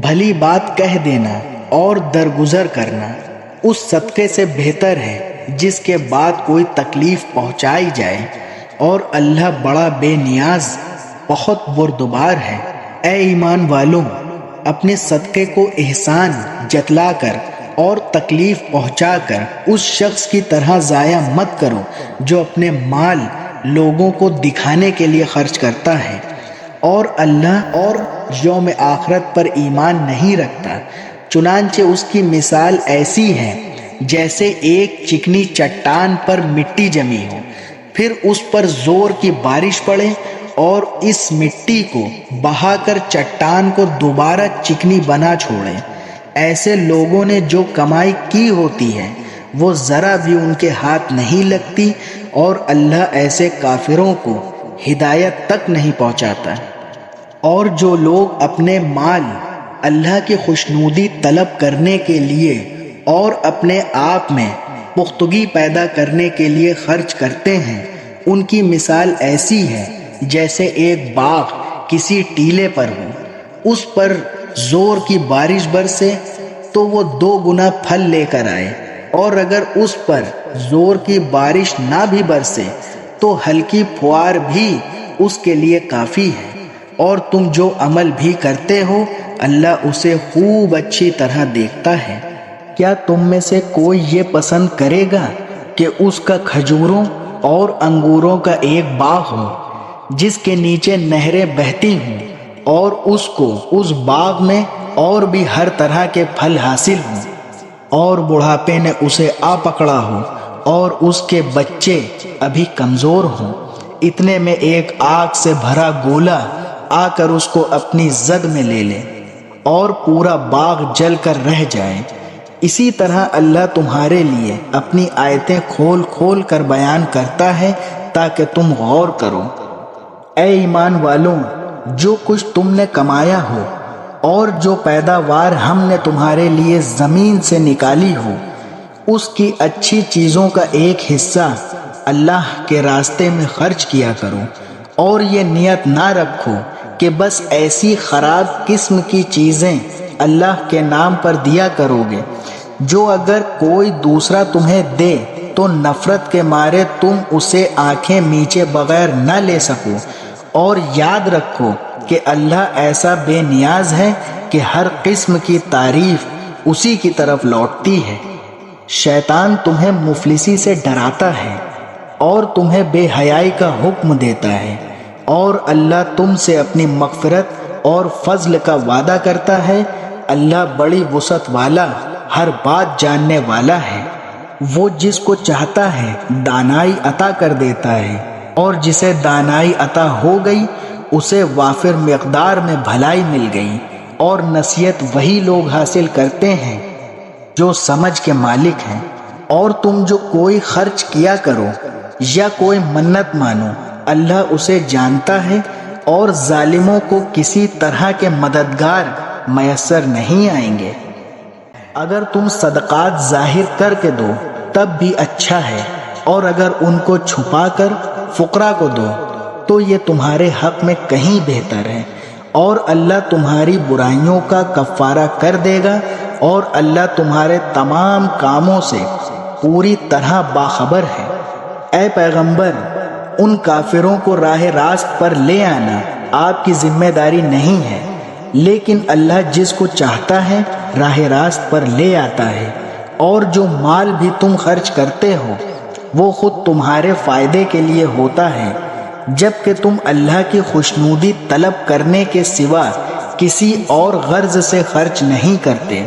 B: بھلی بات کہہ دینا اور درگزر کرنا اس صدقے سے بہتر ہے جس کے بعد کوئی تکلیف پہنچائی جائے، اور اللہ بڑا بے نیاز بہت بردبار ہے۔ اے ایمان والوں، اپنے صدقے کو احسان جتلا کر اور تکلیف پہنچا کر اس شخص کی طرح ضائع مت کرو جو اپنے مال لوگوں کو دکھانے کے لیے خرچ کرتا ہے اور اللہ اور یوم آخرت پر ایمان نہیں رکھتا۔ چنانچہ اس کی مثال ایسی ہے جیسے ایک چکنی چٹان پر مٹی جمی ہو، پھر اس پر زور کی بارش پڑے اور اس مٹی کو بہا کر چٹان کو دوبارہ چکنی بنا چھوڑے۔ ایسے لوگوں نے جو کمائی کی ہوتی ہے وہ ذرا بھی ان کے ہاتھ نہیں لگتی، اور اللہ ایسے کافروں کو ہدایت تک نہیں پہنچاتا۔ اور جو لوگ اپنے مال اللہ کی خوشنودی طلب کرنے کے لیے اور اپنے آپ میں پختگی پیدا کرنے کے لیے خرچ کرتے ہیں ان کی مثال ایسی ہے جیسے ایک باغ کسی ٹیلے پر ہو، اس پر زور کی بارش برسے تو وہ 2 گنا پھل لے کر آئے، اور اگر اس پر زور کی بارش نہ بھی برسے تو ہلکی پھوار بھی اس کے لیے کافی ہے۔ اور تم جو عمل بھی کرتے ہو اللہ اسے خوب اچھی طرح دیکھتا ہے۔ کیا تم میں سے کوئی یہ پسند کرے گا کہ اس کا کھجوروں اور انگوروں کا ایک باغ ہو جس کے نیچے نہریں بہتی ہوں، اور اس کو اس باغ میں اور بھی ہر طرح کے پھل حاصل ہوں، اور بڑھاپے نے اسے آ پکڑا ہو اور اس کے بچے ابھی کمزور ہوں، اتنے میں ایک آگ سے بھرا گولا آ کر اس کو اپنی زد میں لے لے اور پورا باغ جل کر رہ جائے۔ اسی طرح اللہ تمہارے لیے اپنی آیتیں کھول کھول کر بیان کرتا ہے تاکہ تم غور کرو۔ اے ایمان والوں، جو کچھ تم نے کمایا ہو اور جو پیداوار ہم نے تمہارے لیے زمین سے نکالی ہو اس کی اچھی چیزوں کا ایک حصہ اللہ کے راستے میں خرچ کیا کرو، اور یہ نیت نہ رکھو کہ بس ایسی خراب قسم کی چیزیں اللہ کے نام پر دیا کرو گے جو اگر کوئی دوسرا تمہیں دے تو نفرت کے مارے تم اسے آنکھیں میچے بغیر نہ لے سکو، اور یاد رکھو کہ اللہ ایسا بے نیاز ہے کہ ہر قسم کی تعریف اسی کی طرف لوٹتی ہے۔ شیطان تمہیں مفلسی سے ڈراتا ہے اور تمہیں بے حیائی کا حکم دیتا ہے، اور اللہ تم سے اپنی مغفرت اور فضل کا وعدہ کرتا ہے۔ اللہ بڑی وسعت والا، ہر بات جاننے والا ہے۔ وہ جس کو چاہتا ہے دانائی عطا کر دیتا ہے، اور جسے دانائی عطا ہو گئی اسے وافر مقدار میں بھلائی مل گئی، اور نصیحت وہی لوگ حاصل کرتے ہیں جو سمجھ کے مالک ہیں۔ اور تم جو کوئی خرچ کیا کرو یا کوئی منت مانو، اللہ اسے جانتا ہے، اور ظالموں کو کسی طرح کے مددگار میسر نہیں آئیں گے۔ اگر تم صدقات ظاہر کر کے دو تب بھی اچھا ہے، اور اگر ان کو چھپا کر فقراء کو دو تو یہ تمہارے حق میں کہیں بہتر ہے، اور اللہ تمہاری برائیوں کا کفارہ کر دے گا، اور اللہ تمہارے تمام کاموں سے پوری طرح باخبر ہے۔ اے پیغمبر، ان کافروں کو راہ راست پر لے آنا آپ کی ذمہ داری نہیں ہے، لیکن اللہ جس کو چاہتا ہے راہ راست پر لے آتا ہے۔ اور جو مال بھی تم خرچ کرتے ہو وہ خود تمہارے فائدے کے لیے ہوتا ہے، جبکہ تم اللہ کی خوشنودی طلب کرنے کے سوا کسی اور غرض سے خرچ نہیں کرتے۔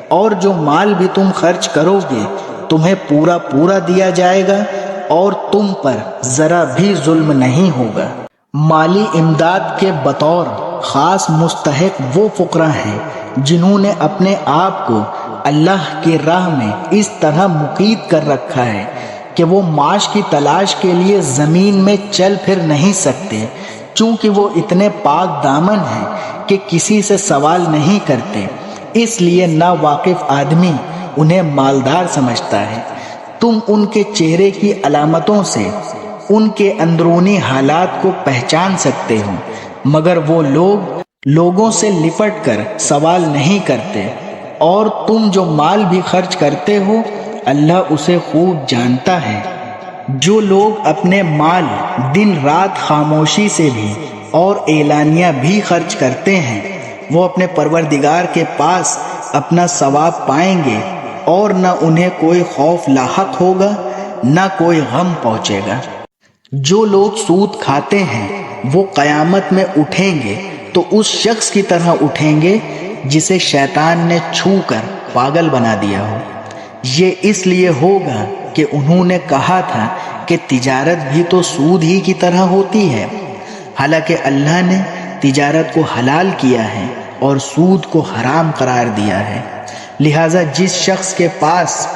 B: اور جو مال بھی تم خرچ کرو گے تمہیں پورا دیا جائے گا، اور تم پر ذرا بھی ظلم نہیں ہوگا۔ مالی امداد کے بطور خاص مستحق وہ فقراء ہیں جنہوں نے اپنے آپ کو اللہ کی راہ میں اس طرح مقید کر رکھا ہے کہ وہ معاش کی تلاش کے لیے زمین میں چل پھر نہیں سکتے، چونکہ وہ اتنے پاک دامن ہیں کہ کسی سے سوال نہیں کرتے، اس لیے ناواقف آدمی انہیں مالدار سمجھتا ہے۔ تم ان کے چہرے کی علامتوں سے ان کے اندرونی حالات کو پہچان سکتے ہو، مگر وہ لوگوں سے لپٹ کر سوال نہیں کرتے۔ اور تم جو مال بھی خرچ کرتے ہو اللہ اسے خوب جانتا ہے۔ جو لوگ اپنے مال دن رات خاموشی سے بھی اور اعلانیہ بھی خرچ کرتے ہیں وہ اپنے پروردگار کے پاس اپنا ثواب پائیں گے، اور نہ انہیں کوئی خوف لاحق ہوگا نہ کوئی غم پہنچے گا۔ جو لوگ سود کھاتے ہیں وہ قیامت میں اٹھیں گے تو اس شخص کی طرح اٹھیں گے جسے شیطان نے چھو کر پاگل بنا دیا ہو۔ یہ اس لیے ہوگا کہ انہوں نے کہا تھا کہ تجارت بھی تو سود ہی کی طرح ہوتی ہے، حالانکہ اللہ نے تجارت کو حلال کیا ہے اور سود کو حرام قرار دیا ہے۔ لہذا جس شخص کے پاس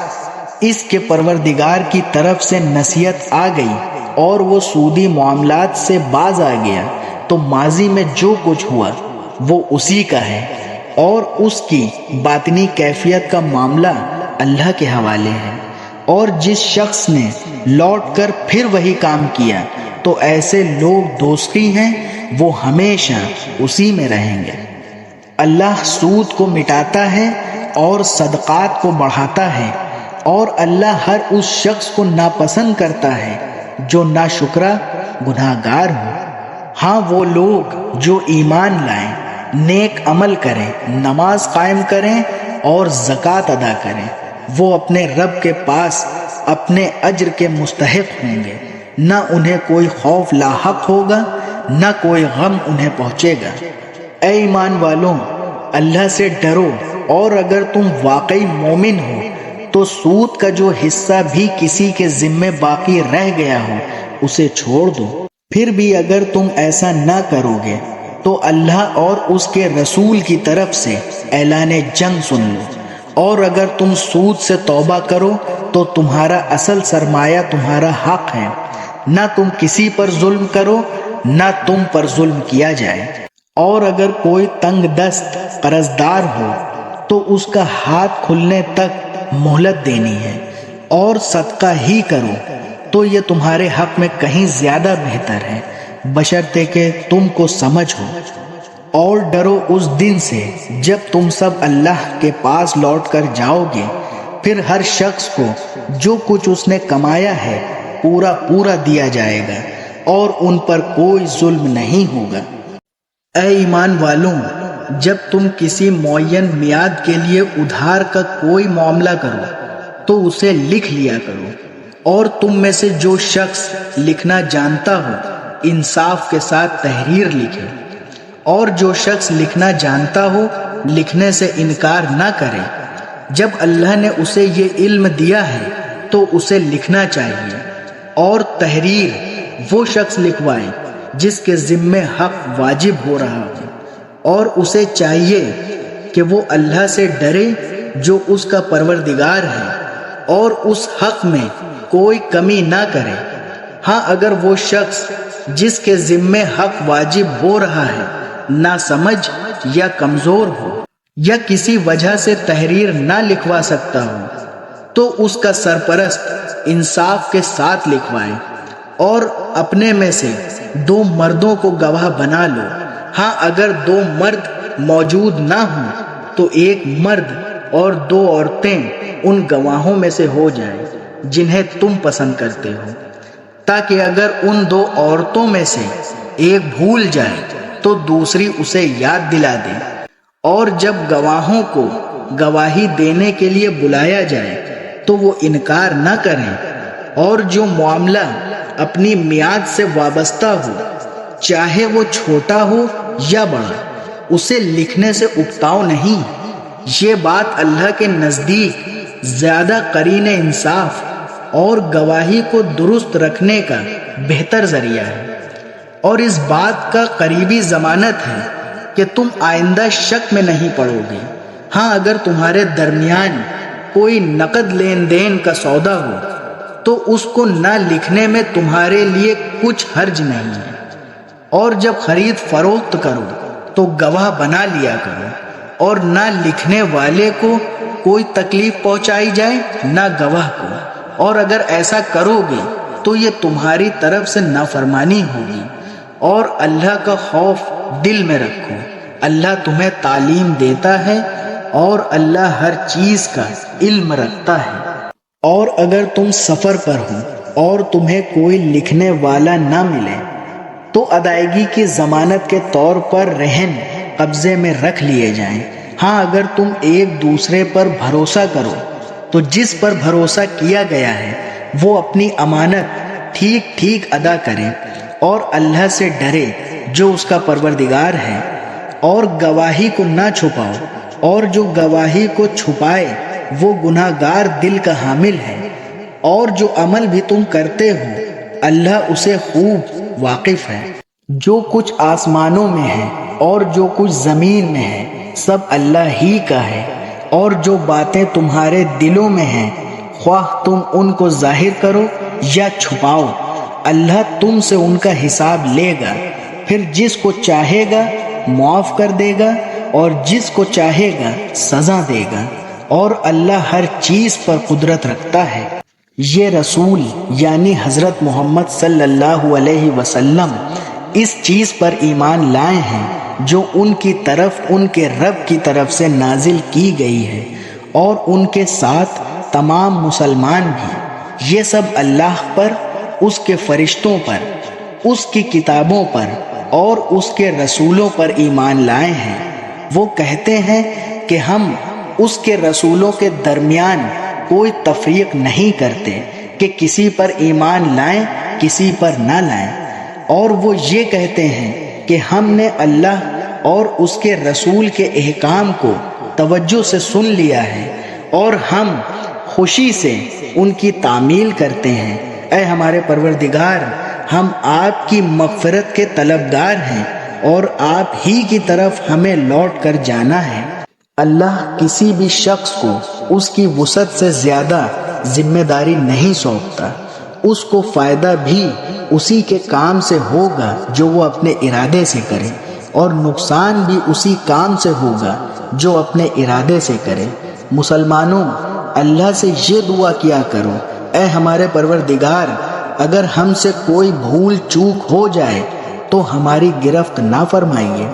B: اس کے پروردگار کی طرف سے نصیحت آ گئی اور وہ سودی معاملات سے باز آ گیا تو ماضی میں جو کچھ ہوا وہ اسی کا ہے، اور اس کی باطنی کیفیت کا معاملہ اللہ کے حوالے ہے۔ اور جس شخص نے لوٹ کر پھر وہی کام کیا تو ایسے لوگ دوزخی ہیں، وہ ہمیشہ اسی میں رہیں گے۔ اللہ سود کو مٹاتا ہے اور صدقات کو بڑھاتا ہے، اور اللہ ہر اس شخص کو ناپسند کرتا ہے جو ناشکرا گناہگار ہو۔ ہاں وہ لوگ جو ایمان لائیں، نیک عمل کریں، نماز قائم کریں اور زکوٰۃ ادا کریں، وہ اپنے رب کے پاس اپنے اجر کے مستحق ہوں گے، نہ انہیں کوئی خوف لاحق ہوگا نہ کوئی غم انہیں پہنچے گا۔ اے ایمان والوں، اللہ سے ڈرو، اور اگر تم واقعی مومن ہو تو سود کا جو حصہ بھی کسی کے ذمے باقی رہ گیا ہو اسے چھوڑ دو۔ پھر بھی اگر تم ایسا نہ کرو گے تو اللہ اور اس کے رسول کی طرف سے اعلان جنگ سن لو، اور اگر تم سود سے توبہ کرو تو تمہارا اصل سرمایہ تمہارا حق ہے، نہ تم کسی پر ظلم کرو نہ تم پر ظلم کیا جائے۔ اور اگر کوئی تنگ دست قرض دار ہو تو اس کا ہاتھ کھلنے تک مہلت دینی ہے، اور صدقہ ہی کرو تو یہ تمہارے حق میں کہیں زیادہ بہتر ہے، بشرطے کہ تم کو سمجھ ہو۔ اور ڈرو اس دن سے جب تم سب اللہ کے پاس لوٹ کر جاؤ گے، پھر ہر شخص کو جو کچھ اس نے کمایا ہے پورا دیا جائے گا، اور ان پر کوئی ظلم نہیں ہوگا۔ اے ایمان والوں، جب تم کسی معین میعاد کے لیے ادھار کا کوئی معاملہ کرو تو اسے لکھ لیا کرو، اور تم میں سے جو شخص لکھنا جانتا ہو انصاف کے ساتھ تحریر لکھے، اور جو شخص لکھنا جانتا ہو لکھنے سے انکار نہ کرے۔ جب اللہ نے اسے یہ علم دیا ہے تو اسے لکھنا چاہیے، اور تحریر وہ شخص لکھوائے جس کے ذمے حق واجب ہو رہا ہو، اور اسے چاہیے کہ وہ اللہ سے ڈرے جو اس کا پروردگار ہے، اور اس حق میں کوئی کمی نہ کرے۔ ہاں اگر وہ شخص جس کے ذمے حق واجب ہو رہا ہے ناسمجھ یا کمزور ہو، یا کسی وجہ سے تحریر نہ لکھوا سکتا ہو، تو اس کا سرپرست انصاف کے ساتھ لکھوائے، اور اپنے میں سے 2 مردوں کو گواہ بنا لو۔ ہاں اگر 2 مرد موجود نہ ہوں تو 1 مرد اور 2 عورتیں ان گواہوں میں سے ہو جائیں جنہیں تم پسند کرتے ہو، تاکہ اگر ان 2 عورتوں میں سے ایک بھول جائے تو دوسری اسے یاد دلا دے، اور جب گواہوں کو گواہی دینے کے لیے بلایا جائے تو وہ انکار نہ کریں، اور جو معاملہ اپنی میعاد سے وابستہ ہو چاہے وہ چھوٹا ہو یا بڑا اسے لکھنے سے اکتاؤ نہیں۔ یہ بات اللہ کے نزدیک زیادہ قرین انصاف اور گواہی کو درست رکھنے کا بہتر ذریعہ ہے، اور اس بات کا قریبی ضمانت ہے کہ تم آئندہ شک میں نہیں پڑو گے۔ ہاں اگر تمہارے درمیان کوئی نقد لین دین کا سودا ہو تو اس کو نہ لکھنے میں تمہارے لیے کچھ حرج نہیں ہے، اور جب خرید فروخت کرو تو گواہ بنا لیا کرو، اور نہ لکھنے والے کو کوئی تکلیف پہنچائی جائے نہ گواہ کو، اور اگر ایسا کرو گے تو یہ تمہاری طرف سے نافرمانی ہوگی، اور اللہ کا خوف دل میں رکھو۔ اللہ تمہیں تعلیم دیتا ہے اور اللہ ہر چیز کا علم رکھتا ہے۔ اور اگر تم سفر پر ہو اور تمہیں کوئی لکھنے والا نہ ملے تو ادائیگی کی ضمانت کے طور پر رہن قبضے میں رکھ لیے جائیں۔ ہاں اگر تم ایک دوسرے پر بھروسہ کرو تو جس پر بھروسہ کیا گیا ہے وہ اپنی امانت ٹھیک ٹھیک ادا کرے، اور اللہ سے ڈرے جو اس کا پروردگار ہے، اور گواہی کو نہ چھپاؤ، اور جو گواہی کو چھپائے وہ گناہ گار دل کا حامل ہے، اور جو عمل بھی تم کرتے ہو اللہ اسے خوب واقف ہے۔ جو کچھ آسمانوں میں ہے اور جو کچھ زمین میں ہے سب اللہ ہی کا ہے، اور جو باتیں تمہارے دلوں میں ہیں خواہ تم ان کو ظاہر کرو یا چھپاؤ اللہ تم سے ان کا حساب لے گا، پھر جس کو چاہے گا معاف کر دے گا اور جس کو چاہے گا سزا دے گا، اور اللہ ہر چیز پر قدرت رکھتا ہے۔ یہ رسول یعنی حضرت محمد صلی اللہ علیہ وسلم اس چیز پر ایمان لائے ہیں جو ان کی طرف ان کے رب کی طرف سے نازل کی گئی ہے، اور ان کے ساتھ تمام مسلمان بھی۔ یہ سب اللہ پر، اس کے فرشتوں پر، اس کی کتابوں پر اور اس کے رسولوں پر ایمان لائے ہیں۔ وہ کہتے ہیں کہ ہم اس کے رسولوں کے درمیان کوئی تفریق نہیں کرتے کہ کسی پر ایمان لائیں کسی پر نہ لائیں، اور وہ یہ کہتے ہیں کہ ہم نے اللہ اور اس کے رسول کے احکام کو توجہ سے سن لیا ہے اور ہم خوشی سے ان کی تعمیل کرتے ہیں۔ اے ہمارے پروردگار، ہم آپ کی مغفرت کے طلبگار ہیں اور آپ ہی کی طرف ہمیں لوٹ کر جانا ہے۔ اللہ کسی بھی شخص کو اس کی وسعت سے زیادہ ذمہ داری نہیں سونپتا۔ اس کو فائدہ بھی اسی کے کام سے ہوگا جو وہ اپنے ارادے سے کرے، اور نقصان بھی اسی کام سے ہوگا جو اپنے ارادے سے کرے۔ مسلمانوں، اللہ سے یہ دعا کیا کرو، اے ہمارے پروردگار، اگر ہم سے کوئی بھول چوک ہو جائے تو ہماری گرفت نہ فرمائیے،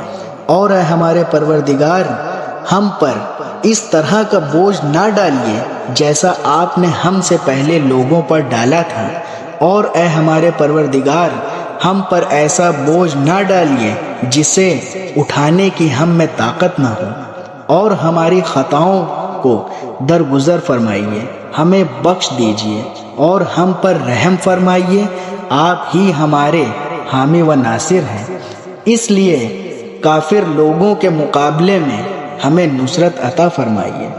B: اور اے ہمارے پروردگار، ہم پر اس طرح کا بوجھ نہ ڈالیے جیسا آپ نے ہم سے پہلے لوگوں پر ڈالا تھا، اور اے ہمارے پروردگار، ہم پر ایسا بوجھ نہ ڈالیے جسے اٹھانے کی ہم میں طاقت نہ ہو، اور ہماری خطاؤں کو درگزر فرمائیے، ہمیں بخش دیجیے اور ہم پر رحم فرمائیے، آپ ہی ہمارے حامی و ناصر ہیں، اس لیے کافر لوگوں کے مقابلے میں ہمیں نصرت عطا فرمائیے۔